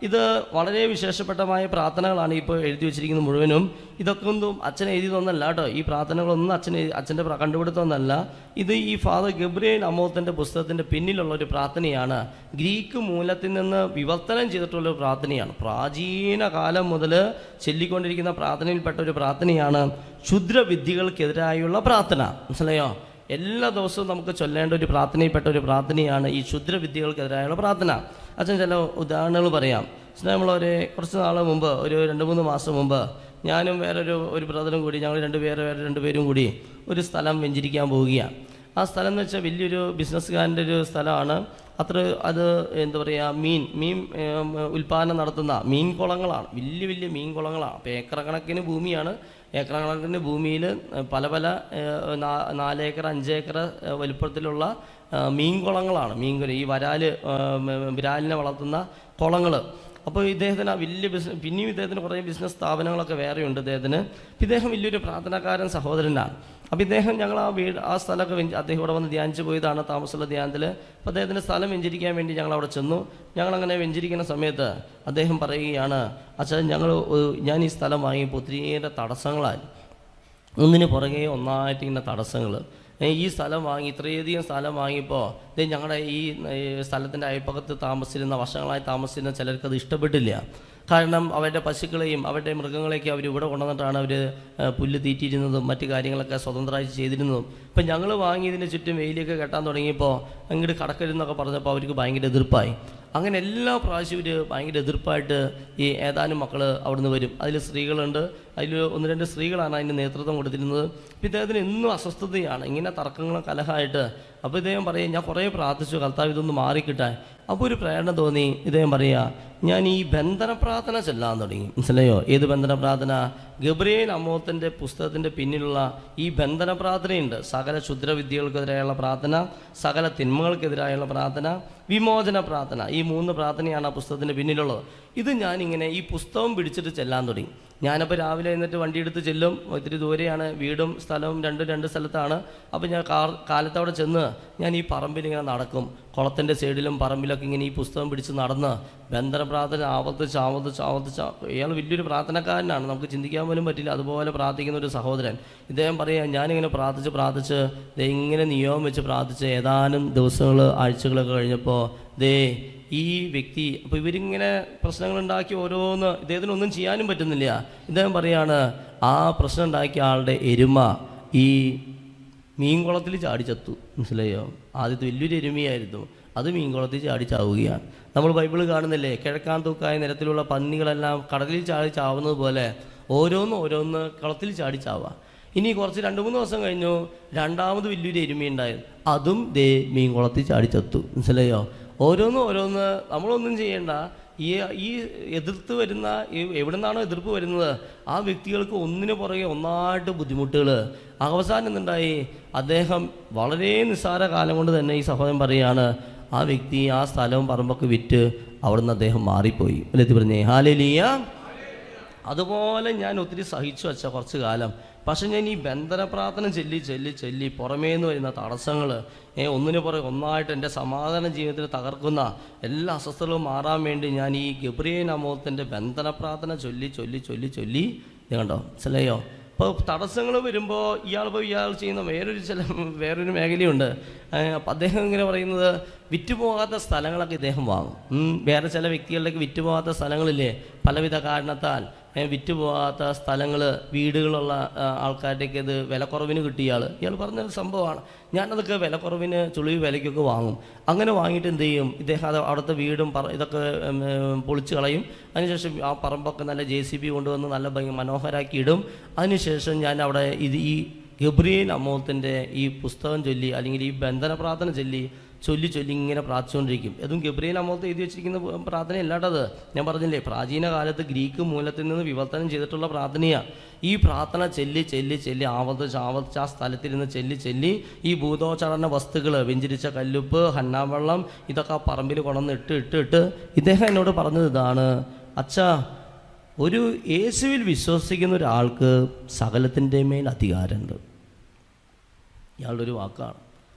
ഇത് വളരെ വിശേഷപ്പെട്ടമായ പ്രാർത്ഥനകളാണ് ഇപ്പോൾ എഴുതി വെച്ചിരിക്കുന്നത് മുഴുവനും. ഇതൊക്കെ ഒന്നും അച്ഛൻ എഴുതിയതൊന്നല്ല കേട്ടോ. ഈ പ്രാർത്ഥനകളൊന്നും അച്ഛൻ്റെ കണ്ടുപിടുത്തമൊന്നല്ല. ഇത് ഈ ഫാദർ ഗബ്രിയേൽ അമോത്തിൻ്റെ പുസ്തകത്തിൻ്റെ പിന്നിലുള്ള ഒരു പ്രാർത്ഥനയാണ്. ഗ്രീക്ക് മൂലത്തിൽ നിന്ന് വിവർത്തനം ചെയ്തിട്ടുള്ള പ്രാർത്ഥനയാണ്. പ്രാചീന കാലം മുതൽ ചൊല്ലിക്കൊണ്ടിരിക്കുന്ന പ്രാർത്ഥനയിൽപ്പെട്ട ഒരു പ്രാർത്ഥനയാണ് ക്ഷുദ്രവിദ്യകൾക്കെതിരായുള്ള പ്രാർത്ഥന. മനസ്സിലായോ? എല്ലാ ദിവസവും നമുക്ക് ചൊല്ലേണ്ട ഒരു പ്രാർത്ഥനയിൽപ്പെട്ട ഒരു പ്രാർത്ഥനയാണ് ഈ ക്ഷുദ്രവിദ്യകൾക്കെതിരായുള്ള പ്രാർത്ഥന. അച്ഛൻ ചില ഉദാഹരണങ്ങൾ പറയാം. നമ്മളൊരു കുറച്ച് നാൾ മുമ്പ്, ഒരു 2-3 മാസം മുമ്പ്, ഞാനും വേറൊരു ബ്രദറും കൂടി, ഞങ്ങൾ രണ്ടുപേരും കൂടി ഒരു സ്ഥലം വെഞ്ചരിക്കാൻ പോവുകയാണ്. ആ സ്ഥലം എന്ന് വെച്ചാൽ വലിയൊരു ബിസിനസ്സുകാരൻ്റെ ഒരു സ്ഥലമാണ്. അത് എന്താ പറയുക, മീൻ ഉൽപ്പാദനം നടത്തുന്ന മീൻ കുളങ്ങളാണ്. വലിയ മീൻ കുളങ്ങളാണ്. അപ്പോൾ ഏക്കർ ഭൂമിയാണ്. ഏക്കർ ഭൂമിയിൽ പല 4 ഏക്കർ 5 ഏക്കർ വലുപ്പത്തിലുള്ള മീൻ കുളങ്ങളാണ്. ഈ വിരാലിനെ വളർത്തുന്ന കുളങ്ങൾ. അപ്പോൾ ഇദ്ദേഹത്തിന് വലിയ പിന്നെയും ഇദ്ദേഹത്തിന് കുറേ ബിസിനസ് സ്ഥാപനങ്ങളൊക്കെ വേറെയുണ്ട് ഇദ്ദേഹത്തിന്. ഇദ്ദേഹം വലിയൊരു പ്രാർത്ഥനാകാരൻ സഹോദരനാണ്. അപ്പോൾ ഇദ്ദേഹം ഞങ്ങൾ ആ സ്ഥലമൊക്കെ അദ്ദേഹം ഇവിടെ വന്ന് ധ്യാനിച്ച് പോയതാണ്, താമസമുള്ള ധ്യാനത്തിൽ. അപ്പോൾ അദ്ദേഹത്തിൻ്റെ സ്ഥലം വെഞ്ചരിക്കാൻ വേണ്ടി ഞങ്ങൾ അവിടെ ചെന്നു. ഞങ്ങളങ്ങനെ വെഞ്ചരിക്കുന്ന സമയത്ത് അദ്ദേഹം പറയുകയാണ്, അച്ഛാ ഞാൻ ഈ സ്ഥലം വാങ്ങിയപ്പോൾ ഒത്തിരിയേറെ തടസ്സങ്ങളായി, ഒന്നിന് പുറകെ ഒന്നായിട്ട് ഇങ്ങനെ തടസ്സങ്ങൾ. ഈ സ്ഥലം ഇത്രയധികം സ്ഥലം വാങ്ങിയപ്പോൾ ഞങ്ങളുടെ ഈ സ്ഥലത്തിൻ്റെ അയൽപ്പക്കത്ത് വർഷങ്ങളായി താമസിച്ചിരുന്ന ചിലർക്കത് ഇഷ്ടപ്പെട്ടില്ല. കാരണം അവരുടെ പശുക്കളെയും അവരുടെ മൃഗങ്ങളെയൊക്കെ അവർ ഇവിടെ കൊണ്ടുവന്നിട്ടാണ് അവർ പുല്ല് തീറ്റിയിരുന്നതും മറ്റു കാര്യങ്ങളൊക്കെ സ്വതന്ത്രമായി ചെയ്തിരുന്നതും. ഇപ്പം ഞങ്ങൾ വാങ്ങിയതിന് ചുറ്റും വെയിലൊക്കെ കെട്ടാൻ തുടങ്ങിയപ്പോൾ അങ്ങോട്ട് കടക്കരുതെന്നൊക്കെ പറഞ്ഞപ്പോൾ അവർക്ക് ഭയങ്കര എതിർപ്പായി. അങ്ങനെ എല്ലാ പ്രാവശ്യവും ഇവർ ഭയങ്കര എതിർപ്പായിട്ട് ഈ ഏതാനും മക്കൾ അവിടുന്ന് വരും. അതിൽ സ്ത്രീകളുണ്ട്. അതിൽ 1-2 സ്ത്രീകളാണ് അതിൻ്റെ നേതൃത്വം കൊടുത്തിരുന്നത്. അപ്പോൾ ഇദ്ദേഹത്തിന് എന്നും അസ്വസ്ഥതയാണ്, ഇങ്ങനെ തർക്കങ്ങളും കലഹമായിട്ട്. അപ്പോൾ ഇദ്ദേഹം പറയും, ഞാൻ കുറേ പ്രാർത്ഥിച്ചു, കർത്താവ് ഇതൊന്ന് മാറിക്കിട്ടാൻ. അപ്പോൾ ഒരു പ്രേരണ തോന്നി. ഇദ്ദേഹം പറയുക, ഞാൻ ഈ ബന്ധന പ്രാർത്ഥന ചെല്ലാൻ തുടങ്ങി. മനസ്സിലായോ? ഏത് ബന്ധന പ്രാർത്ഥന? ഗബ്രിയേൽ അമോത്തിൻ്റെ പുസ്തകത്തിൻ്റെ പിന്നിലുള്ള ഈ ബന്ധന പ്രാർത്ഥനയുണ്ട്. സകല ക്ഷുദ്രവിദ്യകൾക്കെതിരായുള്ള പ്രാർത്ഥന, സകല തിന്മകൾക്കെതിരായുള്ള പ്രാർത്ഥന, വിമോചന പ്രാർത്ഥന. ഈ 3 പ്രാർത്ഥനയാണ് ആ പുസ്തകത്തിൻ്റെ പിന്നിലുള്ളത്. ഇത് ഞാനിങ്ങനെ ഈ പുസ്തകം പിടിച്ചിട്ട് ചെല്ലാൻ തുടങ്ങി. ഞാനപ്പോൾ രാവിലെ എന്നിട്ട് വണ്ടി എടുത്ത് ചെല്ലും. ഒത്തിരി ദൂരെയാണ്, വീടും സ്ഥലവും രണ്ട് സ്ഥലത്താണ്. അപ്പോൾ ഞാൻ കാലത്തവിടെ ചെന്ന് ഞാൻ ഈ പറമ്പിൽ ഇങ്ങനെ നടക്കും. കുളത്തിൻ്റെ സൈഡിലും പറമ്പിലൊക്കെ ഇങ്ങനെ ഈ പുസ്തകം പിടിച്ച് നടന്ന് ബന്ധന പ്രാർത്ഥന ആവർത്തിച്ച് ഇയാൾ വലിയൊരു പ്രാർത്ഥനക്കാരനാണ്, നമുക്ക് ചിന്തിക്കാൻ പോലും പറ്റില്ല. അതുപോലെ പ്രാർത്ഥിക്കുന്ന ഒരു സഹോദരൻ. ഇദ്ദേഹം പറയാം, ഞാനിങ്ങനെ പ്രാർത്ഥിച്ച് ഇങ്ങനെ നിയോഗം വെച്ച് പ്രാർത്ഥിച്ച് ഏതാനും ആഴ്ചകളൊക്കെ കഴിഞ്ഞപ്പോൾ ഈ വ്യക്തി, അപ്പോൾ ഇവരിങ്ങനെ പ്രശ്നങ്ങളുണ്ടാക്കി ഓരോന്ന്, ഇദ്ദേഹത്തിനൊന്നും ചെയ്യാനും പറ്റുന്നില്ല. ഇദ്ദേഹം പറയാണ്, ആ പ്രശ്നം ഉണ്ടാക്കിയ ആളുടെ എരുമ ഈ മീൻകുളത്തിൽ ചാടിച്ചത്തു. മനസ്സിലായോ? ആദ്യത്തെ വലിയൊരു എരുമയായിരുന്നു, അത് മീൻകുളത്തിൽ ചാടിച്ചാവുകയാണ്. നമ്മൾ ബൈബിള് കാണുന്നില്ലേ, കിഴക്കാൻ തൂക്കായ നിരത്തിലുള്ള പന്നികളെല്ലാം കടലിൽ ചാവുന്നത് പോലെ ഓരോന്ന് കുളത്തിൽ ചാടിച്ചാവുക. ഇനി കുറച്ച് 2-3 ദിവസം കഴിഞ്ഞു, രണ്ടാമത് വലിയൊരു എരുമയുണ്ടായിരുന്നു, അതും മീൻകുളത്തിൽ ചാടിച്ചത്തു. മനസ്സിലായോ? ഓരോന്ന് നമ്മളൊന്നും ചെയ്യേണ്ട. ഈ എതിർത്ത് വരുന്ന എവിടെ നിന്നാണോ എതിർപ്പ് വരുന്നത്, ആ വ്യക്തികൾക്ക് ഒന്നിനു പുറകെ ഒന്നായിട്ട് ബുദ്ധിമുട്ടുകൾ. അവസാനം എന്തുണ്ടായി? അദ്ദേഹം വളരെ നിസ്സാര കാലം കൊണ്ട് തന്നെ ഈ സഹോദരൻ പറയുകയാണ്, ആ വ്യക്തി ആ സ്ഥലവും പറമ്പൊക്കെ വിറ്റ് അവിടുന്ന് അദ്ദേഹം മാറിപ്പോയി. അല്ലെത്തി പറഞ്ഞേ ഹല്ലേലൂയ. അതുപോലെ ഞാൻ ഒത്തിരി സഹിച്ചു വെച്ച കുറച്ച് കാലം. പക്ഷെ ഞാൻ ഈ ബന്ധന പ്രാർത്ഥന ചൊല്ലി പുറമേന്ന് വരുന്ന തടസ്സങ്ങൾ ഒന്നിനു പുറകെ ഒന്നായിട്ട് എൻ്റെ സമാധാന ജീവിതത്തിൽ തകർക്കുന്ന എല്ലാ അസ്വസ്ഥതകളും മാറാൻ വേണ്ടി ഞാൻ ഈ ഗബ്രിയേൽ അമോത്തിൻ്റെ ബന്ധന പ്രാർത്ഥന ചൊല്ലി കണ്ടോ? മനസ്സിലായോ? അപ്പോൾ തടസ്സങ്ങൾ വരുമ്പോൾ ഇയാൾ ചെയ്യുന്ന വേറൊരു മേഖലയുണ്ട്. അപ്പം അദ്ദേഹം ഇങ്ങനെ പറയുന്നത്, വിറ്റുപോകാത്ത സ്ഥലങ്ങളൊക്കെ ഇദ്ദേഹം വാങ്ങും. വേറെ ചില വ്യക്തികളിലേക്ക് വിറ്റുപോകാത്ത സ്ഥലങ്ങളില്ലേ, പലവിധ കാരണത്താൽ വിറ്റുപോകാത്ത സ്ഥലങ്ങൾ, വീടുകളുള്ള ആൾക്കാരുടെയൊക്കെ ഇത് വിലക്കുറവിന് കിട്ടിയ ഇയാൾ പറഞ്ഞൊരു സംഭവമാണ്. ഞാനതൊക്കെ വിലക്കുറവിന് ചുളിവ് വിലയ്ക്കൊക്കെ വാങ്ങും. അങ്ങനെ വാങ്ങിയിട്ട് എന്ത് ചെയ്യും? ഇദ്ദേഹം അത് അവിടുത്തെ വീടും ഇതൊക്കെ പൊളിച്ച് കളയും. അതിനുശേഷം ആ പറമ്പൊക്കെ നല്ല JCB കൊണ്ടുവന്ന് നല്ല മനോഹരാക്കി ഇടും. അതിനുശേഷം ഞാൻ അവിടെ ഈ ഗബ്രിയേൽ അമോത്തിൻ്റെ ഈ പുസ്തകം ചൊല്ലി, അല്ലെങ്കിൽ ഈ ബന്ധന പ്രാർത്ഥന ചൊല്ലി ഇങ്ങനെ പ്രാർത്ഥിച്ചുകൊണ്ടിരിക്കും. അതും ഗബ്രിയേൽ അമോത്ത് എഴുതി വെച്ചിരിക്കുന്ന പ്രാർത്ഥന അല്ലാട്ടത്. ഞാൻ പറഞ്ഞില്ലേ, പ്രാചീന കാലത്ത് ഗ്രീക്ക് മൂലത്തിൽ നിന്ന് വിവർത്തനം ചെയ്തിട്ടുള്ള പ്രാർത്ഥനയാണ്. ഈ പ്രാർത്ഥന ചൊല്ലി ആവർത്തിച്ച് ആ സ്ഥലത്തിരുന്ന് ചൊല്ലി ഈ ഭൂതോച്ചാരണ വസ്തുക്കൾ, വെഞ്ചരിച്ച കല്ലുപ്പ്, ഹന്നാവെള്ളം, ഇതൊക്കെ ആ പറമ്പിൽ കൊണ്ടുവന്ന് ഇട്ട് ഇദ്ദേഹം എന്നോട് പറഞ്ഞത് ഇതാണ്, അച്ഛാ, ഒരു യേശുവിൽ വിശ്വസിക്കുന്ന ഒരാൾക്ക് സകലത്തിൻ്റെ മേൽ അധികാരമുണ്ട്. ഇയാളുടെ ഒരു വാക്കാണ്.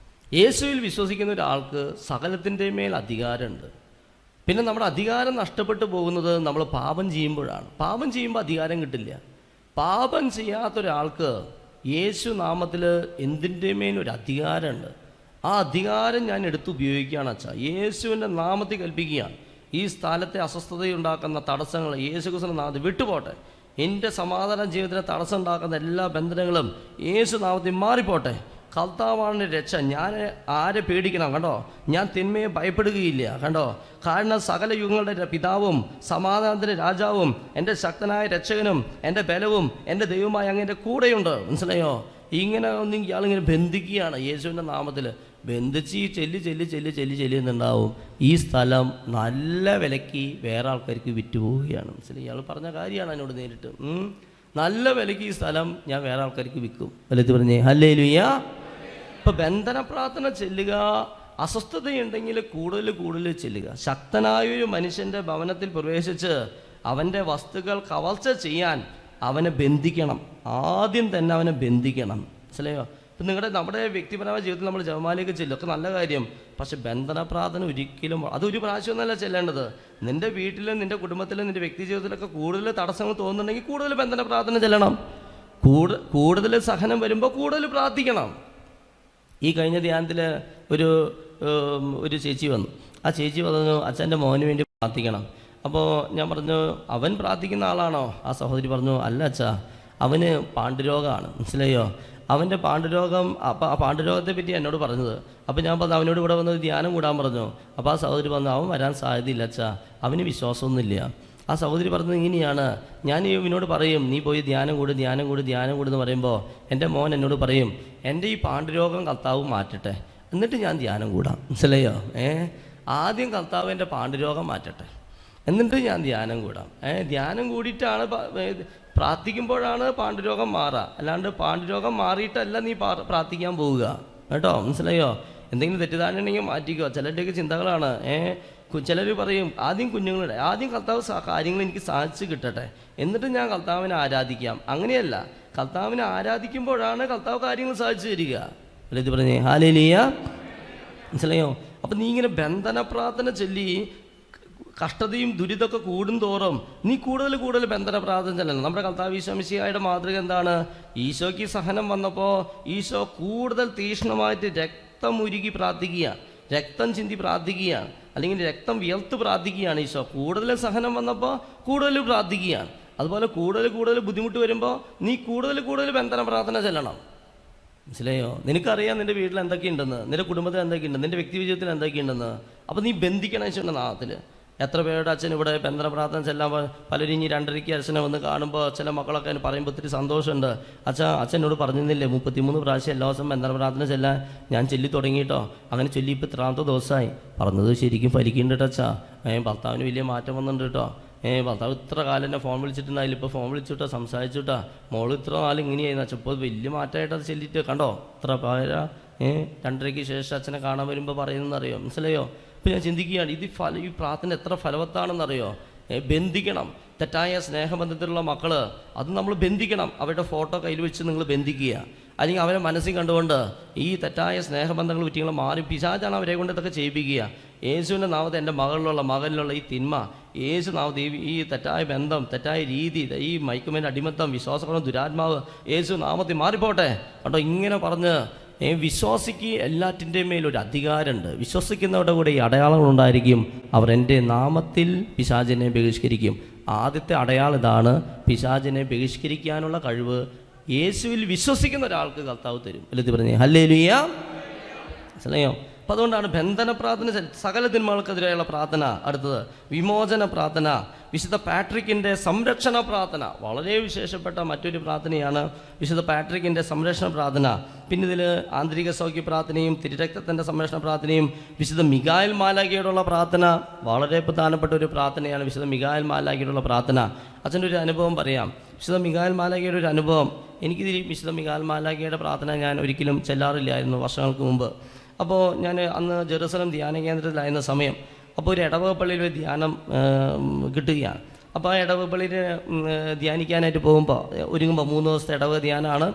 യേശുവിൽ വിശ്വസിക്കുന്ന ഒരാൾക്ക് സകലത്തിൻ്റെ മേൽ അധികാരമുണ്ട്. പിന്നെ നമ്മുടെ അധികാരം നഷ്ടപ്പെട്ടു പോകുന്നത് നമ്മൾ പാപം ചെയ്യുമ്പോഴാണ്. പാപം ചെയ്യുമ്പോൾ അധികാരം കിട്ടില്ല. പാപം ചെയ്യാത്ത ഒരാൾക്ക് യേശു നാമത്തിൽ എന്തിൻ്റെ മേലൊരു അധികാരമുണ്ട്. ആ അധികാരം ഞാൻ എടുത്ത് ഉപയോഗിക്കുകയാണ് അച്ഛാ. യേശുവിൻ്റെ നാമത്തിൽ കൽപ്പിക്കുകയാണ്. ഈ സ്ഥലത്തെ അസ്വസ്ഥതയുണ്ടാക്കുന്ന തടസ്സങ്ങൾ യേശു ക്രിസ്തുവിൻ്റെ നാമത്തിൽ വിട്ടുപോട്ടെ. എൻ്റെ സമാധാന ജീവിതത്തിന് തടസ്സം ഉണ്ടാക്കുന്ന എല്ലാ ബന്ധനങ്ങളും യേശു നാമത്തിൽ മാറിപ്പോട്ടെ. കർത്താവാണ് രക്ഷ. ഞാൻ ആരെ പേടിക്കണം? കണ്ടോ, ഞാൻ തിന്മയെ ഭയപ്പെടുകയില്ല. കണ്ടോ, കാരണം സകല യുഗങ്ങളുടെ പിതാവും സമാധാനത്തിൻ്റെ രാജാവും എൻ്റെ ശക്തനായ രക്ഷകനും എൻ്റെ ബലവും എൻ്റെ ദൈവമായ അങ്ങൻ്റെ കൂടെയുണ്ട്. മനസ്സിലായോ? ഇങ്ങനെ ഒന്നും ഇയാളിങ്ങനെ ബന്ധിക്കുകയാണ് യേശുവിൻ്റെ നാമത്തിൽ. ബന്ധിച്ച് ചെല്ലി എന്നുണ്ടാവും. ഈ സ്ഥലം നല്ല വിലയ്ക്ക് വേറെ ആൾക്കാർക്ക് വിറ്റുപോവുകയാണ്. മനസ്സിലായി? ഇയാൾ പറഞ്ഞ കാര്യമാണ് എന്നോട് നേരിട്ട്. നല്ല വിലയ്ക്ക് ഈ സ്ഥലം ഞാൻ വേറെ ആൾക്കാർക്ക് വിൽക്കും. വലുത് പറഞ്ഞേ ഹല്ലേലൂയ. ഇപ്പം ബന്ധന പ്രാർത്ഥന ചെല്ലുക. അസ്വസ്ഥതയുണ്ടെങ്കിൽ കൂടുതൽ ചെല്ലുക. ശക്തനായൊരു മനുഷ്യൻ്റെ ഭവനത്തിൽ പ്രവേശിച്ച് അവൻ്റെ വസ്തുക്കൾ കവർച്ച ചെയ്യാൻ അവനെ ബന്ധിക്കണം. ആദ്യം തന്നെ അവനെ ബന്ധിക്കണം. മനസ്സിലായോ? ഇപ്പം നമ്മുടെ വ്യക്തിപരമായ ജീവിതത്തിൽ നമ്മൾ ജപമാലയൊക്കെ ചെല്ലും, ഒക്കെ നല്ല കാര്യം. പക്ഷെ ബന്ധന പ്രാർത്ഥന ഒരിക്കലും അതൊരു പ്രാവശ്യമൊന്നുമല്ല ചെല്ലേണ്ടത്. നിൻ്റെ വീട്ടിലും നിൻ്റെ കുടുംബത്തിലും നിൻ്റെ വ്യക്തി ജീവിതത്തിലൊക്കെ കൂടുതൽ തടസ്സങ്ങൾ തോന്നുന്നുണ്ടെങ്കിൽ കൂടുതൽ ബന്ധന പ്രാർത്ഥന ചെല്ലണം. കൂടുതൽ സഹനം വരുമ്പോൾ കൂടുതൽ പ്രാർത്ഥിക്കണം. ഈ കഴിഞ്ഞ ധ്യാനത്തിൽ ഒരു ചേച്ചി വന്നു. ആ ചേച്ചി പറഞ്ഞു, അച്ഛൻ്റെ മോന് വേണ്ടി പ്രാർത്ഥിക്കണം. അപ്പോൾ ഞാൻ പറഞ്ഞു, അവൻ പ്രാർത്ഥിക്കുന്ന ആളാണോ? ആ സഹോദരി പറഞ്ഞു, അല്ല അച്ഛാ, അവന് പാണ്ഡുരോഗമാണ്. മനസ്സിലായോ? അവൻ്റെ പാണ്ഡുരോഗം. അപ്പോൾ ആ പാണ്ഡുരോഗത്തെ പറ്റി എന്നോട് പറഞ്ഞത്. അപ്പോൾ ഞാൻ പറഞ്ഞു, അവനോട് ഇവിടെ വന്ന് ധ്യാനം കൂടാൻ പറഞ്ഞു. അപ്പോൾ ആ സഹോദരി പറഞ്ഞു, അവൻ വരാൻ സാധ്യതയില്ല അച്ഛാ, അവന് വിശ്വാസമൊന്നുമില്ല. ആ സഹോദരി പറഞ്ഞത് ഇങ്ങനെയാണ്, ഞാൻ ഇവനോട് പറയും, നീ പോയി ധ്യാനം കൂടുന്ന് പറയുമ്പോൾ എൻ്റെ മോൻ എന്നോട് പറയും, എൻ്റെ ഈ പാണ്ഡുരോഗം കർത്താവ് മാറ്റട്ടെ, എന്നിട്ട് ഞാൻ ധ്യാനം കൂടാം. മനസ്സിലായോ? ആദ്യം കർത്താവ് എൻ്റെ പാണ്ഡുരോഗം മാറ്റട്ടെ, എന്നിട്ട് ഞാൻ ധ്യാനം കൂടാം. ധ്യാനം കൂടിയിട്ടാണ് പ്രാർത്ഥിക്കുമ്പോഴാണ് പാണ്ഡുരോഗം മാറുക. അല്ലാണ്ട് പാണ്ഡുരോഗം മാറിയിട്ടല്ല നീ പ്രാർത്ഥിക്കാൻ പോവുക. കേട്ടോ? മനസ്സിലായോ? എന്തെങ്കിലും തെറ്റിദ്ധാരണ ഉണ്ടെങ്കിൽ മാറ്റിക്കോ. ചിലരുടെയൊക്കെ ചിന്തകളാണ്. ചിലർ പറയും, ആദ്യം കർത്താവ് കാര്യങ്ങൾ എനിക്ക് സാധിച്ചു കിട്ടട്ടെ, എന്നിട്ട് ഞാൻ കർത്താവിനെ ആരാധിക്കാം. അങ്ങനെയല്ല, കർത്താവിനെ ആരാധിക്കുമ്പോഴാണ് കർത്താവ് കാര്യങ്ങൾ സാധിച്ചു തരിക. അല്ലേ? ഇത് പറഞ്ഞേ ഹല്ലേലൂയ. മനസ്സിലായോ? അപ്പം നീ ഇങ്ങനെ ബന്ധന പ്രാർത്ഥന ചൊല്ലി കഷ്ടതയും ദുരിതമൊക്കെ കൂടുന്തോറും നീ കൂടുതൽ ബന്ധന പ്രാർത്ഥന ചെല്ലണം. നമ്മുടെ കർത്താവ് ഈശോ മിശിഹായുടെ മാതൃക എന്താണ്? ഈശോയ്ക്ക് സഹനം വന്നപ്പോൾ ഈശോ കൂടുതൽ തീക്ഷ്ണമായിട്ട് രക്തം ഉരുകി പ്രാർത്ഥിക്കുകയാണ്, രക്തം ചിന്തി പ്രാർത്ഥിക്കുകയാണ്, അല്ലെങ്കിൽ രക്തം വിയർത്ത് പ്രാർത്ഥിക്കുകയാണ്. ഈശോ കൂടുതൽ സഹനം വന്നപ്പോൾ കൂടുതൽ പ്രാർത്ഥിക്കുകയാണ്. അതുപോലെ കൂടുതൽ ബുദ്ധിമുട്ട് വരുമ്പോൾ നീ കൂടുതൽ ബന്ധന പ്രാർത്ഥന ചെല്ലണം. മനസ്സിലായോ? നിനക്കറിയാം നിൻ്റെ വീട്ടിൽ എന്തൊക്കെയുണ്ടെന്ന്, നിൻ്റെ കുടുംബത്തിൽ എന്തൊക്കെയുണ്ടെന്ന്, നിൻ്റെ വ്യക്തി ജീവിതത്തിൽ എന്തൊക്കെയുണ്ടെന്ന്. അപ്പോൾ നീ ബന്ധിക്കണം ഈശോയുടെ നാമത്തിൽ. എത്ര പേരുടെ അച്ഛൻ ഇവിടെ ബന്ധന പ്രാർത്ഥന ചെല്ലാൻ പലരും ഇനി 2:30 അച്ഛനെ വന്ന് കാണുമ്പോൾ ചില മക്കളൊക്കെ അതിന് പറയുമ്പോൾ ഒത്തിരി സന്തോഷമുണ്ട്. അച്ഛനോട് പറഞ്ഞിരുന്നില്ലേ 33 പ്രാവശ്യം എല്ലാ ദിവസം ബന്ധന പ്രാർത്ഥന ചെല്ലാൻ ഞാൻ ചൊല്ലി തുടങ്ങിയിട്ടോ, അങ്ങനെ ചൊല്ലി ഇപ്പോൾ 3ാമത്തെ ദിവസമായി. പറഞ്ഞത് ശരിക്കും ഫലിക്കുന്നുണ്ട് അച്ഛാ. ഭർത്താവിന് വലിയ മാറ്റം വന്നിട്ടുണ്ട് കേട്ടോ. ഭർത്താവ് ഇത്ര കാലം എന്നെ ഫോൺ വിളിച്ചിട്ടുണ്ടായില്ല, ഇപ്പോൾ ഫോൺ വിളിച്ചിട്ടോ സംസാരിച്ചിട്ടാ, മോള് ഇത്ര നാൾ ഇങ്ങനെയായിരുന്നു അച്ഛൻ, ഇപ്പോൾ വലിയ മാറ്റമായിട്ട് അത് ചൊല്ലിയിട്ട് കണ്ടോ ഇത്ര പേരാ 2:30 ശേഷം അച്ഛനെ കാണാൻ വരുമ്പോൾ പറയുന്നതെന്നറിയോ? മനസ്സിലായോ? ഇപ്പം ഞാൻ ചിന്തിക്കുകയാണ്, ഈ പ്രാർത്ഥന എത്ര ഫലവത്താണെന്നറിയോ? ബന്ധിക്കണം. തെറ്റായ സ്നേഹബന്ധത്തിലുള്ള മക്കൾ അത് നമ്മൾ ബന്ധിക്കണം. അവരുടെ ഫോട്ടോ കയ്യിൽ വെച്ച് നിങ്ങൾ ബന്ധിക്കുക. അല്ലെങ്കിൽ അവരെ മനസ്സിൽ കണ്ടുകൊണ്ട് ഈ തെറ്റായ സ്നേഹബന്ധങ്ങൾ വിറ്റിങ്ങൾ മാറി പിശാചാണ് അവരെ കൊണ്ട് ഇതൊക്കെ ചെയ്യിപ്പിക്കുക. യേശുവിൻ്റെ നാമത്തെ എൻ്റെ മകനിലുള്ള ഈ തിന്മ യേശു നാമത്തെ ഈ തെറ്റായ ബന്ധം, തെറ്റായ രീതി, ഈ മയക്കുമേൻ്റെ അടിമത്തം, വിശ്വാസക്കുറവ്, ദുരാത്മാവ് യേശു നാമത്തിൽ മാറിപ്പോട്ടെ. കേട്ടോ? ഇങ്ങനെ പറഞ്ഞ് വിശ്വാസിക്ക് എല്ലാറ്റിൻ്റെയും മേലൊരു അധികാരമുണ്ട്. വിശ്വസിക്കുന്നവരുടെ കൂടെ ഈ അടയാളങ്ങളുണ്ടായിരിക്കും. അവർ എൻ്റെ നാമത്തിൽ പിശാചിനെ ബഹിഷ്കരിക്കും. ആദ്യത്തെ അടയാളം ഇതാണ്. പിശാചിനെ ബഹിഷ്കരിക്കാനുള്ള കഴിവ് യേശുവിൽ വിശ്വസിക്കുന്ന ഒരാൾക്ക് കർത്താവ് തരും. അല്ലെത്തി പറഞ്ഞേ ഹല്ലേലൂയ. മനസ്സിലായോ? അപ്പം അതുകൊണ്ടാണ് ബന്ധന പ്രാർത്ഥന, സകല തിന്മകൾക്കെതിരെയുള്ള പ്രാർത്ഥന. അടുത്തത് വിമോചന പ്രാർത്ഥന, വിശുദ്ധ പാട്രിക്കിൻ്റെ സംരക്ഷണ പ്രാർത്ഥന. വളരെ വിശേഷപ്പെട്ട മറ്റൊരു പ്രാർത്ഥനയാണ് വിശുദ്ധ പാട്രിക്കിൻ്റെ സംരക്ഷണ പ്രാർത്ഥന. പിന്നെ ഇതിൽ ആന്തരിക സൗഖ്യ പ്രാർത്ഥനയും തിരുരക്തത്തിൻ്റെ സംരക്ഷണ പ്രാർത്ഥനയും വിശുദ്ധ മിഖായേൽ മാലാഖയോടുള്ള പ്രാർത്ഥന വളരെ പ്രധാനപ്പെട്ട ഒരു പ്രാർത്ഥനയാണ്. വിശുദ്ധ മിഖായേൽ മാലാഖയോടുള്ള പ്രാർത്ഥന. അച്ഛൻ്റെ ഒരു അനുഭവം പറയാം. വിശുദ്ധ മിഖായേൽ മാലാഖയുടെ ഒരു അനുഭവം. എനിക്കിതിൽ വിശുദ്ധ മിഖായേൽ മാലാഖയുടെ പ്രാർത്ഥന ഞാൻ ഒരിക്കലും ചെല്ലാറില്ലായിരുന്നു വർഷങ്ങൾക്ക് മുമ്പ്. അപ്പോൾ ഞാൻ അന്ന് ജെറുസലം ധ്യാന കേന്ദ്രത്തിലായിരുന്ന സമയം, അപ്പോൾ ഒരു ഇടവക പള്ളിയിൽ ഒരു ധ്യാനം കിട്ടുകയാണ്. അപ്പോൾ ആ ഇടവക പള്ളിയിൽ ധ്യാനിക്കാനായിട്ട് പോകുമ്പോൾ ഒരുങ്ങുമ്പോൾ 3 ദിവസത്തെ ഇടവക ധ്യാനമാണ്.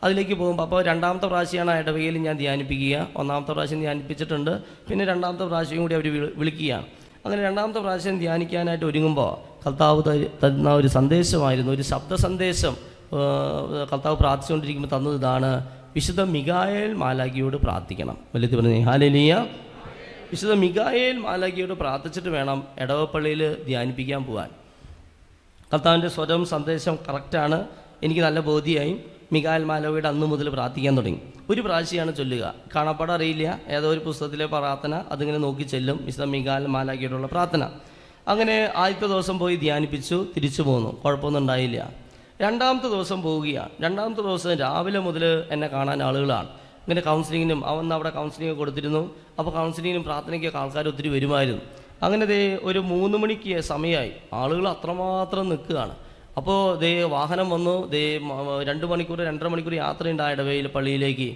അതിലേക്ക് പോകുമ്പോൾ അപ്പോൾ 2ാമത്തെ പ്രാവശ്യമാണ് ആ ഇടവകയിൽ ഞാൻ ധ്യാനിപ്പിക്കുക. 1ാമത്തെ പ്രാവശ്യം ധ്യാനിപ്പിച്ചിട്ടുണ്ട്, പിന്നെ 2ാമത്തെ പ്രാവശ്യം കൂടി അവർ വിളിക്കുകയാണ്. അങ്ങനെ രണ്ടാമത്തെ പ്രാവശ്യം ധ്യാനിക്കാനായിട്ട് ഒരുങ്ങുമ്പോൾ കർത്താവ് തന്ന ഒരു സന്ദേശമായിരുന്നു, ഒരു ശബ്ദ സന്ദേശം കർത്താവ് പ്രാർത്ഥിച്ചുകൊണ്ടിരിക്കുമ്പോൾ തന്നത് ഇതാണ്: വിശുദ്ധ മിഖായേൽ മാലാഖയോട് പ്രാർത്ഥിക്കണം. വലിയ പറഞ്ഞു ഹല്ലേലൂയ. വിശുദ്ധ മിഖായേൽ മാലാഖയോട് പ്രാർത്ഥിച്ചിട്ട് വേണം ഇടവപ്പള്ളിയിൽ ധ്യാനിപ്പിക്കാൻ പോകാൻ. കർത്താവിൻ്റെ സ്വരം സന്ദേശം കറക്റ്റാണ്, എനിക്ക് നല്ല ബോധ്യമായി. മിഖായേൽ മാലാഖയോട് അന്ന് മുതൽ പ്രാർത്ഥിക്കാൻ തുടങ്ങി. ഒരു പ്രാവശ്യമാണ് ചൊല്ലുക, കാണാപ്പാടം അറിയില്ല, ഏതോ ഒരു പുസ്തകത്തിലെ പ്രാർത്ഥന അതിങ്ങനെ നോക്കി ചെല്ലും, വിശുദ്ധ മിഖായേൽ മാലാഖയോടുള്ള പ്രാർത്ഥന. അങ്ങനെ ആദ്യത്തെ ദിവസം പോയി ധ്യാനിപ്പിച്ചു, തിരിച്ചു പോന്നു, കുഴപ്പമൊന്നും ഉണ്ടായില്ല. രണ്ടാമത്തെ ദിവസം പോവുകയാണ്. രണ്ടാമത്തെ ദിവസം രാവിലെ മുതൽ എന്നെ കാണാൻ ആളുകളാണ്. ഇങ്ങനെ കൗൺസിലിങ്ങിനും അവിടെ കൗൺസിലിംഗ് കൊടുത്തിരുന്നു. അപ്പോൾ കൗൺസിലിങ്ങിനും പ്രാർത്ഥനയ്ക്കൊക്കെ ആൾക്കാർ ഒത്തിരി വരുമായിരുന്നു. അങ്ങനെ ഒരു 3 മണിക്ക് സമയമായി, ആളുകൾ അത്രമാത്രം നിൽക്കുകയാണ്. അപ്പോൾ വാഹനം വന്നു. 2 മണിക്കൂർ 2.5 മണിക്കൂർ യാത്രയുണ്ടായ ഇടവയിൽ പള്ളിയിലേക്ക്.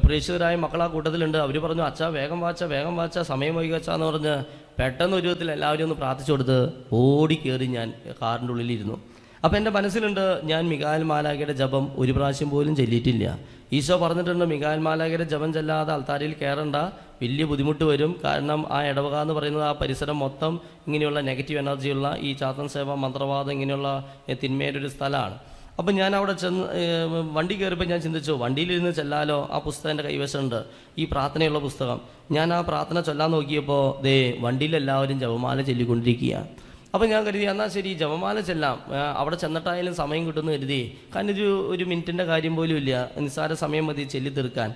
പ്രേക്ഷിതരായ മക്കൾ ആ കൂട്ടത്തിലുണ്ട്. അവർ പറഞ്ഞു, അച്ഛാ വേഗം വാച്ച സമയം വൈകച്ചാന്ന് പറഞ്ഞ് പെട്ടെന്ന് ഒരു വിധത്തിൽ എല്ലാവരും ഒന്ന് പ്രാർത്ഥിച്ചു കൊടുത്ത് ഓടി കയറി ഞാൻ കാറിൻ്റെ ഉള്ളിലിരുന്നു. അപ്പോൾ എൻ്റെ മനസ്സിലുണ്ട്, ഞാൻ മിഖായേൽ മാലാഖയുടെ ജപം ഒരു പ്രാവശ്യം പോലും ചൊല്ലിയിട്ടില്ല. ഈശോ പറഞ്ഞിട്ടുണ്ട്, മിഖായേൽ മാലാഖയുടെ ജപം ചെല്ലാതെ അൾത്താരയിൽ കയറണ്ട, വലിയ ബുദ്ധിമുട്ട് വരും. കാരണം ആ ഇടവക എന്ന് പറയുന്നത് ആ പരിസരം മൊത്തം ഇങ്ങനെയുള്ള നെഗറ്റീവ് എനർജിയുള്ള ഈ ചാത്തൻ സേവ, മന്ത്രവാദം, ഇങ്ങനെയുള്ള തിന്മയുടെ ഒരു സ്ഥലമാണ്. അപ്പം ഞാൻ അവിടെ വണ്ടി കയറിയപ്പോൾ ഞാൻ ചിന്തിച്ചു, വണ്ടിയിലിരുന്ന് ചെല്ലാലോ. ആ പുസ്തകം എൻ്റെ കൈവശമുണ്ട്, ഈ പ്രാർത്ഥനയുള്ള പുസ്തകം. ഞാൻ ആ പ്രാർത്ഥന ചൊല്ലാൻ നോക്കിയപ്പോൾ വണ്ടിയിലെല്ലാവരും ജപമാല ചൊല്ലിക്കൊണ്ടിരിക്കുകയാണ്. അപ്പോൾ ഞാൻ കരുതി, എന്നാൽ ശരി ജപമാല ചെല്ലാം, അവിടെ ചെന്നിട്ടായാലും സമയം കിട്ടുമെന്ന് കരുതി. കാരണം ഒരു മിനിറ്റിൻ്റെ കാര്യം പോലും ഇല്ല, നിസ്സാര സമയം മതി ചൊല്ലി തീർക്കാൻ.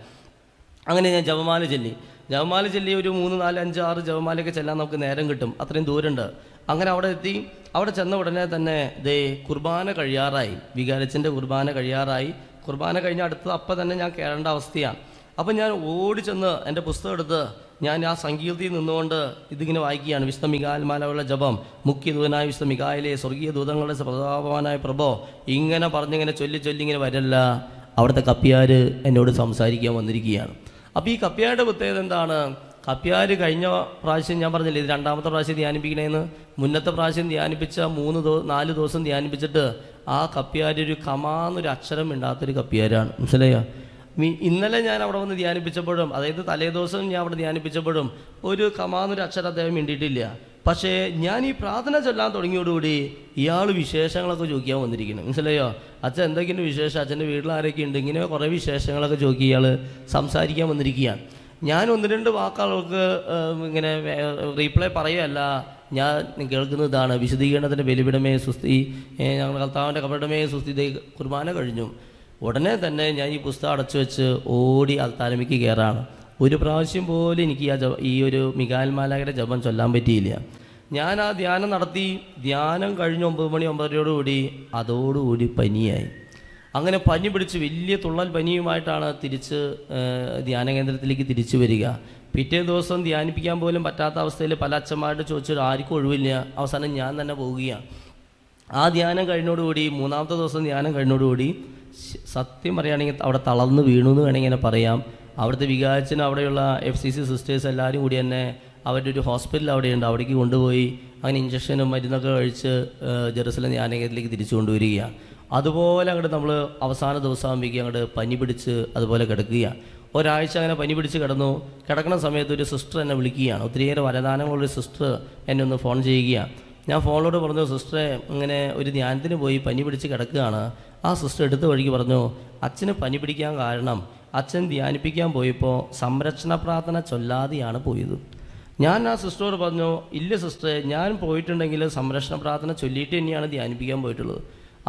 അങ്ങനെ ഞാൻ ജപമാല ചൊല്ലി ഒരു 3, 4, 5, 6 ജപമാലയൊക്കെ ചെല്ലാൻ നമുക്ക് നേരം കിട്ടും, അത്രയും ദൂരമുണ്ട്. അങ്ങനെ അവിടെ എത്തി. അവിടെ ചെന്ന ഉടനെ തന്നെ കുർബാന കഴിയാറായി, വികാരച്ചൻ്റെ കുർബാന കഴിയാറായി. കുർബാന കഴിഞ്ഞ അടുത്തത് അപ്പം തന്നെ ഞാൻ കയറേണ്ട അവസ്ഥയാണ്. അപ്പം ഞാൻ ഓടി ചെന്ന് എൻ്റെ പുസ്തകം എടുത്ത് ഞാൻ ആ സങ്കീർത്തിയിൽ നിന്നുകൊണ്ട് ഇതിങ്ങനെ വായിക്കുകയാണ്. വിശുദ്ധ മിഖായേൽ മാലാഖയുടെ ജപം, മുഖ്യദൂതനായ വിശുദ്ധ മിഖായേലെ, സ്വർഗീയ ദൂതങ്ങളുടെ പ്രതാപവാനായ പ്രഭോ, ഇങ്ങനെ പറഞ്ഞിങ്ങനെ ചൊല്ലി ഇങ്ങനെ വരല്ല. അവിടുത്തെ കപ്പ്യാർ എന്നോട് സംസാരിക്കാൻ വന്നിരിക്കുകയാണ്. അപ്പോൾ ഈ കപ്പ്യാരുടെ പ്രത്യേകത എന്താണ്? കപ്പ്യാർ കഴിഞ്ഞ പ്രാവശ്യം ഞാൻ പറഞ്ഞില്ലേ, ഇത് രണ്ടാമത്തെ പ്രാവശ്യം ധ്യാനിപ്പിക്കണേന്ന്. മുന്നത്തെ പ്രാവശ്യം ധ്യാനിപ്പിച്ച 4 ദിവസം ധ്യാനിപ്പിച്ചിട്ട് ആ കപ്പ്യാരൊരു കമാന്നൊരു അക്ഷരം ഇണ്ടാത്തൊരു കപ്പ്യാരാണ്. മനസ്സിലായോ? ഇന്നലെ ഞാൻ അവിടെ വന്ന് ധ്യാനിപ്പിച്ചപ്പോഴും, അതായത് തലേ ദിവസം ഞാൻ അവിടെ ധ്യാനിപ്പിച്ചപ്പോഴും ഒരു കമാന്നൊരു അക്ഷരം അദ്ദേഹം മിണ്ടിയിട്ടില്ല. പക്ഷേ ഞാൻ ഈ പ്രാർത്ഥന ചൊല്ലാൻ തുടങ്ങിയോടുകൂടി ഇയാൾ വിശേഷങ്ങളൊക്കെ ചോദിക്കാൻ വന്നിരിക്കുന്നു. മനസ്സിലായോ? അച്ഛൻ എന്തൊക്കെയുണ്ട് വിശേഷം, അച്ഛൻ്റെ വീട്ടിൽ ആരൊക്കെ ഉണ്ട്, ഇങ്ങനെ കുറേ വിശേഷങ്ങളൊക്കെ ചോദിക്കുക ഇയാൾ സംസാരിക്കാൻ വന്നിരിക്കുകയാണ്. ഞാൻ 1-2 വാക്കുകൾക്ക് ഇങ്ങനെ റീപ്ലൈ പറയുകയല്ല, ഞാൻ കേൾക്കുന്നതാണ്: വിശദീകരണത്തിൻ്റെ ബലിപീഠമേ സുസ്തി, ഞങ്ങൾ കർത്താവിൻ്റെ കബറിടമേ സുസ്തി. കുർബാന കഴിഞ്ഞു ഉടനെ തന്നെ ഞാൻ ഈ പുസ്തകം അടച്ചു വെച്ച് ഓടി അൾത്താരമിക്ക് കയറാണ്. ഒരു പ്രാവശ്യം പോലും എനിക്ക് ഈ ഒരു മിഖായേൽ മാലാഖയുടെ ജപം ചൊല്ലാൻ പറ്റിയില്ല. ഞാൻ ആ ധ്യാനം നടത്തി. ധ്യാനം കഴിഞ്ഞ് 9 മണി 9:30 അതോടുകൂടി പനിയായി. അങ്ങനെ പനി പിടിച്ച് വലിയ തുള്ളൽ പനിയുമായിട്ടാണ് തിരിച്ച് ധ്യാന കേന്ദ്രത്തിലേക്ക് തിരിച്ചു വരിക. പിറ്റേ ദിവസം ധ്യാനിപ്പിക്കാൻ പോലും പറ്റാത്ത അവസ്ഥയിൽ പല അച്ഛന്മാരോട് ചോദിച്ചിട്ട് ആർക്കും ഒഴിവില്ല. അവസാനം ഞാൻ തന്നെ പോവുകയാണ്. ആ ധ്യാനം കഴിഞ്ഞോടുകൂടി, 3-ാമത്തെ ദിവസം ധ്യാനം കഴിഞ്ഞോടുകൂടി സത്യം പറയുകയാണെങ്കിൽ അവിടെ തളർന്ന് വീണു എന്ന് വേണമെങ്കിൽ ഇങ്ങനെ പറയാം. അവിടുത്തെ വികാരച്ചനും അവിടെയുള്ള FCC സിസ്റ്റേഴ്സ് എല്ലാവരും കൂടി തന്നെ അവരുടെ ഒരു ഹോസ്പിറ്റൽ അവിടെയുണ്ട്, അവിടേക്ക് കൊണ്ടുപോയി അങ്ങനെ ഇഞ്ചക്ഷനും മരുന്നൊക്കെ കഴിച്ച് ജെറുസലേം ധ്യാനകേന്ദ്രത്തിലേക്ക് തിരിച്ചു കൊണ്ടുവരികയാണ്. അതുപോലെ അങ്ങോട്ട് നമ്മൾ അവസാന ദിവസമാകുമ്പോഴേക്കും അങ്ങോട്ട് പനി പിടിച്ച് അതുപോലെ കിടക്കുകയാണ്. ഒരാഴ്ച അങ്ങനെ പനി പിടിച്ച് കിടക്കുന്ന സമയത്ത് ഒരു സിസ്റ്റർ എന്നെ വിളിക്കുകയാണ്. ഒത്തിരിയേറെ വരദാനങ്ങളുള്ളൊരു സിസ്റ്റർ എന്നെ ഒന്ന് ഫോൺ ചെയ്യുകയാണ്. ഞാൻ ഫോണിലോട് പറഞ്ഞു, സിസ്റ്ററെ ഇങ്ങനെ ഒരു ധ്യാനത്തിന് പോയി പനി പിടിച്ച് കിടക്കുകയാണ്. ആ സിസ്റ്റർ എടുത്ത വഴിക്ക് പറഞ്ഞു, അച്ഛന് പനി പിടിക്കാൻ കാരണം അച്ഛൻ ധ്യാനിപ്പിക്കാൻ പോയപ്പോൾ സംരക്ഷണ പ്രാർത്ഥന ചൊല്ലാതെയാണ് പോയത്. ഞാൻ ആ സിസ്റ്ററോട് പറഞ്ഞു, ഇല്ല സിസ്റ്ററെ, ഞാൻ പോയിട്ടുണ്ടെങ്കിൽ സംരക്ഷണ പ്രാർത്ഥന ചൊല്ലിയിട്ട് തന്നെയാണ് ധ്യാനിപ്പിക്കാൻ പോയിട്ടുള്ളത്.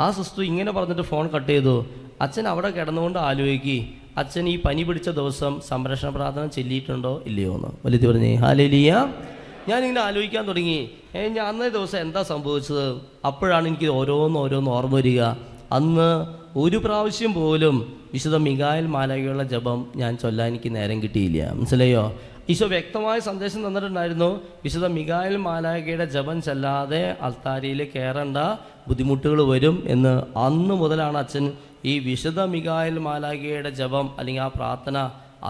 ആ സിസ്റ്റർ ഇങ്ങനെ പറഞ്ഞിട്ട് ഫോൺ കട്ട് ചെയ്തു. അച്ഛൻ അവിടെ കിടന്നുകൊണ്ട് ആലോചിക്കി, അച്ഛൻ ഈ പനി പിടിച്ച ദിവസം സംരക്ഷണ പ്രാർത്ഥന ചൊല്ലിയിട്ടുണ്ടോ ഇല്ലയോ എന്ന്. വലിയ പറഞ്ഞേ ഹല്ലേലൂയ. ഞാനിങ്ങനെ ആലോചിക്കാൻ തുടങ്ങി, ഞാൻ അന്നേ ദിവസം എന്താ സംഭവിച്ചത്. അപ്പോഴാണ് എനിക്ക് ഓരോന്ന് ഓർമ്മ വരിക. അന്ന് ഒരു പ്രാവശ്യം പോലും വിശുദ്ധ മിഖായേൽ മാലാഖയുള്ള ജപം ഞാൻ ചൊല്ലാൻ എനിക്ക് നേരം കിട്ടിയില്ല. മനസ്സിലായോ? ഈശോ വ്യക്തമായ സന്ദേശം തന്നിട്ടുണ്ടായിരുന്നു, വിശുദ്ധ മിഖായേൽ മാലാഖയുടെ ജപം ചെല്ലാതെ അൾത്താരയിൽ കയറേണ്ട, ബുദ്ധിമുട്ടുകൾ വരും എന്ന്. അന്ന് മുതലാണ് അച്ഛൻ ഈ വിശുദ്ധ മിഖായേൽ മാലാഖയുടെ ജപം അല്ലെങ്കിൽ ആ പ്രാർത്ഥന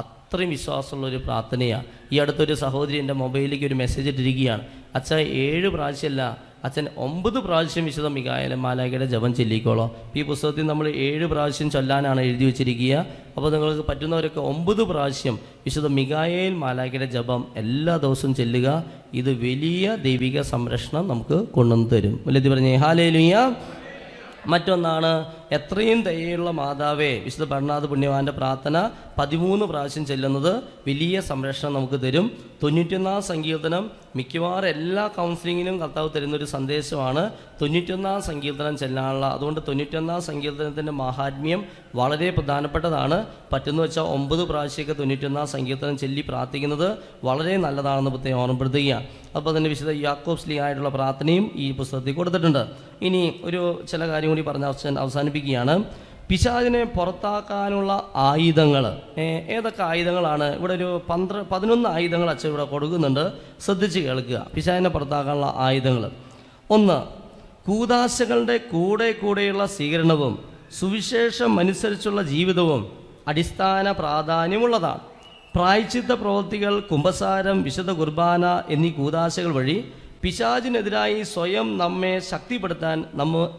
അത്രയും വിശ്വാസമുള്ളൊരു പ്രാർത്ഥനയാണ്. ഈ അടുത്തൊരു സഹോദരി എൻ്റെ മൊബൈലിലേക്ക് ഒരു മെസ്സേജ് ഇട്ടിരിക്കുകയാണ്, അച്ഛാ 7 പ്രാവശ്യമല്ല അച്ഛൻ 9 പ്രാവശ്യം വിശുദ്ധ മിഖായേൽ മാലാഖയുടെ ജപം ചൊല്ലിക്കോളോ. ഈ പുസ്തകത്തിൽ നമ്മൾ 7 പ്രാവശ്യം ചൊല്ലാനാണ് എഴുതി വെച്ചിരിക്കുക. അപ്പോൾ നിങ്ങൾക്ക് പറ്റുന്നവരൊക്കെ 9 പ്രാവശ്യം വിശുദ്ധ മിഖായേൽ മാലാഖയുടെ ജപം എല്ലാ ദിവസവും ചെല്ലുക. ഇത് വലിയ ദൈവിക സംരക്ഷണം നമുക്ക് കൊണ്ടുവന്ന് തരും. വലുത് പറഞ്ഞേ ഹല്ലേലൂയ. മറ്റൊന്നാണ് എത്രയും ദയയുള്ള മാതാവേ, വിശുദ്ധ ബർണാദ് പുണ്യവാന്റെ പ്രാർത്ഥന 13 പ്രാവശ്യം ചെല്ലുന്നത് വലിയ സംരക്ഷണം നമുക്ക് തരും. 91 സങ്കീർത്തനം മിക്കവാറും എല്ലാ കൗൺസിലിങ്ങിനും കർത്താവ് തരുന്നൊരു സന്ദേശമാണ് 91 സങ്കീർത്തനം ചെല്ലാനുള്ള. അതുകൊണ്ട് 91 സങ്കീർത്തനത്തിൻ്റെ മഹാത്മ്യം വളരെ പ്രധാനപ്പെട്ടതാണ്. പറ്റുന്ന വെച്ചാൽ 9 പ്രാവശ്യമൊക്കെ 91 സങ്കീർത്തനം ചൊല്ലി പ്രാർത്ഥിക്കുന്നത് വളരെ നല്ലതാണെന്ന് പ്രത്യേകം ഓർമ്മപ്പെടുത്തുകയാണ്. അപ്പോൾ തന്നെ വിശുദ്ധ യാക്കോബ് ശ്ലീഹായിട്ടുള്ള പ്രാർത്ഥനയും ഈ പുസ്തകത്തിൽ കൊടുത്തിട്ടുണ്ട്. ഇനി ചില കാര്യം കൂടി പറഞ്ഞ് അവസാനിപ്പിക്കുകയാണ്. പിശാചിനെ പുറത്താക്കാനുള്ള ആയുധങ്ങൾ ഏതൊക്കെ ആയുധങ്ങളാണ്? ഇവിടെ ഒരു 11 ആയുധങ്ങൾ അച്ഛൻ ഇവിടെ കൊടുക്കുന്നുണ്ട്, ശ്രദ്ധിച്ച് കേൾക്കുക. പിശാചിനെ പുറത്താക്കാനുള്ള ആയുധങ്ങൾ: 1, കൂദാശകളുടെ കൂടെയുള്ള സ്വീകരണവും സുവിശേഷം അനുസരിച്ചുള്ള ജീവിതവും അടിസ്ഥാന പ്രാധാന്യമുള്ളതാണ്. പ്രായശ്ചിത്ത പ്രവൃത്തികൾ, കുമ്പസാരം, വിശുദ്ധ കുർബാന എന്നീ കൂദാശകൾ വഴി പിശാചിനെതിരായി സ്വയം നമ്മെ ശക്തിപ്പെടുത്താൻ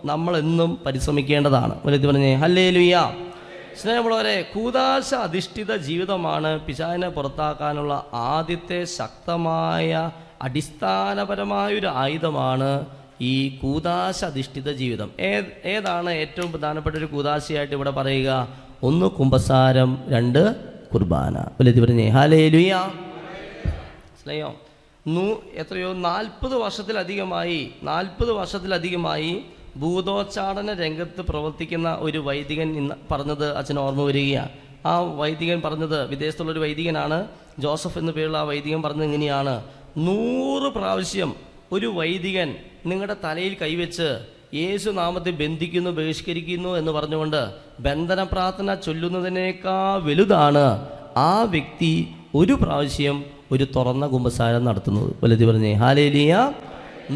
നമ്മളെന്നും പരിശ്രമിക്കേണ്ടതാണ്. വലുത് പറഞ്ഞേ ഹല്ലേലൂയ. സ്നേഹമുള്ളവരെ, കൂദാശ അധിഷ്ഠിത ജീവിതമാണ് പിശാചിനെ പുറത്താക്കാനുള്ള ആദ്യത്തെ ശക്തമായ അടിസ്ഥാനപരമായൊരു ആയുധമാണ് ഈ കൂദാശ അധിഷ്ഠിത ജീവിതം. ഏതാണ് ഏറ്റവും പ്രധാനപ്പെട്ട ഒരു കൂദാശയായിട്ട് ഇവിടെ പറയുക? 1 കുമ്പസാരം, 2 കുർബാന. വലുത് പറഞ്ഞേ ഹല്ലേലൂയ. സ്നേഹം എത്രയോ 40 വർഷത്തിലധികമായി ഭൂതോച്ചാടന രംഗത്ത് പ്രവർത്തിക്കുന്ന ഒരു വൈദികൻ ഇന്ന് പറഞ്ഞത് അച്ഛൻ ഓർമ്മ വരികയാണ്. ആ വൈദികൻ പറഞ്ഞത്, വിദേശത്തുള്ളൊരു വൈദികനാണ്, ജോസഫ് എന്ന പേരുള്ള ആ വൈദികൻ പറഞ്ഞത് ഇങ്ങനെയാണ്: 100 പ്രാവശ്യം ഒരു വൈദികൻ നിങ്ങളുടെ തലയിൽ കൈവച്ച് യേശു നാമത്തെ ബന്ധിക്കുന്നു, ബഹിഷ്കരിക്കുന്നു എന്ന് പറഞ്ഞുകൊണ്ട് ബന്ധന പ്രാർത്ഥന ചൊല്ലുന്നതിനേക്കാൾ വലുതാണ് ആ വ്യക്തി ഒരു പ്രാവശ്യം ഒരു തുറന്ന കുമ്പസാരം നടത്തുന്നത്. വലുത് പറഞ്ഞേ ഹല്ലേലൂയ.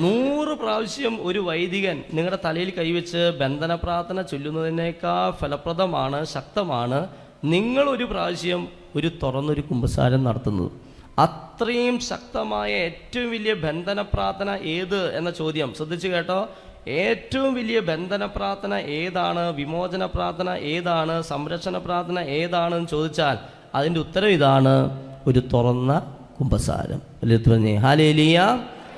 100 പ്രാവശ്യം ഒരു വൈദികൻ നിങ്ങളുടെ തലയിൽ കൈവച്ച് ബന്ധന പ്രാർത്ഥന ചൊല്ലുന്നതിനേക്കാൾ ഫലപ്രദമാണ്, ശക്തമാണ് നിങ്ങൾ ഒരു പ്രാവശ്യം ഒരു തുറന്നൊരു കുമ്പസാരം നടത്തുന്നത്. അത്രയും ശക്തമായ ഏറ്റവും വലിയ ബന്ധന പ്രാർത്ഥന ഏത് എന്ന ചോദ്യം ശ്രദ്ധിച്ചു കേട്ടോ. ഏറ്റവും വലിയ ബന്ധന പ്രാർത്ഥന ഏതാണ്, വിമോചന പ്രാർത്ഥന ഏതാണ്, സംരക്ഷണ പ്രാർത്ഥന ഏതാണെന്ന് ചോദിച്ചാൽ അതിൻ്റെ ഉത്തരം ഇതാണ്: ഒരു തുറന്ന കുമ്പസാരം. ഹല്ലേലൂയ.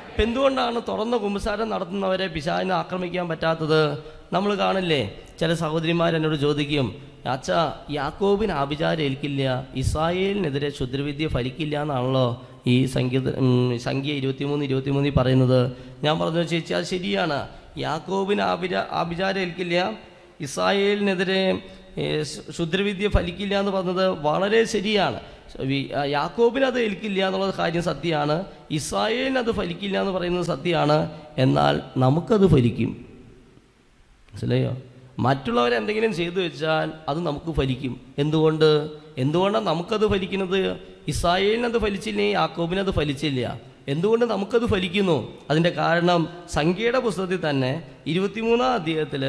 ഇപ്പം എന്തുകൊണ്ടാണ് തുറന്ന കുമ്പസാരം നടത്തുന്നവരെ പിശാചിനെ ആക്രമിക്കാൻ പറ്റാത്തത്? നമ്മൾ കാണില്ലേ, ചില സഹോദരിമാർ എന്നോട് ചോദിക്കും, അച്ഛാ യാക്കോബിന് ആഭിചാരം ഏൽക്കില്ല, ഇസ്രായേലിനെതിരെ ക്ഷുദ്രവിദ്യ ഫലിക്കില്ല എന്നാണല്ലോ ഈ സംഖ്യ 23 പറയുന്നത്. ഞാൻ പറഞ്ഞു, ചേച്ചി അത് ശരിയാണ്, യാക്കോബിന് ആഭിചാരം ഏൽക്കില്ല, ഇസ്രായേലിനെതിരെ ക്ഷുദ്രവിദ്യ ഫലിക്കില്ല എന്ന് പറഞ്ഞത് വളരെ ശരിയാണ്. യാക്കോബിന് അത് ഏൽക്കില്ല എന്നുള്ള കാര്യം സത്യമാണ്, ഇസ്രായേലിന് അത് ഫലിക്കില്ല എന്ന് പറയുന്നത് സത്യമാണ്. എന്നാൽ നമുക്കത് ഫലിക്കും. മനസ്സിലായോ? മറ്റുള്ളവരെന്തെങ്കിലും ചെയ്തു വെച്ചാൽ അത് നമുക്ക് ഫലിക്കും. എന്തുകൊണ്ടാണ് നമുക്കത് ഫലിക്കുന്നത്? ഇസ്രായേലിനത് ഫലിച്ചില്ലേ, യാക്കോബിനത് ഫലിച്ചില്ല. എന്തുകൊണ്ട് നമുക്കത് ഫലിക്കുന്നു? അതിൻ്റെ കാരണം സംഖ്യയുടെ പുസ്തകത്തിൽ തന്നെ 23-ാം അധ്യായത്തിൽ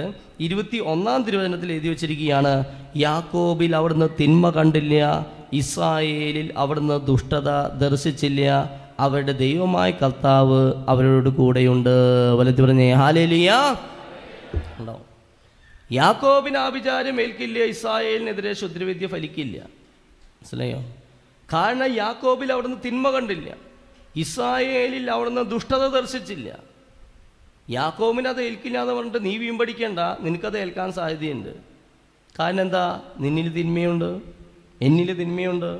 21-ാം തിരുവചനത്തിൽ എഴുതി വച്ചിരിക്കുകയാണ്: യാക്കോബിൽ അവിടുന്ന് തിന്മ കണ്ടില്ല, ഇസ്രായേലിൽ അവിടുന്ന് ദുഷ്ടത ദർശിച്ചില്ല, അവരുടെ ദൈവമായ കർത്താവ് അവരോട് കൂടെയുണ്ട്. വലത്ത് പറഞ്ഞേ ഹല്ലേലൂയ. ഉണ്ടാവും. യാക്കോബിന് ആഭിചാരം ഏൽക്കില്ല, ഇസ്രായേലിനെതിരെ ക്ഷുദ്രവിദ്യ ഫലിക്കില്ല. മനസ്സിലായോ? കാരണം യാക്കോബിൽ അവിടുന്ന് തിന്മ കണ്ടില്ല, ഇസ്രായേലിൽ അവിടുന്ന് ദുഷ്ടത ദർശിച്ചില്ല. യാക്കോബിന് അത് ഏൽക്കില്ല എന്ന് പറഞ്ഞിട്ട് നീ വീമ്പടിക്കേണ്ട, നിനക്കത് ഏൽക്കാൻ സാധ്യതയുണ്ട്. കാരണം എന്താ? നിന്നിൽ തിന്മയുണ്ട്, എന്നിൽ തിന്മയുണ്ട്,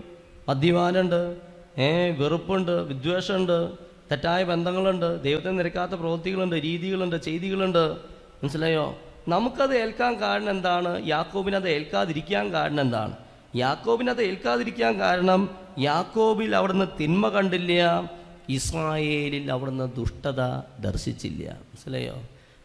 മദ്യപാനുണ്ട്, വെറുപ്പുണ്ട്, വിദ്വേഷമുണ്ട്, തെറ്റായ ബന്ധങ്ങളുണ്ട്, ദൈവത്തെ നിരക്കാത്ത പ്രവൃത്തികളുണ്ട്, രീതികളുണ്ട്, ചെയ്തികളുണ്ട്. മനസ്സിലായോ? നമുക്കത് ഏൽക്കാൻ കാരണം എന്താണ്? യാക്കോബിനത് ഏൽക്കാതിരിക്കാൻ കാരണം എന്താണ്? യാക്കോബിനത് ഏൽക്കാതിരിക്കാൻ കാരണം യാക്കോബിൽ അവിടുന്ന് തിന്മ കണ്ടില്ല, ഇസ്രായേലിൽ അവിടുന്ന് ദുഷ്ടത ദർശിച്ചില്ല. മനസ്സിലായോ?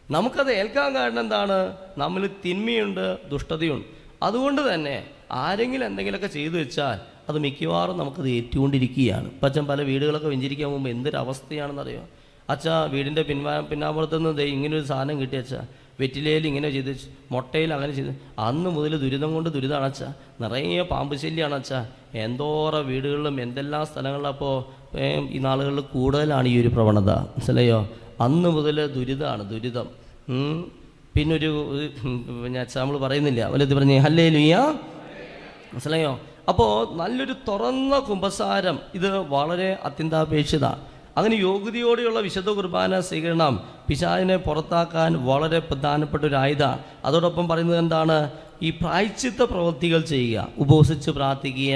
നമുക്കത് ഏൽക്കാൻ കാരണം എന്താണ്? നമ്മൾ തിന്മയുണ്ട്, ദുഷ്ടതയുണ്ട്. അതുകൊണ്ട് തന്നെ ആരെങ്കിലും എന്തെങ്കിലുമൊക്കെ ചെയ്തു വെച്ചാൽ അത് മിക്കവാറും നമുക്കത് ഏറ്റുകൊണ്ടിരിക്കുകയാണ്. ഇപ്പം അച്ഛൻ പല വീടുകളൊക്കെ വെഞ്ചരിക്കാൻ പോകുമ്പോൾ എന്തൊരവസ്ഥയാണെന്നറിയോ? അച്ഛാ വീടിൻ്റെ പിന്നാമ്പുറത്തുനിന്ന് ഇങ്ങനൊരു സാധനം കിട്ടി അച്ഛാ, വെറ്റിലയിൽ ഇങ്ങനെ ചെയ്ത്, മുട്ടയിൽ അങ്ങനെ ചെയ്ത്, അന്ന് മുതൽ ദുരിതം കൊണ്ട് ദുരിതമാണ് അച്ഛാ, നിറയെ പാമ്പ് ശല്യമാണ് അച്ഛാ. എന്തോറ വീടുകളിലും എന്തെല്ലാം സ്ഥലങ്ങളിലും. അപ്പോൾ ഈ നാളുകളിൽ കൂടുതലാണ് ഈ ഒരു പ്രവണത. മനസ്സിലായോ? അന്ന് മുതൽ ദുരിതം. പിന്നൊരു ഞാൻ എക്സാമ്പിൾ പറയുന്നില്ല, വലുത് പറഞ്ഞേ ഹല്ലേലൂയ, മനസ്സിലായോ? അപ്പോൾ നല്ലൊരു തുറന്ന കുമ്പസാരം ഇത് വളരെ അത്യന്താപേക്ഷിതമാണ്. അങ്ങനെ യോഗ്യതയോടെയുള്ള വിശുദ്ധ കുർബാന സ്വീകരണം പിശാചിനെ പുറത്താക്കാൻ വളരെ പ്രധാനപ്പെട്ട ഒരു ആയുധമാണ്. അതോടൊപ്പം പറയുന്നത് എന്താണ്? ഈ പ്രായശ്ചിത്ത പ്രവൃത്തികൾ ചെയ്യുക, ഉപവസിച്ച് പ്രാർത്ഥിക്കുക,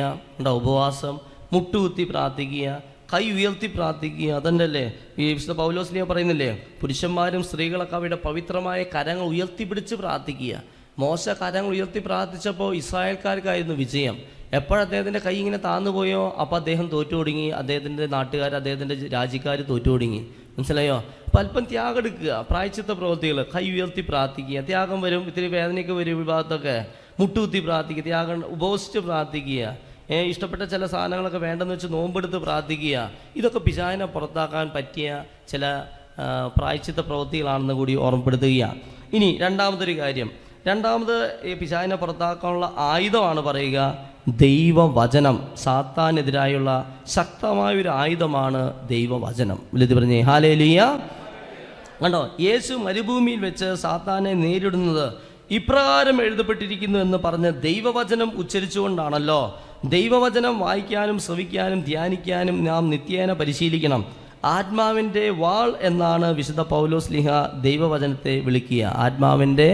ഉപവാസം, മുട്ടുകുത്തി പ്രാർത്ഥിക്കുക, കൈ ഉയർത്തി പ്രാർത്ഥിക്കുക. അതന്നല്ലേ ഈ വിശുദ്ധ പൗലോസ്ലീഹ പറയുന്നില്ലേ, പുരുഷന്മാരും സ്ത്രീകളൊക്കെ അവരുടെ പവിത്രമായ കരങ്ങൾ ഉയർത്തിപ്പിടിച്ച് പ്രാർത്ഥിക്കുക. മോശ കരങ്ങൾ ഉയർത്തി പ്രാർത്ഥിച്ചപ്പോൾ ഇസ്രായേൽക്കാർക്കായിരുന്നു വിജയം. എപ്പോഴദ്ദേഹത്തിൻ്റെ കൈ ഇങ്ങനെ താന്നുപോയോ അപ്പോൾ അദ്ദേഹം തോറ്റു തുടങ്ങി, അദ്ദേഹത്തിൻ്റെ നാട്ടുകാർ, അദ്ദേഹത്തിൻ്റെ രാജ്യക്കാർ തോറ്റു തുടങ്ങി. മനസ്സിലായോ? അപ്പം അല്പം ത്യാഗം എടുക്കുക, പ്രായശ്ചിത്ത പ്രവൃത്തികൾ, കൈ ഉയർത്തി പ്രാർത്ഥിക്കുക. ത്യാഗം വരും, ഇത്തിരി വേദനയ്ക്ക് വരും, വിഭാഗത്തൊക്കെ മുട്ടുകുത്തി പ്രാർത്ഥിക്കുക, ത്യാഗം ഉപവസിച്ച് പ്രാർത്ഥിക്കുക, ഇഷ്ടപ്പെട്ട ചില സാധനങ്ങളൊക്കെ വേണ്ടെന്ന് വെച്ച് നോമ്പെടുത്ത് പ്രാർത്ഥിക്കുക. ഇതൊക്കെ പിശാചിനെ പുറത്താക്കാൻ പറ്റിയ ചില പ്രായശ്ചിത്ത പ്രവൃത്തികളാണെന്ന് കൂടി ഓർമ്മപ്പെടുത്തുകയാണ്. ഇനി രണ്ടാമതൊരു കാര്യം, രണ്ടാമത് ഈ പിശാചിനെ പുറത്താക്കാനുള്ള ആയുധമാണ് പറയുക ദൈവവചനം. സാത്താനെതിരായുള്ള ശക്തമായൊരു ആയുധമാണ് ദൈവവചനം. വിളിച്ച് പറഞ്ഞേ ഹല്ലേലൂയ. കണ്ടോ, യേശു മരുഭൂമിയിൽ വെച്ച് സാത്താനെ നേരിടുന്നത് ഇപ്രകാരം എഴുതപ്പെട്ടിരിക്കുന്നു എന്ന് പറഞ്ഞ് ദൈവവചനം ഉച്ചരിച്ചുകൊണ്ടാണല്ലോ. ദൈവവചനം വായിക്കാനും ശ്രവിക്കാനും ധ്യാനിക്കാനും നാം നിത്യേന പരിശീലിക്കണം. ആത്മാവിൻ്റെ വാൾ എന്നാണ് വിശുദ്ധ പൗലോസ്ലീഹ ദൈവവചനത്തെ വിളിക്കുക. ആത്മാവിൻ്റെ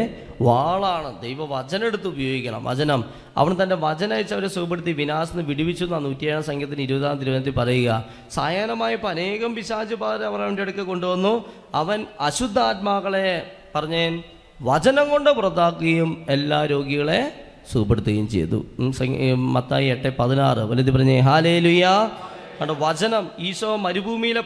വാളാണ്. ദൈവവചനം എടുത്ത് ഉപയോഗിക്കണം. വചനം, അവൻ തൻ്റെ വചനം അയച്ച് അവരെ സുഖപ്പെടുത്തി വിനാശത്തിന് വിടുവിച്ചു എന്നാണ് 107 സംഖ്യത്തിന് 20-ാം തിരുവചനത്തിൽ പറയുക. സായാഹ്നമായപ്പോൾ അനേകം പിശാചുബാധ അവരുടെ അടുക്ക് കൊണ്ടുവന്നു. അവൻ അശുദ്ധാത്മാക്കളെ പറഞ്ഞേൻ വചനം കൊണ്ട് പുറത്താക്കുകയും എല്ലാ രോഗികളെ സുഖപ്പെടുത്തുകയും ചെയ്തു. മത്തായി 8:16 വലുത് പറഞ്ഞേ ഹല്ലേലൂയ. കണ്ടോ, വചനം. ഈശോ മരുഭൂമിയിലെ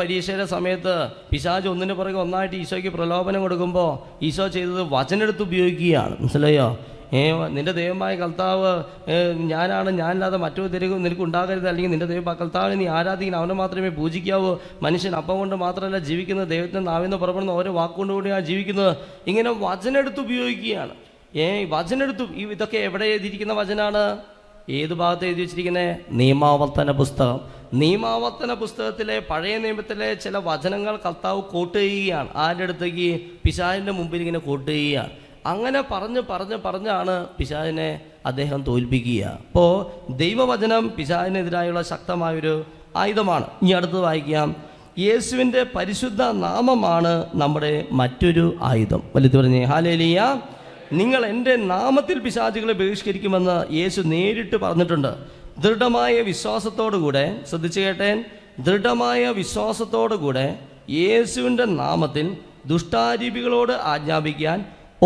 പരീക്ഷയുടെ സമയത്ത് പിശാച് ഒന്നിന് പുറകെ ഒന്നായിട്ട് ഈശോയ്ക്ക് പ്രലോഭനം കൊടുക്കുമ്പോൾ ഈശോ ചെയ്തത് വചനം എടുത്ത് ഉപയോഗിക്കുകയാണ്. മനസ്സിലായോ? നിന്റെ ദൈവമായ കർത്താവ് ഞാനാണ്, ഞാനല്ലാതെ മറ്റൊരു നിനക്ക് ഉണ്ടാകരുത്, അല്ലെങ്കിൽ നിന്റെ ദൈവം കർത്താവിനെ നീ ആരാധിക്കണം, അവനെ മാത്രമേ പൂജിക്കാവൂ. മനുഷ്യൻ അപ്പം കൊണ്ട് മാത്രമല്ല ജീവിക്കുന്നത്, ദൈവത്തിന് നാവിന്ന് പുറപ്പെടുന്ന ഓരോ വാക്കുകൊണ്ടുകൂടിയാണ് ജീവിക്കുന്നത്. ഇങ്ങനെ വചനം എടുത്ത് ഉപയോഗിക്കുകയാണ്. വചനം എടുത്തു. ഇതൊക്കെ എവിടെ എഴുതിയിരിക്കുന്ന വചനാണ്? ഏത് ഭാഗത്ത് എഴുതി വെച്ചിരിക്കുന്നത്? നിയമാവർത്തന പുസ്തകം. നിയമാവർത്തന പുസ്തകത്തിലെ പഴയ നിയമത്തിലെ ചില വചനങ്ങൾ കർത്താവ് കോട്ട് ചെയ്യുകയാണ്. ആരുടെ അടുത്തേക്ക്? പിശാചിൻ്റെ മുമ്പിൽ ഇങ്ങനെ കോട്ട് ചെയ്യുകയാണ്. അങ്ങനെ പറഞ്ഞാണ് പിശാചിനെ അദ്ദേഹം തോൽപ്പിക്കുക. അപ്പോൾ ദൈവവചനം പിശാചിനെതിരായുള്ള ശക്തമായൊരു ആയുധമാണ്. ഇനി അടുത്തത് വായിക്കാം. യേശുവിൻ്റെ പരിശുദ്ധ നാമമാണ് നമ്മുടെ മറ്റൊരു ആയുധം. വലുത് പറഞ്ഞേ ഹല്ലേലൂയ. നിങ്ങൾ എൻ്റെ നാമത്തിൽ പിശാചുകളെ ബഹിഷ്കരിക്കുമെന്ന് യേശു നേരിട്ട് പറഞ്ഞിട്ടുണ്ട്. ദൃഢമായ വിശ്വാസത്തോടുകൂടെ, ശ്രദ്ധിച്ചു കേട്ടേൻ, ദൃഢമായ വിശ്വാസത്തോടുകൂടെ യേശുവിൻ്റെ നാമത്തിൽ ദുഷ്ടാരൂപികളോട് ആജ്ഞാപിക്കാൻ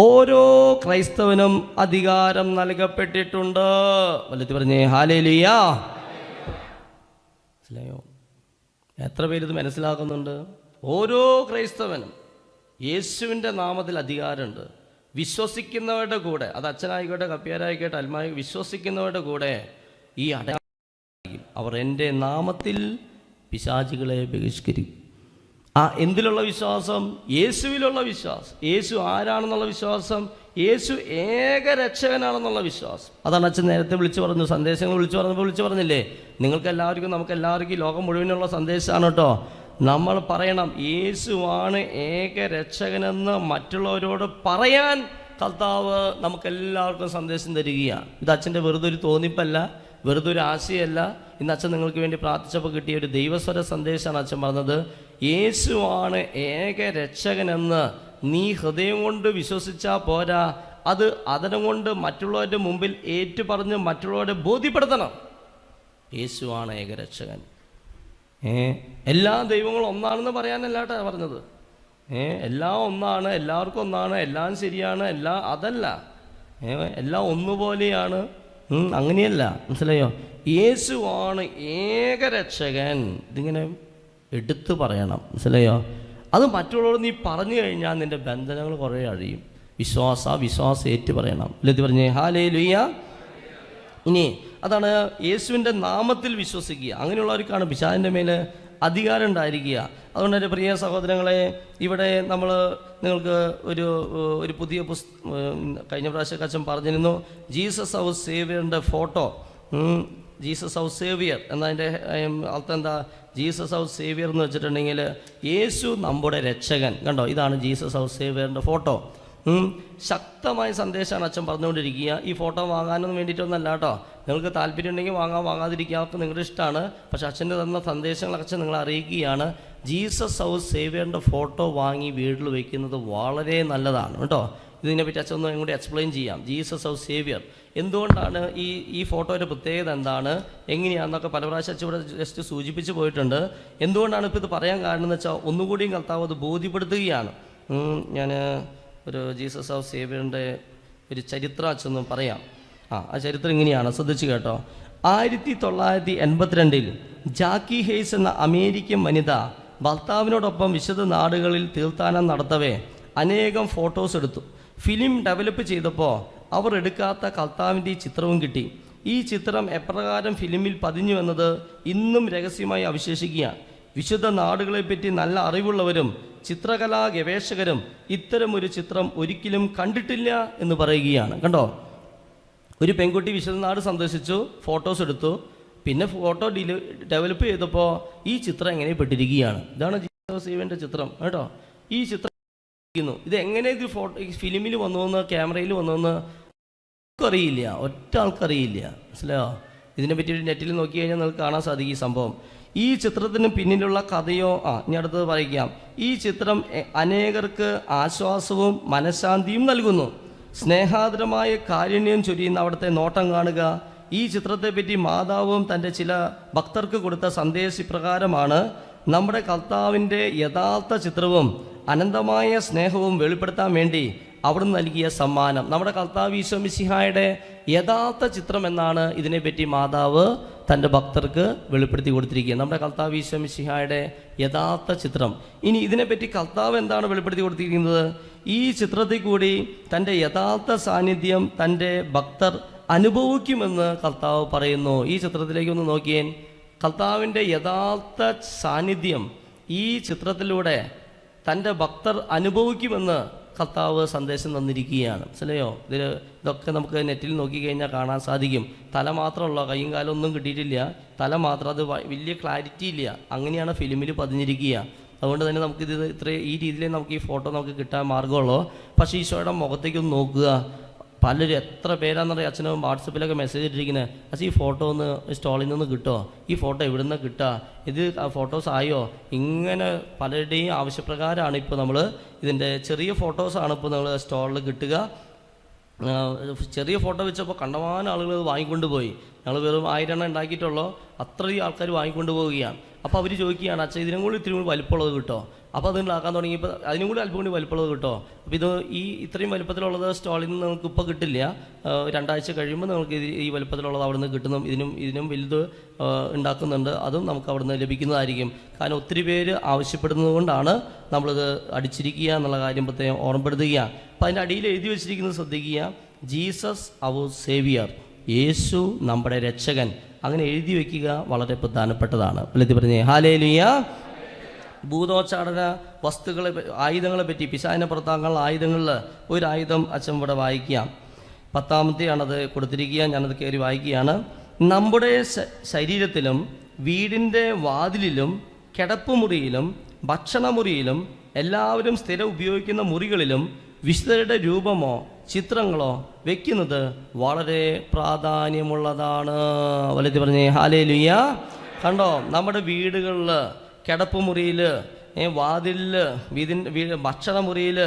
ഓരോ ക്രൈസ്തവനും അധികാരം നൽകപ്പെട്ടിട്ടുണ്ട്. വലുത് പറഞ്ഞേ ഹല്ലേലൂയ. മനസ്സിലായോ? എത്ര പേരിത് മനസ്സിലാക്കുന്നുണ്ട്? ഓരോ ക്രൈസ്തവനും യേശുവിൻ്റെ നാമത്തിൽ അധികാരമുണ്ട്. വിശ്വസിക്കുന്നവരുടെ കൂടെ, അത് അച്ഛനായിക്കോട്ടെ, കപ്പ്യാരായിക്കോട്ടെ, അൽമായി, വിശ്വസിക്കുന്നവരുടെ കൂടെ ഈ അടയാളം, അവർ എൻ്റെ നാമത്തിൽ പിശാചുകളെ ബഹിഷ്കരിക്കും. എന്തിലുള്ള വിശ്വാസം? യേശുവിലുള്ള വിശ്വാസം. യേശു ആരാണെന്നുള്ള വിശ്വാസം, യേശു ഏകരക്ഷകനാണെന്നുള്ള വിശ്വാസം. അതാണ് അച്ഛൻ നേരത്തെ വിളിച്ചു പറഞ്ഞു, സന്ദേശങ്ങൾ വിളിച്ചു പറഞ്ഞില്ലേ, നമുക്കെല്ലാവർക്കും ഈ ലോകം മുഴുവനുള്ള സന്ദേശമാണ് കേട്ടോ. നമ്മൾ പറയണം യേശുവാണ് ഏകരക്ഷകനെന്ന് മറ്റുള്ളവരോട് പറയാൻ കർത്താവ് നമുക്കെല്ലാവർക്കും സന്ദേശം തരികയാണ്. ഇത് അച്ഛൻ്റെ വെറുതെ ഒരു തോന്നിപ്പല്ല, വെറുതെ ഒരു ആശയമല്ല. ഇന്ന് അച്ഛൻ നിങ്ങൾക്ക് വേണ്ടി പ്രാർത്ഥിച്ചപ്പോൾ കിട്ടിയ ഒരു ദൈവസ്വര സന്ദേശമാണ് അച്ഛൻ പറഞ്ഞത്. യേശുവാണ് ഏകരക്ഷകനെന്ന് നീ ഹൃദയം കൊണ്ട് വിശ്വസിച്ചാൽ പോരാ, അത് അതരം കൊണ്ട് മറ്റുള്ളവരുടെ മുമ്പിൽ ഏറ്റുപറഞ്ഞ് മറ്റുള്ളവരെ ബോധ്യപ്പെടുത്തണം. യേശുവാണ് ഏകരക്ഷകൻ. എല്ലാ ദൈവങ്ങളും ഒന്നാണെന്ന് പറയാനല്ലാട്ടാ പറഞ്ഞത്. എല്ലാം ഒന്നാണ്, എല്ലാവർക്കും ഒന്നാണ്, എല്ലാം ശരിയാണ്, അതല്ല. എല്ലാം ഒന്നുപോലെയാണ്, അങ്ങനെയല്ല. മനസ്സിലായോ? യേശുവാണ് ഏകരക്ഷകൻ. ഇതിങ്ങനെ എടുത്തു പറയണം. മനസ്സിലായോ? അത് മറ്റുള്ളവർ നീ പറഞ്ഞു കഴിഞ്ഞാൽ നിൻ്റെ ബന്ധനങ്ങൾ കുറേ അഴിയും. വിശ്വാസം ഏറ്റു പറയണം. ലതി പറഞ്ഞേ ഹല്ലേലൂയ. ഇനി അതാണ് യേശുവിൻ്റെ നാമത്തിൽ വിശ്വസിക്കുക. അങ്ങനെയുള്ളവർക്കാണ് പിശാചിൻ്റെ മേൽ അധികാരം ഉണ്ടായിരിക്കുക. അതുകൊണ്ട് എൻ്റെ പ്രിയ സഹോദരങ്ങളെ, ഇവിടെ നിങ്ങൾക്ക് ഒരു പുതിയ കഴിഞ്ഞ പ്രാവശ്യം അച്ഛൻ പറഞ്ഞിരുന്നു, ജീസസ് അവർ സേവിയറിൻ്റെ ഫോട്ടോ ജീസസ് ഔ സേവിയർ എന്നതിൻ്റെ അർത്ഥം എന്താ? ജീസസ് ഔ സേവിയർ എന്ന് വെച്ചിട്ടുണ്ടെങ്കിൽ യേശു നമ്മുടെ രക്ഷകൻ. കണ്ടോ, ഇതാണ് ജീസസ് ഔ സേവിയറിൻ്റെ ഫോട്ടോ. ശക്തമായ സന്ദേശമാണ് അച്ഛൻ പറഞ്ഞുകൊണ്ടിരിക്കുക. ഈ ഫോട്ടോ വാങ്ങാനൊന്നും വേണ്ടിയിട്ടൊന്നല്ല കേട്ടോ. നിങ്ങൾക്ക് താല്പര്യം ഉണ്ടെങ്കിൽ വാങ്ങാം, വാങ്ങാതിരിക്കാമൊക്കെ നിങ്ങളുടെ ഇഷ്ടമാണ്. പക്ഷെ അച്ഛൻ്റെ തന്ന സന്ദേശങ്ങളൊക്കെ നിങ്ങൾ അറിയിക്കുകയാണ്. ജീസസ് ഔ സേവിയറിൻ്റെ ഫോട്ടോ വാങ്ങി വീട്ടിൽ വയ്ക്കുന്നത് വളരെ നല്ലതാണ് കേട്ടോ. ഇതിനെപ്പറ്റി അച്ഛൻ ഒന്നും കൂടി എക്സ്പ്ലെയിൻ ചെയ്യാം. ജീസസ് ഔ സേവിയർ എന്തുകൊണ്ടാണ് ഈ ഫോട്ടോയുടെ പ്രത്യേകത എന്താണ്, എങ്ങനെയാണെന്നൊക്കെ പല പ്രാവശ്യം അച്ഛൻ ഇവിടെ ജസ്റ്റ് സൂചിപ്പിച്ച് പോയിട്ടുണ്ട്. എന്തുകൊണ്ടാണ് ഇപ്പോൾ ഇത് പറയാൻ കാരണം എന്ന് വെച്ചാൽ ഒന്നുകൂടിയും കർത്താവ് അത് ബോധ്യപ്പെടുത്തുകയാണ്. ഞാൻ ഒരു ജീസസ് ഔ സേവിയറിൻ്റെ ഒരു ചരിത്രം അച്ഛനൊന്നും പറയാം. ആ ചരിത്രം ഇങ്ങനെയാണ്, ശ്രദ്ധിച്ചു കേട്ടോ. 1982 ജാക്കി ഹെയ്സ് എന്ന അമേരിക്കൻ വനിത ഭർത്താവിനോടൊപ്പം വിശുദ്ധ നാടുകളിൽ തീർത്ഥാടനം നടത്തവേ അനേകം ഫോട്ടോസ് എടുത്തു. ഫിലിം ഡെവലപ്പ് ചെയ്തപ്പോൾ അവർ എടുക്കാത്ത കർത്താവിൻ്റെ ഈ ചിത്രവും കിട്ടി. ഈ ചിത്രം എപ്രകാരം ഫിലിമിൽ പതിഞ്ഞു എന്നത് ഇന്നും രഹസ്യമായി അവശേഷിക്കുകയാണ്. വിശുദ്ധ നാടുകളെപ്പറ്റി നല്ല അറിവുള്ളവരും ചിത്രകലാ ഗവേഷകരും ഇത്തരമൊരു ചിത്രം ഒരിക്കലും കണ്ടിട്ടില്ല എന്ന് പറയുകയാണ്. കണ്ടോ, ഒരു പെൺകുട്ടി വിശുദ്ധ നാട് സന്ദർശിച്ചു, ഫോട്ടോസ് എടുത്തു, പിന്നെ ഫോട്ടോ ഡെവലപ്പ് ചെയ്തപ്പോൾ ഈ ചിത്രം എങ്ങനെ പെട്ടിരിക്കുകയാണ്. ഇതാണ് ജീസസ് സേവിയറിൻ്റെ ചിത്രം കേട്ടോ. ഈ ചിത്രം ഇത് എങ്ങനെ ഇത് ഫിലിമിൽ വന്നുവെന്ന്, ക്യാമറയിൽ വന്നുവെന്ന് അറിയില്ല, ഒറ്റ ആൾക്കറിയില്ല. മനസ്സിലായോ? ഇതിനെപ്പറ്റി നെറ്റിൽ നോക്കി കഴിഞ്ഞാൽ നിങ്ങൾക്ക് കാണാൻ സാധിക്കും ഈ സംഭവം. ഈ ചിത്രത്തിന് പിന്നിലുള്ള കഥയോ ഇനി അടുത്തത് പറയിക്കാം. ഈ ചിത്രം അനേകർക്ക് ആശ്വാസവും മനഃശാന്തിയും നൽകുന്നു. സ്നേഹാദരമായ കാരുണ്യം ചൊരിയുന്ന അവിടുത്തെ നോട്ടം കാണുക. ഈ ചിത്രത്തെപ്പറ്റി മാതാവും തൻ്റെ ചില ഭക്തർക്ക് കൊടുത്ത സന്ദേശം ഇപ്രകാരമാണ്: നമ്മുടെ കർത്താവിൻ്റെ യഥാർത്ഥ ചിത്രവും അനന്തമായ സ്നേഹവും വെളിപ്പെടുത്താൻ വേണ്ടി അവിടുന്ന് നൽകിയ സമ്മാനം. നമ്മുടെ കർത്താവ് ഈശോ മിശിഹായുടെ യഥാർത്ഥ ചിത്രം എന്നാണ് ഇതിനെപ്പറ്റി മാതാവ് തൻ്റെ ഭക്തർക്ക് വെളിപ്പെടുത്തി കൊടുത്തിരിക്കുക. നമ്മുടെ കർത്താവ് ഈശോ മിശിഹായുടെ യഥാർത്ഥ ചിത്രം. ഇനി ഇതിനെപ്പറ്റി കർത്താവ് എന്താണ് വെളിപ്പെടുത്തി കൊടുത്തിരിക്കുന്നത്? ഈ ചിത്രത്തിൽ കൂടി തൻ്റെ യഥാർത്ഥ സാന്നിധ്യം തൻ്റെ ഭക്തർ അനുഭവിക്കുമെന്ന് കർത്താവ് പറയുന്നു. ഈ ചിത്രത്തിലേക്ക് ഒന്ന് നോക്കിയേ. കർത്താവിൻ്റെ യഥാർത്ഥ സാന്നിധ്യം ഈ ചിത്രത്തിലൂടെ തൻ്റെ ഭക്തർ അനുഭവിക്കുമെന്ന് കർത്താവ് സന്ദേശം തന്നിരിക്കുകയാണ്. മനസ്സിലായോ? ഇതൊക്കെ നമുക്ക് നെറ്റിൽ നോക്കിക്കഴിഞ്ഞാൽ കാണാൻ സാധിക്കും. തല മാത്രമുള്ള, കൈയും കാലം ഒന്നും കിട്ടിയിട്ടില്ല, തല മാത്രം. അത് വലിയ ക്ലാരിറ്റി ഇല്ല. അങ്ങനെയാണ് ഫിലിമിൽ പതിഞ്ഞിരിക്കുക. അതുകൊണ്ട് തന്നെ നമുക്കിത് ഈ രീതിയിലേ നമുക്ക് ഈ ഫോട്ടോ നമുക്ക് കിട്ടാൻ മാർഗമുള്ളൂ. പക്ഷേ ഈശോയുടെ മുഖത്തേക്കൊന്ന് നോക്കുക. പലരും എത്ര പേരാന്ന് പറയുക, അച്ഛനും വാട്സപ്പിലൊക്കെ മെസ്സേജ് ഇട്ടിരിക്കുന്നത്, അച്ഛൻ ഈ ഫോട്ടോ ഒന്ന് സ്റ്റോളിൽ നിന്ന് കിട്ടുമോ, ഈ ഫോട്ടോ എവിടെ നിന്ന് കിട്ടുക, ഇത് ഫോട്ടോസ് ആയോ, ഇങ്ങനെ പലരുടെയും ആവശ്യപ്രകാരമാണ് ഇപ്പോൾ നമ്മൾ ഇതിൻ്റെ ചെറിയ ഫോട്ടോസാണ് ഇപ്പോൾ നമ്മൾ സ്റ്റോളിൽ കിട്ടുക. ചെറിയ ഫോട്ടോ വെച്ചപ്പോൾ കണ്ടമാനം ആളുകൾ വാങ്ങിക്കൊണ്ട് പോയി. ഞങ്ങൾ വെറും 1000 എണ്ണം ഉണ്ടാക്കിയിട്ടുള്ളൂ, അത്രയും ആൾക്കാർ വാങ്ങിക്കൊണ്ട് പോവുകയാണ്. അപ്പോൾ അവർ ചോദിക്കുകയാണ്, അച്ഛൻ ഇതിനും കൂടി ഇത്തിരി കൂടി വലിപ്പമുള്ളത് കിട്ടോ. അപ്പോൾ അത് ഉണ്ടാക്കാൻ തുടങ്ങിയപ്പോൾ അതിനും കൂടി അല്പം കൂടി വലിപ്പമുള്ളത് കിട്ടോ. അപ്പോൾ ഇത് ഇത്രയും വലിപ്പത്തിലുള്ളത് സ്റ്റോളിൽ നിന്ന് നമുക്ക് ഇപ്പോൾ കിട്ടില്ല, 2 ആഴ്ച കഴിയുമ്പോൾ നമുക്ക് ഈ വലിപ്പത്തിലുള്ളത് അവിടെ നിന്ന് കിട്ടുന്നു. ഇതിനും വലുത് ഉണ്ടാക്കുന്നുണ്ട്, അതും നമുക്ക് അവിടെ നിന്ന് ലഭിക്കുന്നതായിരിക്കും. കാരണം ഒത്തിരി പേര് ആവശ്യപ്പെടുന്നത് കൊണ്ടാണ് നമ്മളിത് അടിച്ചിരിക്കുക എന്നുള്ള കാര്യം പ്രത്യേകം ഓർമ്മപ്പെടുത്തുകയാണ്. അപ്പോൾ അതിൻ്റെ അടിയിൽ എഴുതി വെച്ചിരിക്കുന്നത് ശ്രദ്ധിക്കുക: ജീസസ് അവർ സേവിയർ, യേശു നമ്മുടെ രക്ഷകൻ. അങ്ങനെ എഴുതി വയ്ക്കുക വളരെ പ്രധാനപ്പെട്ടതാണ്. വെളുത്തി പറഞ്ഞേ ഹല്ലേലൂയ. ഭൂതോച്ചാടന വസ്തുക്കളെ, ആയുധങ്ങളെ പറ്റി, പിശാചിനെ പുറത്താക്കാനുള്ള ആയുധങ്ങളിൽ ഒരു ആയുധം അച്ഛൻ ഇവിടെ വായിക്കാം. 10-ാമത്തെയാണത് കൊടുത്തിരിക്കുക. ഞാനത് കയറി വായിക്കുകയാണ്. നമ്മുടെ ശരീരത്തിലും വീടിൻ്റെ വാതിലിലും കിടപ്പുമുറിയിലും ഭക്ഷണമുറിയിലും എല്ലാവരും സ്ഥിരം ഉപയോഗിക്കുന്ന മുറികളിലും വിശുദ്ധരുടെ രൂപമോ ചിത്രങ്ങളോ വെക്കുന്നത് വളരെ പ്രാധാന്യമുള്ളതാണ്. വലുതി പറഞ്ഞേ ഹല്ലേലൂയ. കണ്ടോ, നമ്മുടെ വീടുകളിൽ, കിടപ്പുമുറിയിൽ, വാതിലിൽ, ഭക്ഷണമുറിയിൽ,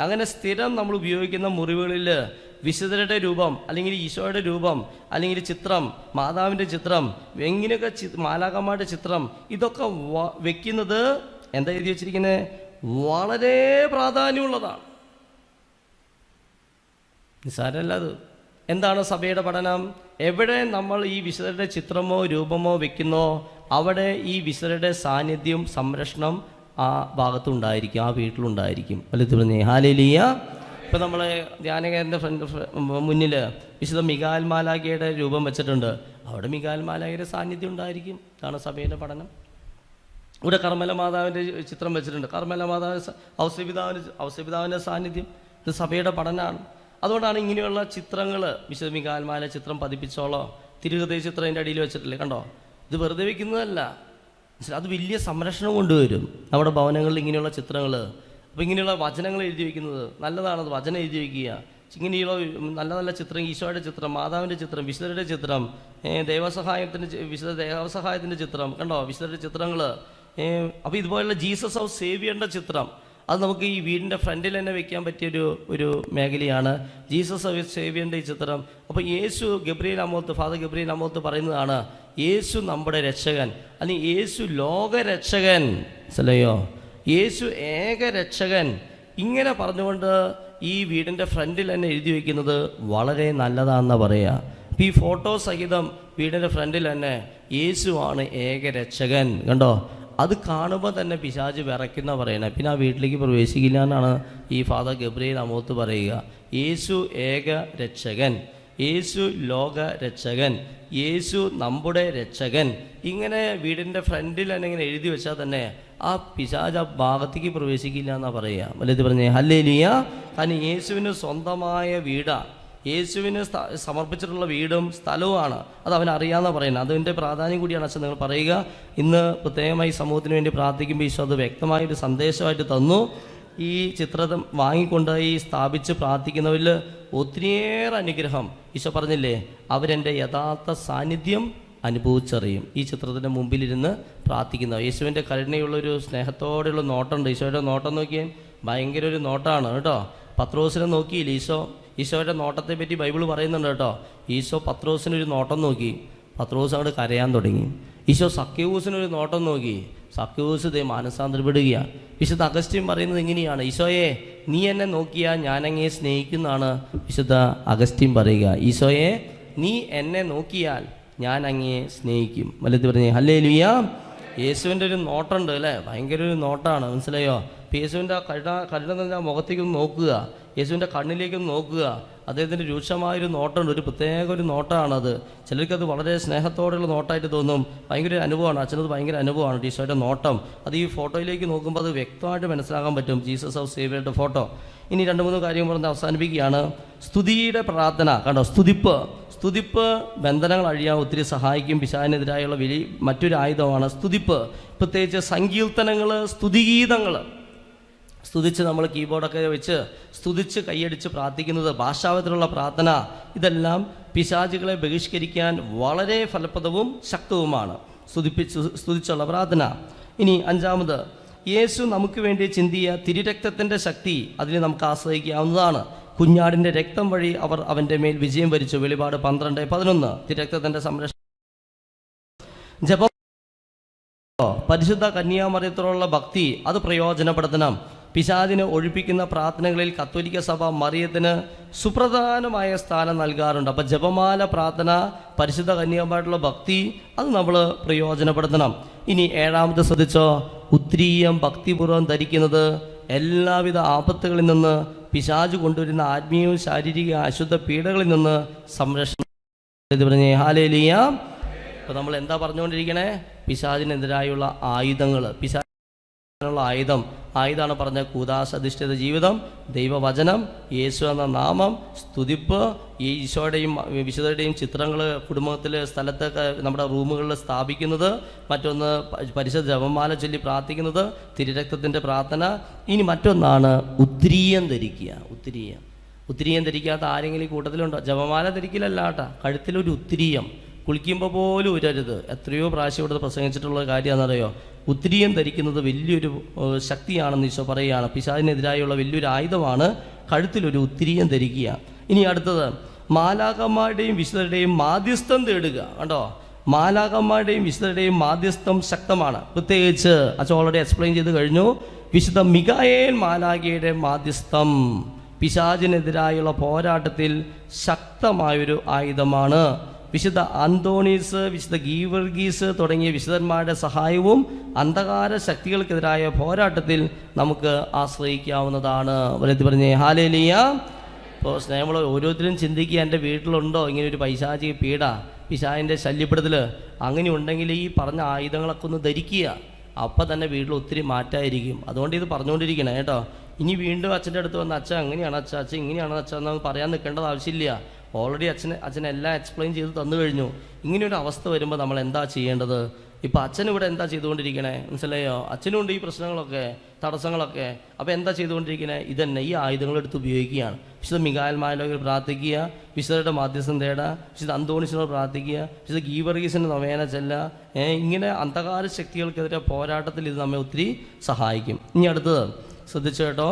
അങ്ങനെ സ്ഥിരം നമ്മൾ ഉപയോഗിക്കുന്ന മുറിവുകളിൽ വിശുദ്ധരുടെ രൂപം അല്ലെങ്കിൽ ഈശോയുടെ രൂപം അല്ലെങ്കിൽ ചിത്രം, മാതാവിൻ്റെ ചിത്രം, എങ്ങനെയൊക്കെ മാലാഖമാരുടെ ചിത്രം, ഇതൊക്കെ വെക്കുന്നത് എന്താ എഴുതി വെച്ചിരിക്കുന്നത്? വളരെ പ്രാധാന്യമുള്ളതാണ്. നിസ്സാരമല്ല അത്. എന്താണ് സഭയുടെ പഠനം? എവിടെ നമ്മൾ ഈ വിശുദ്ധരുടെ ചിത്രമോ രൂപമോ വെക്കുന്നോ അവിടെ ഈ വിശുദ്ധരുടെ സാന്നിധ്യം, സംരക്ഷണം ആ ഭാഗത്തുണ്ടായിരിക്കും, ആ വീട്ടിലുണ്ടായിരിക്കും. വലുത് പറഞ്ഞേ ഹല്ലേലൂയ. ഇപ്പോൾ നമ്മളെ ധ്യാനകേന്ദ്ര മുന്നിൽ വിശുദ്ധ മിഖായേൽ മാലാഖയുടെ രൂപം വെച്ചിട്ടുണ്ട്, അവിടെ മിഖായേൽ മാലാഖയുടെ സാന്നിധ്യം ഉണ്ടായിരിക്കും. ഇതാണ് സഭയുടെ പഠനം. ഇവിടെ കർമ്മല മാതാവിൻ്റെ ചിത്രം വെച്ചിട്ടുണ്ട്, കർമ്മല മാതാവ് ഔസപിതാവിൻ്റെ സാന്നിധ്യം. ഇത് സഭയുടെ പഠനമാണ്. അതുകൊണ്ടാണ് ഇങ്ങനെയുള്ള ചിത്രങ്ങൾ, വിശുദ്ധ മിഖായേൽ മാല ചിത്രം പതിപ്പിച്ചോളോ, തിരുഹൃദയ ചിത്രം അതിൻ്റെ അടിയിൽ വെച്ചിട്ടില്ലേ, കണ്ടോ? ഇത് വെറുതെ വെക്കുന്നതല്ല, അത് വലിയ സംരക്ഷണം കൊണ്ടുവരും നമ്മുടെ ഭവനങ്ങളിൽ ഇങ്ങനെയുള്ള ചിത്രങ്ങൾ. അപ്പോൾ ഇങ്ങനെയുള്ള വചനങ്ങൾ എഴുതി വയ്ക്കുന്നത് നല്ലതാണത്. വചനം എഴുതി വയ്ക്കുക, ഇങ്ങനെയുള്ള നല്ല നല്ല ചിത്രം, ഈശോയുടെ ചിത്രം, മാതാവിൻ്റെ ചിത്രം, വിശുദ്ധരുടെ ചിത്രം, വിശുദ്ധ ദേവസഹായത്തിൻ്റെ ചിത്രം, കണ്ടോ? വിശുദ്ധരുടെ ചിത്രങ്ങൾ. അപ്പോൾ ഇതുപോലുള്ള ജീസസ് ഓഫ് സേവിയറിൻ്റെ ചിത്രം, അത് നമുക്ക് ഈ വീടിൻ്റെ ഫ്രണ്ടിൽ തന്നെ വെക്കാൻ പറ്റിയൊരു മേഖലയാണ് ജീസസ് ഓഫ് സേവിയറിൻ്റെ ഈ ചിത്രം. അപ്പോൾ യേശു ഫാദർ ഗബ്രിയേൽ അമോത്ത് പറയുന്നതാണ്, യേശു നമ്മുടെ രക്ഷകൻ, അല്ലെങ്കിൽ യേശു ലോകരക്ഷകൻ, മനസ്സിലായോ? യേശു ഏക രക്ഷകൻ. ഇങ്ങനെ പറഞ്ഞുകൊണ്ട് ഈ വീടിൻ്റെ ഫ്രണ്ടിൽ തന്നെ എഴുതി വയ്ക്കുന്നത് വളരെ നല്ലതാണെന്ന് പറയുക. അപ്പോൾ ഈ ഫോട്ടോ സഹിതം വീടിൻ്റെ ഫ്രണ്ടിൽ തന്നെ യേശുവാണ് ഏക രക്ഷകൻ, കണ്ടോ? അത് കാണുമ്പോൾ തന്നെ പിശാച് വിറയ്ക്കുന്ന പറയണേ, പിന്നെ ആ വീട്ടിലേക്ക് പ്രവേശിക്കില്ല എന്നാണ് ഈ ഫാദർ ഗബ്രിയേൽ അമോത്ത് പറയുക. യേശു ഏക രക്ഷകൻ, യേശു ലോക രക്ഷകൻ, യേശു നമ്മുടെ രക്ഷകൻ. ഇങ്ങനെ വീടിൻ്റെ ഫ്രണ്ടിൽ തന്നെ ഇങ്ങനെ എഴുതി വെച്ചാൽ തന്നെ ആ പിശാച് ആ ഭാഗത്തേക്ക് പ്രവേശിക്കില്ല എന്നാണ് പറയുക. വല്ലത് പറഞ്ഞേ ഹല്ലേലൂയ. കാരണം യേശുവിന് സ്വന്തമായ വീടാണ്, യേശുവിന് സമർപ്പിച്ചിട്ടുള്ള വീടും സ്ഥലവുമാണ്. അത് അവനറിയാമെന്നാണ് പറയുന്നത്. അതിൻ്റെ പ്രാധാന്യം കൂടിയാണ് അച്ഛൻ നിങ്ങൾ പറയുക. ഇന്ന് പ്രത്യേകമായി സമൂഹത്തിന് വേണ്ടി പ്രാർത്ഥിക്കുമ്പോൾ ഈശോ അത് വ്യക്തമായൊരു സന്ദേശമായിട്ട് തന്നു. ഈ ചിത്രം വാങ്ങിക്കൊണ്ടുപോയി സ്ഥാപിച്ച് പ്രാർത്ഥിക്കുന്നവരിൽ ഒത്തിരിയേറെ അനുഗ്രഹം ഈശോ പറഞ്ഞില്ലേ, അവരെൻ്റെ യഥാർത്ഥ സാന്നിധ്യം അനുഭവിച്ചറിയും. ഈ ചിത്രത്തിൻ്റെ മുമ്പിലിരുന്ന് പ്രാർത്ഥിക്കുന്ന യേശുവിൻ്റെ കരുണയുള്ളൊരു സ്നേഹത്തോടെയുള്ള നോട്ടമുണ്ട്. ഈശോയുടെ നോട്ടം നോക്കിയാൽ ഭയങ്കര ഒരു നോട്ടമാണ് കേട്ടോ. പത്രോസിനെ നോക്കിയില്ലേ ഈശോയുടെ നോട്ടത്തെ പറ്റി ബൈബിൾ പറയുന്നുണ്ട് കേട്ടോ. ഈശോ പത്രോസിനൊരു നോട്ടം നോക്കി, പത്രോസ് അങ്ങോട്ട് കരയാൻ തുടങ്ങി. ഈശോ സക്കേവൂസിനൊരു നോട്ടം നോക്കി, സക്കേവൂസ് ദേ മാനസാന്തരപ്പെടുകയാണ്. വിശുദ്ധ അഗസ്റ്റിൻ പറയുന്നത് ഇങ്ങനെയാണ്, ഈശോയെ നീ എന്നെ നോക്കിയാൽ ഞാനങ്ങേ സ്നേഹിക്കുന്നതാണ് വിശുദ്ധ അഗസ്റ്റിൻ പറയുക. ഈശോയെ നീ എന്നെ നോക്കിയാൽ ഞാൻ അങ്ങേ സ്നേഹിക്കും. വല്ലത് പറഞ്ഞേ ഹല്ലേലൂയ. യേശുവിൻ്റെ ഒരു നോട്ടമുണ്ട് അല്ലേ, ഭയങ്കര ഒരു നോട്ടമാണ്, മനസ്സിലായോ? അപ്പോൾ യേശുവിൻ്റെ കരുണ തന്നെ മുഖത്തേക്കൊന്ന് നോക്കുക, യേശുവിൻ്റെ കണ്ണിലേക്കൊന്ന് നോക്കുക. അദ്ദേഹത്തിൻ്റെ രൂക്ഷമായൊരു നോട്ടമുണ്ട്, ഒരു പ്രത്യേക ഒരു നോട്ടമാണത്. ചിലർക്കത് വളരെ സ്നേഹത്തോടെയുള്ള നോട്ടമായിട്ട് തോന്നും. ഭയങ്കര ഒരു അനുഭവമാണ്, അച്ഛനത് ഭയങ്കര അനുഭവമാണ് ഈശോയുടെ നോട്ടം. അത് ഈ ഫോട്ടോയിലേക്ക് നോക്കുമ്പോൾ അത് വ്യക്തമായിട്ട് മനസ്സിലാക്കാൻ പറ്റും, ജീസസ് ഓഫ് സേവിയറുടെ ഫോട്ടോ. ഇനി 2-3 കാര്യം പറഞ്ഞ് അവസാനിപ്പിക്കുകയാണ്. സ്തുതിയുടെ പ്രാർത്ഥന, കണ്ടോ? സ്തുതിപ്പ് ബന്ധനങ്ങൾ അഴിയാൻ ഒത്തിരി സഹായിക്കും. പിശാചിനെതിരായുള്ള മറ്റൊരു ആയുധമാണ് സ്തുതിപ്പ്. പ്രത്യേകിച്ച് സങ്കീർത്തനങ്ങൾ, സ്തുതിഗീതങ്ങൾ സ്തുതിച്ച് നമ്മൾ കീബോർഡൊക്കെ വെച്ച് സ്തുതിച്ച് കൈയടിച്ച് പ്രാർത്ഥിക്കുന്നത്, ഭാഷാവത്തിലുള്ള പ്രാർത്ഥന, ഇതെല്ലാം പിശാചുകളെ ബഹിഷ്കരിക്കാൻ വളരെ ഫലപ്രദവും ശക്തവുമാണ് സ്തുതിച്ചുള്ള പ്രാർത്ഥന. ഇനി 5-ാമത്, യേശു നമുക്ക് വേണ്ടി ചിന്തിയ തിരുരക്തത്തിൻ്റെ ശക്തി അതിനെ നമുക്ക് ആശ്രയിക്കാവുന്നതാണ്. കുഞ്ഞാടിൻ്റെ രക്തം വഴി അവർ അവൻ്റെ മേൽ വിജയം വരിച്ചു. വെളിപാട് 12:11. തിരുരക്തത്തിൻ്റെ സംരക്ഷണം. ജപം, പരിശുദ്ധ കന്യാമറിയത്തോടുള്ള ഭക്തി അത് പ്രയോജനപ്പെടുത്തണം. പിശാചിനെ ഒഴിപ്പിക്കുന്ന പ്രാർത്ഥനകളിൽ കത്തോലിക്ക സഭ മറിയത്തിന് സുപ്രധാനമായ സ്ഥാനം നൽകാറുണ്ട്. അപ്പം ജപമാല പ്രാർത്ഥന, പരിശുദ്ധ കന്യാകുമായിട്ടുള്ള ഭക്തി അത് നമ്മൾ പ്രയോജനപ്പെടുത്തണം. ഇനി 7-ാമത് ശ്രദ്ധിച്ചോ, ഉത്രീയം ഭക്തിപൂർവ്വം ധരിക്കുന്നത് എല്ലാവിധ ആപത്തുകളിൽ നിന്ന്, പിശാച് കൊണ്ടുവരുന്ന ആത്മീയവും ശാരീരിക അശുദ്ധ പീഡകളിൽ നിന്ന് സംരക്ഷണം. പറഞ്ഞേ ഹല്ലേലൂയ. അപ്പോൾ നമ്മൾ എന്താ പറഞ്ഞുകൊണ്ടിരിക്കണേ? പിശാചിനെതിരായുള്ള ആയുധങ്ങൾ, പിശാചിനുള്ള ആയുധമാണ് പറഞ്ഞ കൂദാശ അധിഷ്ഠിത ജീവിതം, ദൈവവചനം, യേശു എന്ന നാമം, സ്തുതിപ്പ്, ഈ ഈശോയുടെയും വിശുദ്ധരുടെയും ചിത്രങ്ങൾ കുടുംബത്തിൽ സ്ഥലത്തൊക്കെ നമ്മുടെ റൂമുകളിൽ സ്ഥാപിക്കുന്നത്, മറ്റൊന്ന് പരിശുദ്ധ ജപമാല ചൊല്ലി പ്രാർത്ഥിക്കുന്നത്, തിരുരക്തത്തിൻ്റെ പ്രാർത്ഥന. ഇനി മറ്റൊന്നാണ് ഉത്രീയം ധരിക്കുക. ഉത്രീയം ധരിക്കാത്ത ആരെങ്കിലും കൂട്ടത്തിലുണ്ടോ? ജപമാല ധരിക്കലല്ല കേട്ടോ, കഴുത്തിലൊരു ഉത്രീയം, കുളിക്കുമ്പോൾ പോലും ഉരരുത്. എത്രയോ പ്രാവശ്യം ഇവിടെ പ്രസംഗിച്ചിട്ടുള്ള കാര്യമാണെന്നറിയോ? ഉത്രീയം ധരിക്കുന്നത് വലിയൊരു ശക്തിയാണെന്ന് ഈശോ പറയുകയാണ്. പിശാചിനെതിരായുള്ള വലിയൊരു ആയുധമാണ് കഴുത്തിലൊരു ഉത്രീയം ധരിക്കുക. ഇനി അടുത്തത്, മാലാഖമാരുടെയും വിശുദ്ധരുടെയും മാധ്യസ്ഥം തേടുക. കണ്ടോ? മാലാഖമാരുടെയും വിശുദ്ധരുടെയും മാധ്യസ്ഥം ശക്തമാണ്. പ്രത്യേകിച്ച് അച്ഛൻ ഓൾറെഡി എക്സ്പ്ലെയിൻ ചെയ്ത് കഴിഞ്ഞു. വിശുദ്ധ മിഖായേൽ മാലാഖയുടെ മാധ്യസ്ഥം പിശാചിനെതിരായുള്ള പോരാട്ടത്തിൽ ശക്തമായൊരു ആയുധമാണ്. വിശുദ്ധ അന്തോണീസ്, വിശുദ്ധ ഗീവർഗീസ് തുടങ്ങിയ വിശുദ്ധന്മാരുടെ സഹായവും അന്ധകാര ശക്തികൾക്കെതിരായ പോരാട്ടത്തിൽ നമുക്ക് ആശ്രയിക്കാവുന്നതാണ്. വലത് പറഞ്ഞേ ഹല്ലേലൂയ. ഇപ്പോൾ നമ്മൾ ഓരോരുത്തരും ചിന്തിക്കുക, എൻ്റെ വീട്ടിലുണ്ടോ ഇങ്ങനെ ഒരു പൈശാചിക പീഡ, പിശാചിൻ്റെ ശല്യപ്പെടുത്തൽ? അങ്ങനെ ഉണ്ടെങ്കിൽ ഈ പറഞ്ഞ ആയുധങ്ങളൊക്കെ ഒന്ന് ധരിക്കുക, അപ്പം തന്നെ വീട്ടിൽ ഒത്തിരി മാറ്റമായിരിക്കും. അതുകൊണ്ട് ഇത് പറഞ്ഞുകൊണ്ടിരിക്കണേ കേട്ടോ. ഇനി വീണ്ടും അച്ഛൻ്റെ അടുത്ത് വന്ന് അച്ഛൻ അങ്ങനെയാണ് അച്ഛൻ ഇങ്ങനെയാണ് അച്ഛൻ എന്ന് പറയാൻ നിൽക്കേണ്ടത് ആവശ്യമില്ല. ഓൾറെഡി അച്ഛൻ എല്ലാം എക്സ്പ്ലെയിൻ ചെയ്ത് തന്നു കഴിഞ്ഞു. ഇങ്ങനെയൊരു അവസ്ഥ വരുമ്പോൾ നമ്മൾ എന്താ ചെയ്യേണ്ടത്? ഇപ്പം അച്ഛനിവിടെ എന്താ ചെയ്തുകൊണ്ടിരിക്കണേ? മനസ്സിലായോ? അച്ഛനുണ്ട് ഈ പ്രശ്നങ്ങളൊക്കെ, തടസ്സങ്ങളൊക്കെ. അപ്പോൾ എന്താ ചെയ്തുകൊണ്ടിരിക്കണേ? ഇതന്നെ ഈ ആയുധങ്ങളെടുത്ത് ഉപയോഗിക്കുകയാണ്. വിശുദ്ധ മിഖായേൽ മാലാഖയിൽ പ്രാർത്ഥിക്കുക, വിശുദ്ധരുടെ മാധ്യസ്ഥം തേടുക, വിശുദ്ധ അന്തോണീസിനോട് പ്രാർത്ഥിക്കുക, വിശുദ്ധ ഗീവർഗീസിന് നൊവേന ചെല്ലുക. ഇങ്ങനെ അന്ധകാര ശക്തികൾക്കെതിരെ പോരാട്ടത്തിൽ ഇത് നമ്മെ ഒത്തിരി സഹായിക്കും. ഇനി അടുത്തത് ശ്രദ്ധിച്ചു കേട്ടോ.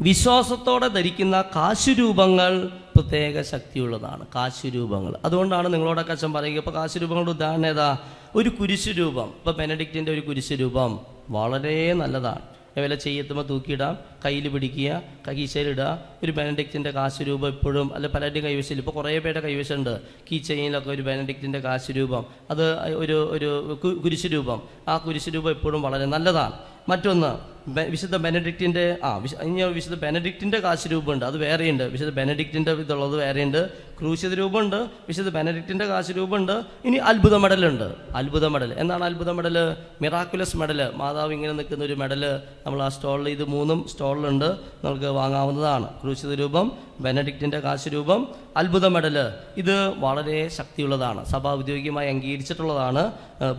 വിശ്വാസത്തോടെ ധരിക്കുന്ന കാശുരൂപങ്ങൾ പ്രത്യേക ശക്തിയുള്ളതാണ്. കാശുരൂപങ്ങൾ, അതുകൊണ്ടാണ് നിങ്ങളോടൊക്കെ അച്ഛൻ പറയുക. ഇപ്പോൾ കാശുരൂപങ്ങളുടെ ഉദാഹരണം ഏതാ? ഒരു കുരിശു രൂപം. ഇപ്പോൾ ബെനഡിക്റ്റിൻ്റെ ഒരു കുരിശു രൂപം വളരെ നല്ലതാണ്. വില ചെയ്യെത്തുമ്പോൾ തൂക്കിയിടാം, കയ്യിൽ പിടിക്കുക, കീശയിലിടുക. ഒരു ബെനഡിക്റ്റിൻ്റെ കാശുരൂപം എപ്പോഴും, അല്ല പലരുടെയും കൈവശം, ഇപ്പോൾ കുറേ പേരുടെ കൈവശമുണ്ട് കീ ചെയിനിലൊക്കെ ഒരു ബെനഡിക്റ്റിൻ്റെ കാശുരൂപം. അത് ഒരു കുരിശു രൂപം. ആ കുരിശു രൂപം എപ്പോഴും വളരെ നല്ലതാണ്. മറ്റൊന്ന് വിശുദ്ധ ബെനഡിക്റ്റിൻ്റെ വിശുദ്ധ ബെനഡിക്റ്റിൻ്റെ കാശുരൂപമുണ്ട്, അത് വേറെയുണ്ട്. വിശുദ്ധ ബെനഡിക്റ്റിൻ്റെ ഇതുള്ളത് വേറെയുണ്ട്. ക്രൂശിത രൂപമുണ്ട്, വിശുദ്ധ ബെനഡിക്റ്റിൻ്റെ കാശുരൂപമുണ്ട്. ഇനി അത്ഭുത മെഡലുണ്ട്. അത്ഭുത മെഡൽ എന്താണ് അത്ഭുത മെഡൽ? Miraculous medal. മാതാവ് ഇങ്ങനെ നിൽക്കുന്ന ഒരു മെഡൽ നമ്മൾ ആ സ്റ്റോളിൽ, ഇത് 3 സ്റ്റോളിലുണ്ട്, നമുക്ക് വാങ്ങാവുന്നതാണ്. ക്രൂശിത രൂപം, ബെനഡിക്റ്റിൻ്റെ കാശുരൂപം, അത്ഭുത മെഡൽ. ഇത് വളരെ ശക്തിയുള്ളതാണ്, സഭാ ഔദ്യോഗികമായി അംഗീകരിച്ചിട്ടുള്ളതാണ്.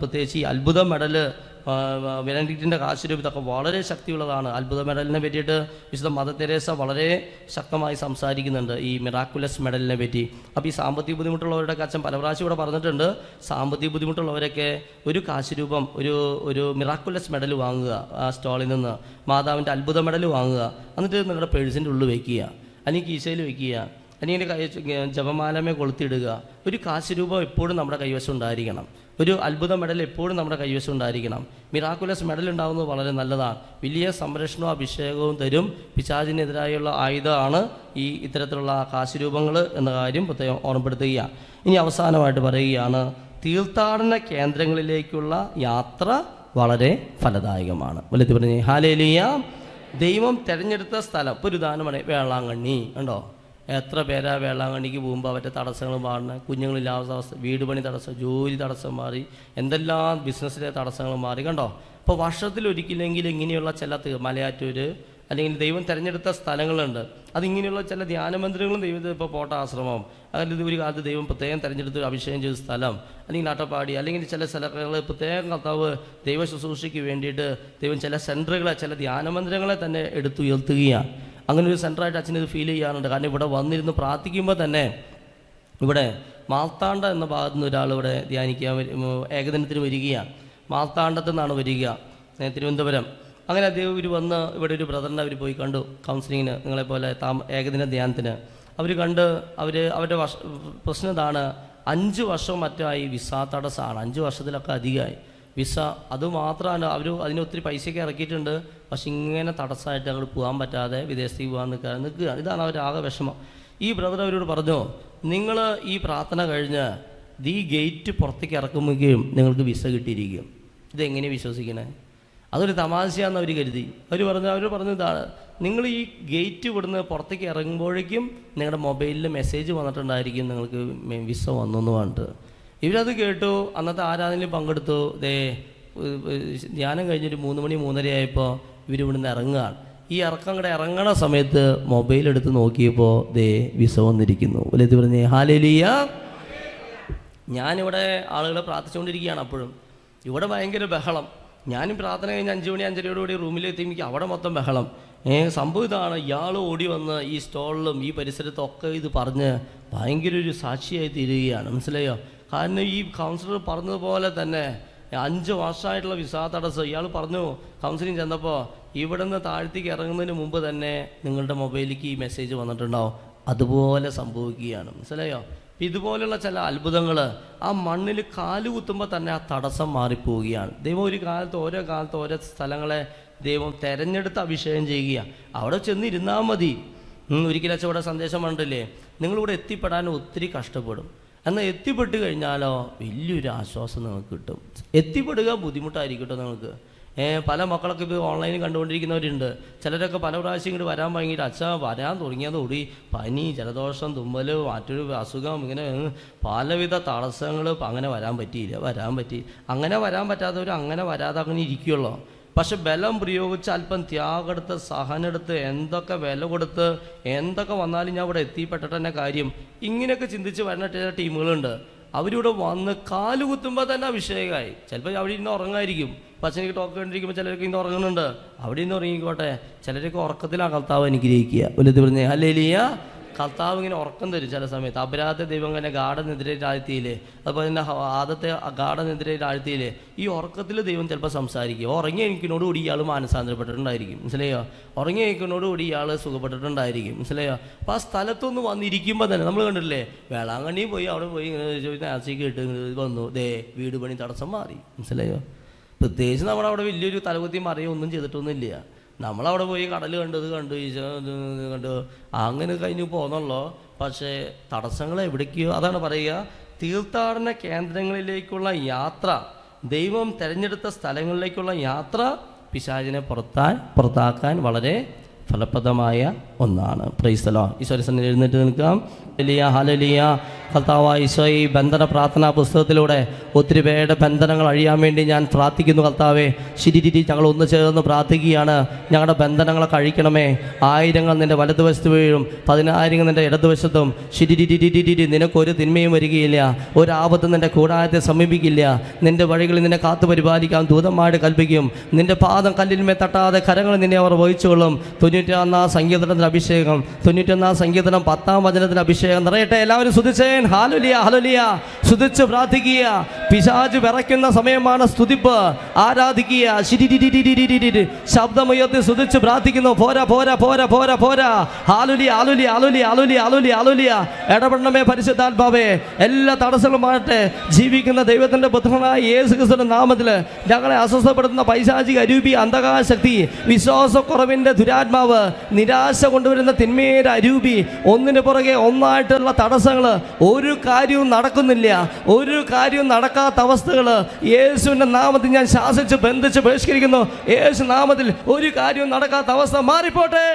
പ്രത്യേകിച്ച് ഈ അത്ഭുത മെഡൽ, ബെനഡിക്റ്റിൻ്റെ കാശുരൂപം, ഇതൊക്കെ വളരെ ശക്തിയുള്ളതാണ്. അത്ഭുത മെഡലിനെ പറ്റിയിട്ട് വിശുദ്ധ മദർ തെരേസ വളരെ ശക്തമായി സംസാരിക്കുന്നുണ്ട്, ഈ മിറാക്കുലസ് മെഡലിനെ പറ്റി. അപ്പോൾ ഈ സാമ്പത്തിക ബുദ്ധിമുട്ടുള്ളവരുടെ അച്ഛൻ പല പ്രാവശ്യം ഇവിടെ പറഞ്ഞിട്ടുണ്ട്. സാമ്പത്തിക ബുദ്ധിമുട്ടുള്ളവരൊക്കെ ഒരു കാശുരൂപം, ഒരു മിറാക്കുലസ് മെഡൽ വാങ്ങുക, ആ സ്റ്റോളിൽ നിന്ന് മാതാവിൻ്റെ അത്ഭുത മെഡൽ വാങ്ങുക. എന്നിട്ട് നിങ്ങളുടെ പേഴ്സിൻ്റെ ഉള്ളിൽ വയ്ക്കുക, അല്ലെങ്കിൽ കീശയിൽ വയ്ക്കുക, അല്ലെങ്കിൽ ജപമാലമേ കൊളുത്തിയിടുക. ഒരു കാശുരൂപം എപ്പോഴും നമ്മുടെ കൈവശം ഉണ്ടായിരിക്കണം. ഒരു അത്ഭുത മെഡൽ എപ്പോഴും നമ്മുടെ കൈവശം ഉണ്ടായിരിക്കണം. മിറാക്കുലസ് മെഡൽ ഉണ്ടാകുന്നത് വളരെ നല്ലതാണ്. വലിയ സംരക്ഷണവും അഭിഷേകവും തരും. പിശാചിനെതിരായുള്ള ആയുധമാണ് ഈ ഇത്തരത്തിലുള്ള കാശുരൂപങ്ങൾ എന്ന കാര്യം പ്രത്യേകം ഓർമ്മപ്പെടുത്തുകയാണ്. ഇനി അവസാനമായിട്ട് പറയുകയാണ്, തീർത്ഥാടന കേന്ദ്രങ്ങളിലേക്കുള്ള യാത്ര വളരെ ഫലദായകമാണ്. വലുത് പറഞ്ഞേ ഹല്ലേലൂയ. ദൈവം തിരഞ്ഞെടുത്ത സ്ഥലം, ഇപ്പോൾ ഒരു ഉദാഹരണമാണ് വേളാങ്കണ്ണി. ഉണ്ടോ? എത്ര പേരാ വേളാങ്കണ്ണിക്ക് പോകുമ്പോൾ അവരുടെ തടസ്സങ്ങൾ മാറണം. കുഞ്ഞുങ്ങളില്ലാത്ത അവസ്ഥ, വീട് പണി തടസ്സം, ജോലി തടസ്സം മാറി, എന്തെല്ലാം ബിസിനസ്സിലെ തടസ്സങ്ങൾ മാറി. കണ്ടോ? ഇപ്പോൾ വർഷത്തിലൊരിക്കലെങ്കിലും ഇങ്ങനെയുള്ള ചില മലയാറ്റൂർ അല്ലെങ്കിൽ ദൈവം തിരഞ്ഞെടുത്ത സ്ഥലങ്ങളുണ്ട്. അതിങ്ങനെയുള്ള ചില ധ്യാനമന്ദിരങ്ങളും ദൈവത്തിൽ, ഇപ്പോൾ പോട്ടാശ്രമം, അല്ലെങ്കിൽ ഒരു കാലത്ത് ദൈവം പ്രത്യേകം തിരഞ്ഞെടുത്ത് അഭിഷേകം ചെയ്ത സ്ഥലം, അല്ലെങ്കിൽ നാട്ടപ്പാടി, അല്ലെങ്കിൽ ചില സ്ഥലങ്ങൾ പ്രത്യേകം കർത്താവ് ദൈവ ശുശ്രൂഷയ്ക്ക് വേണ്ടിയിട്ട് ദൈവം ചില സെൻറ്ററുകളെ, ചില ധ്യാനമന്ദിരങ്ങളെ തന്നെ എടുത്തുയർത്തുകയാണ്. അങ്ങനെ ഒരു സെൻറ്ററായിട്ട് അച്ഛൻ ഇത് ഫീൽ ചെയ്യാറുണ്ട്. കാരണം ഇവിടെ വന്നിരുന്ന് പ്രാർത്ഥിക്കുമ്പോൾ തന്നെ ഇവിടെ മാർത്താണ്ഡ എന്ന ഭാഗത്തു നിന്ന് ഒരാൾ ഇവിടെ ധ്യാനിക്കാൻ ഏകദിനത്തിന് വരികയാണ്. മാർത്താണ്ഡത്തു നിന്നാണ് വരിക, തിരുവനന്തപുരം. അങ്ങനെ അദ്ദേഹം ഇവർ വന്ന് ഇവിടെ ഒരു ബ്രദറിനെ അവർ പോയി കണ്ടു, കൗൺസിലിങ്ങിന്, നിങ്ങളെപ്പോലെ ഏകദിന ധ്യാനത്തിന്. അവർ കണ്ട് അവരുടെ പ്രശ്നം ഇതാണ്, 5 വർഷം മറ്റായി വിസ തടസ്സമാണ്. 5 വർഷത്തിലൊക്കെ അധികമായി വിസ. അതുമാത്രമാണ്, അവർ അതിന് ഒത്തിരി പൈസയൊക്കെ ഇറക്കിയിട്ടുണ്ട്. പക്ഷെ ഇങ്ങനെ തടസ്സമായിട്ട് അങ്ങോട്ട് പോകാൻ പറ്റാതെ വിദേശത്തേക്ക് പോകാൻ നിൽക്കുകയാണ്. ഇതാണ് അവരാകെ വിഷമം. ഈ ബ്രദർ അവരോട് പറഞ്ഞു, നിങ്ങൾ ഈ പ്രാർത്ഥന കഴിഞ്ഞ് ഈ ഗേറ്റ് പുറത്തേക്ക് ഇറക്കുമ്പോഴേക്കും നിങ്ങൾക്ക് വിസ കിട്ടിയിരിക്കും. ഇതെങ്ങനെ വിശ്വസിക്കണേ? അതൊരു തമാശയാണെന്ന് അവർ കരുതി. അവർ പറഞ്ഞു ഇതാണ്, നിങ്ങൾ ഈ ഗേറ്റ് ഇവിടുന്ന് പുറത്തേക്ക് ഇറങ്ങുമ്പോഴേക്കും നിങ്ങളുടെ മൊബൈലിൽ മെസ്സേജ് വന്നിട്ടുണ്ടായിരിക്കും നിങ്ങൾക്ക് വിസ വന്നു എന്ന് പറഞ്ഞിട്ട്. ഇവരത് കേട്ടു. അന്നത്തെ ആരാധനയിൽ പങ്കെടുത്തു. ധ്യാനം കഴിഞ്ഞൊരു 3 മണി 3:30 ആയപ്പോൾ ഇവരിവിടുന്ന് ഇറങ്ങുകയാണ്. ഈ ഇറങ്ങണ സമയത്ത് മൊബൈലെടുത്ത് നോക്കിയപ്പോൾ വിസ വന്നിരിക്കുന്നു. വലുത് പറഞ്ഞേ ഹല്ലേലൂയ. ഞാനിവിടെ ആളുകളെ പ്രാർത്ഥിച്ചുകൊണ്ടിരിക്കുകയാണ്. അപ്പോഴും ഇവിടെ ഭയങ്കര ബഹളം. ഞാനും പ്രാർത്ഥന കഴിഞ്ഞ് 5 മണി 5:30 റൂമിലെത്തിയെങ്കിൽ അവിടെ മൊത്തം ബഹളം. സംഭവം ഇതാണ്, ഇയാൾ ഓടി വന്ന് ഈ സ്റ്റോളിലും ഈ പരിസരത്തൊക്കെ ഇത് പറഞ്ഞ് ഭയങ്കര ഒരു സാക്ഷിയായി തീരുകയാണ്. മനസ്സിലായോ? കാരണം ഈ കൗൺസിലർ പറഞ്ഞതുപോലെ തന്നെ 5 വർഷമായിട്ടുള്ള വിസ തടസ്സം. ഇയാൾ പറഞ്ഞു കൗൺസിലിംഗ് ചെന്നപ്പോൾ, ഇവിടുന്ന് താഴ്ത്തേക്ക് ഇറങ്ങുന്നതിന് മുമ്പ് തന്നെ നിങ്ങളുടെ മൊബൈലിലേക്ക് ഈ മെസ്സേജ് വന്നിട്ടുണ്ടാവും. അതുപോലെ സംഭവിക്കുകയാണ്. മനസ്സിലായോ? ഇതുപോലുള്ള ചില അത്ഭുതങ്ങൾ ആ മണ്ണിൽ കാല് കുത്തുമ്പോൾ തന്നെ ആ തടസ്സം മാറിപ്പോവുകയാണ്. ദൈവം ഓരോ കാലത്ത് ഓരോ സ്ഥലങ്ങളെ ദൈവം തിരഞ്ഞെടുത്ത് അഭിഷേകം ചെയ്യുക. അവിടെ ചെന്നിരുന്നാൽ മതി. ഒരിക്കലും അച്ഛൻ ഇവിടെ സന്ദേശം കണ്ടില്ലേ, നിങ്ങളിവിടെ എത്തിപ്പെടാൻ ഒത്തിരി കഷ്ടപ്പെടും. എന്നാൽ എത്തിപ്പെട്ട് കഴിഞ്ഞാലോ വലിയൊരു ആശ്വാസം നിങ്ങൾക്ക് കിട്ടും. എത്തിപ്പെടുക ബുദ്ധിമുട്ടായിരിക്കട്ടോ നിങ്ങൾക്ക്. പല മക്കളൊക്കെ ഇപ്പോൾ ഓൺലൈനിൽ കണ്ടുകൊണ്ടിരിക്കുന്നവരുണ്ട്. ചിലരൊക്കെ പല പ്രാവശ്യം ഇങ്ങോട്ട് വരാൻ വാങ്ങിയിട്ട് അച്ഛാ വരാൻ തുടങ്ങിയതോടി പനി, ജലദോഷം, തുമ്മൽ, മറ്റൊരു അസുഖം, ഇങ്ങനെ പലവിധ തടസ്സങ്ങൾ. അങ്ങനെ വരാൻ പറ്റി. അങ്ങനെ വരാൻ പറ്റാത്തവർ അങ്ങനെ വരാതെ അങ്ങനെ ഇരിക്കുള്ളൂ. പക്ഷെ ബലം പ്രയോഗിച്ച് അല്പം ത്യാഗെടുത്ത് സഹനെടുത്ത് എന്തൊക്കെ വില കൊടുത്ത് എന്തൊക്കെ വന്നാലും ഞാൻ ഇവിടെ എത്തിപ്പെട്ടിട്ട് തന്നെ കാര്യം, ഇങ്ങനെയൊക്കെ ചിന്തിച്ച് വരുന്ന ചില ടീമുകളുണ്ട്. അവരിവിടെ വന്ന് കാലുകുത്തുമ്പോൾ തന്നെ അഭിഷേകമായി. ചിലപ്പോൾ അവിടെ ഇന്ന് ഉറങ്ങായിരിക്കും, പച്ചനിക്ക് ടോക്ക് കണ്ടിരിക്കുമ്പോൾ ചിലർക്ക് ഇന്ന് ഉറങ്ങുന്നുണ്ട്, അവിടെ ഇന്ന് ഉറങ്ങിക്കോട്ടെ. ചിലരൊക്കെ ഉറക്കത്തിലാണ് കർത്താവ് അനുഗ്രഹിക്കുക. വലുത് പറഞ്ഞേ ഹല്ലേലൂയ. കർത്താവ് ഇങ്ങനെ ഉറക്കം തരും ചില സമയത്ത്. അപരാധ ദൈവം ഇങ്ങനെ ഗാഠനെതിരെ താഴ്ത്തിയില്ലേ, അതുപോലെ തന്നെ ആദത്തെ ഗാഠനെതിരെ താഴ്ത്തിയില്ലേ, ഈ ഉറക്കത്തിൽ ദൈവം ചിലപ്പോൾ സംസാരിക്കും. ഉറങ്ങിയ എനിക്കിനോടുകൂടി ഇയാൾ മാനസാന്തരപ്പെട്ടിട്ടുണ്ടായിരിക്കും, മനസ്സിലായോ? ഉറങ്ങിയ എനിക്കിനോടുകൂടി ഇയാൾ സുഖപ്പെട്ടിട്ടുണ്ടായിരിക്കും, മനസ്സിലായോ? അപ്പോൾ ആ സ്ഥലത്തൊന്ന് വന്നിരിക്കുമ്പോൾ തന്നെ നമ്മൾ കണ്ടിട്ടില്ലേ, വേളാങ്കണ്ണി പോയി അവിടെ പോയി ഇങ്ങനെ ചോദിച്ചാൽ ആശയ്ക്ക് ഇട്ട് വന്നു, ദേ വീട് പണി തടസ്സം മാറി, മനസ്സിലായോ? പ്രത്യേകിച്ച് നമ്മളവിടെ വലിയൊരു തലകുത്തി മറിയൊന്നും ചെയ്തിട്ടൊന്നുമില്ല. നമ്മളവിടെ പോയി കടൽ കണ്ടത് കണ്ടു, കണ്ടു, അങ്ങനെ കഴിഞ്ഞ് പോന്നുള്ളൂ. പക്ഷേ തടസ്സങ്ങൾ എവിടേക്കോ, അതാണ് പറയുക, തീർത്ഥാടന കേന്ദ്രങ്ങളിലേക്കുള്ള യാത്ര, ദൈവം തിരഞ്ഞെടുത്ത സ്ഥലങ്ങളിലേക്കുള്ള യാത്ര പിശാചിനെ പുറത്താക്കാൻ വളരെ ഫലപ്രദമായ ഒന്നാണ്. Price the Lord. ഈശോയുടെ സന്നിധിയിൽ എഴുന്നേറ്റ് നിൽക്കാം. ഹല്ലേലൂയ. കർത്താവായ ഈശോ, ഈ ബന്ധന പ്രാർത്ഥനാ പുസ്തകത്തിലൂടെ ഒത്തിരി പേരുടെ ബന്ധനങ്ങൾ അഴിയാൻ വേണ്ടി ഞാൻ പ്രാർത്ഥിക്കുന്നു. കർത്താവേ, ശിരിരി ഞങ്ങൾ ഒന്ന് ചേർന്ന് പ്രാർത്ഥിക്കുകയാണ്. ഞങ്ങളുടെ ബന്ധനങ്ങളെ കഴിക്കണമേ. 1000 നിൻ്റെ വലതുവശത്ത് വീഴും, 10,000 നിൻ്റെ ഇടതുവശത്തും. ശിരിരി നിനക്കൊരു തിന്മയും വരികയില്ല, ഒരാപത്തും നിൻ്റെ കൂടാരത്തെ സമീപിക്കില്ല. നിൻ്റെ വഴികളിൽ നിന്നെ കാത്തു പരിപാലിക്കാൻ ദൂതന്മാരുടെ കൽപ്പിക്കും. നിൻ്റെ പാദം കല്ലിന്മേൽ തട്ടാതെ കരങ്ങൾ നിന്നെ അവർ വഹിച്ചുകൊള്ളും. 91 സങ്കീർത്തനത്തിന് അഭിഷേകം, 91 സങ്കീർത്തനം 10-ാം വചനത്തിന് അഭിഷേകം നിറയട്ടെ. എല്ലാവരും സ്തുതിച്ചേൻ. Hallelujah, hallelujah. സ്തുതിച്ച് പ്രാർത്ഥിക്കുക. പിശാച് വിറയ്ക്കുന്ന സമയമാണ് സ്തുതിപ്പ്. ആരാധിക്കുക. ശബ്ദമുയർത്തി സ്തുതിച്ച് പ്രാർത്ഥിക്കുന്നു. പോരാ പോരാ പോരാ പോരാ പോരാ. ഹല്ലേലൂയ, ഹല്ലേലൂയ, ഹല്ലേലൂയ, ഹല്ലേലൂയ, ഹല്ലേലൂയ, ഹല്ലേലൂയ. ഇടപെടണമേ പരിശുദ്ധാത്മാവേ. എല്ലാ തടസ്സങ്ങളും മാറട്ടെ. ജീവിക്കുന്ന ദൈവത്തിൻ്റെ പുത്രനായ യേശുക്രിസ്തുവിന്റെ നാമത്തിൽ ഞങ്ങളെ അസ്വസ്ഥപ്പെടുത്തുന്ന പൈശാചിക അരൂപി, അന്ധകാര ശക്തി, വിശ്വാസക്കുറവിൻ്റെ ദുരാത്മാവ്, നിരാശ കൊണ്ടുവരുന്ന തിന്മയുടെ അരൂപി, ഒന്നിനു പുറകെ ഒന്നായിട്ടുള്ള തടസ്സങ്ങൾ, ഒരു കാര്യവും നടക്കുന്നില്ല, ഒരു കാര്യവും നടക്കാത്ത അവസ്ഥകൾ യേശുവിൻ്റെ നാമത്തിൽ ഞാൻ ശാസിച്ച് ബന്ധിച്ച് ബഹിഷ്കരിക്കുന്നു. യേശു നാമത്തിൽ ഒരു കാര്യവും നടക്കാത്ത അവസ്ഥ മാറിപ്പോട്ടെ.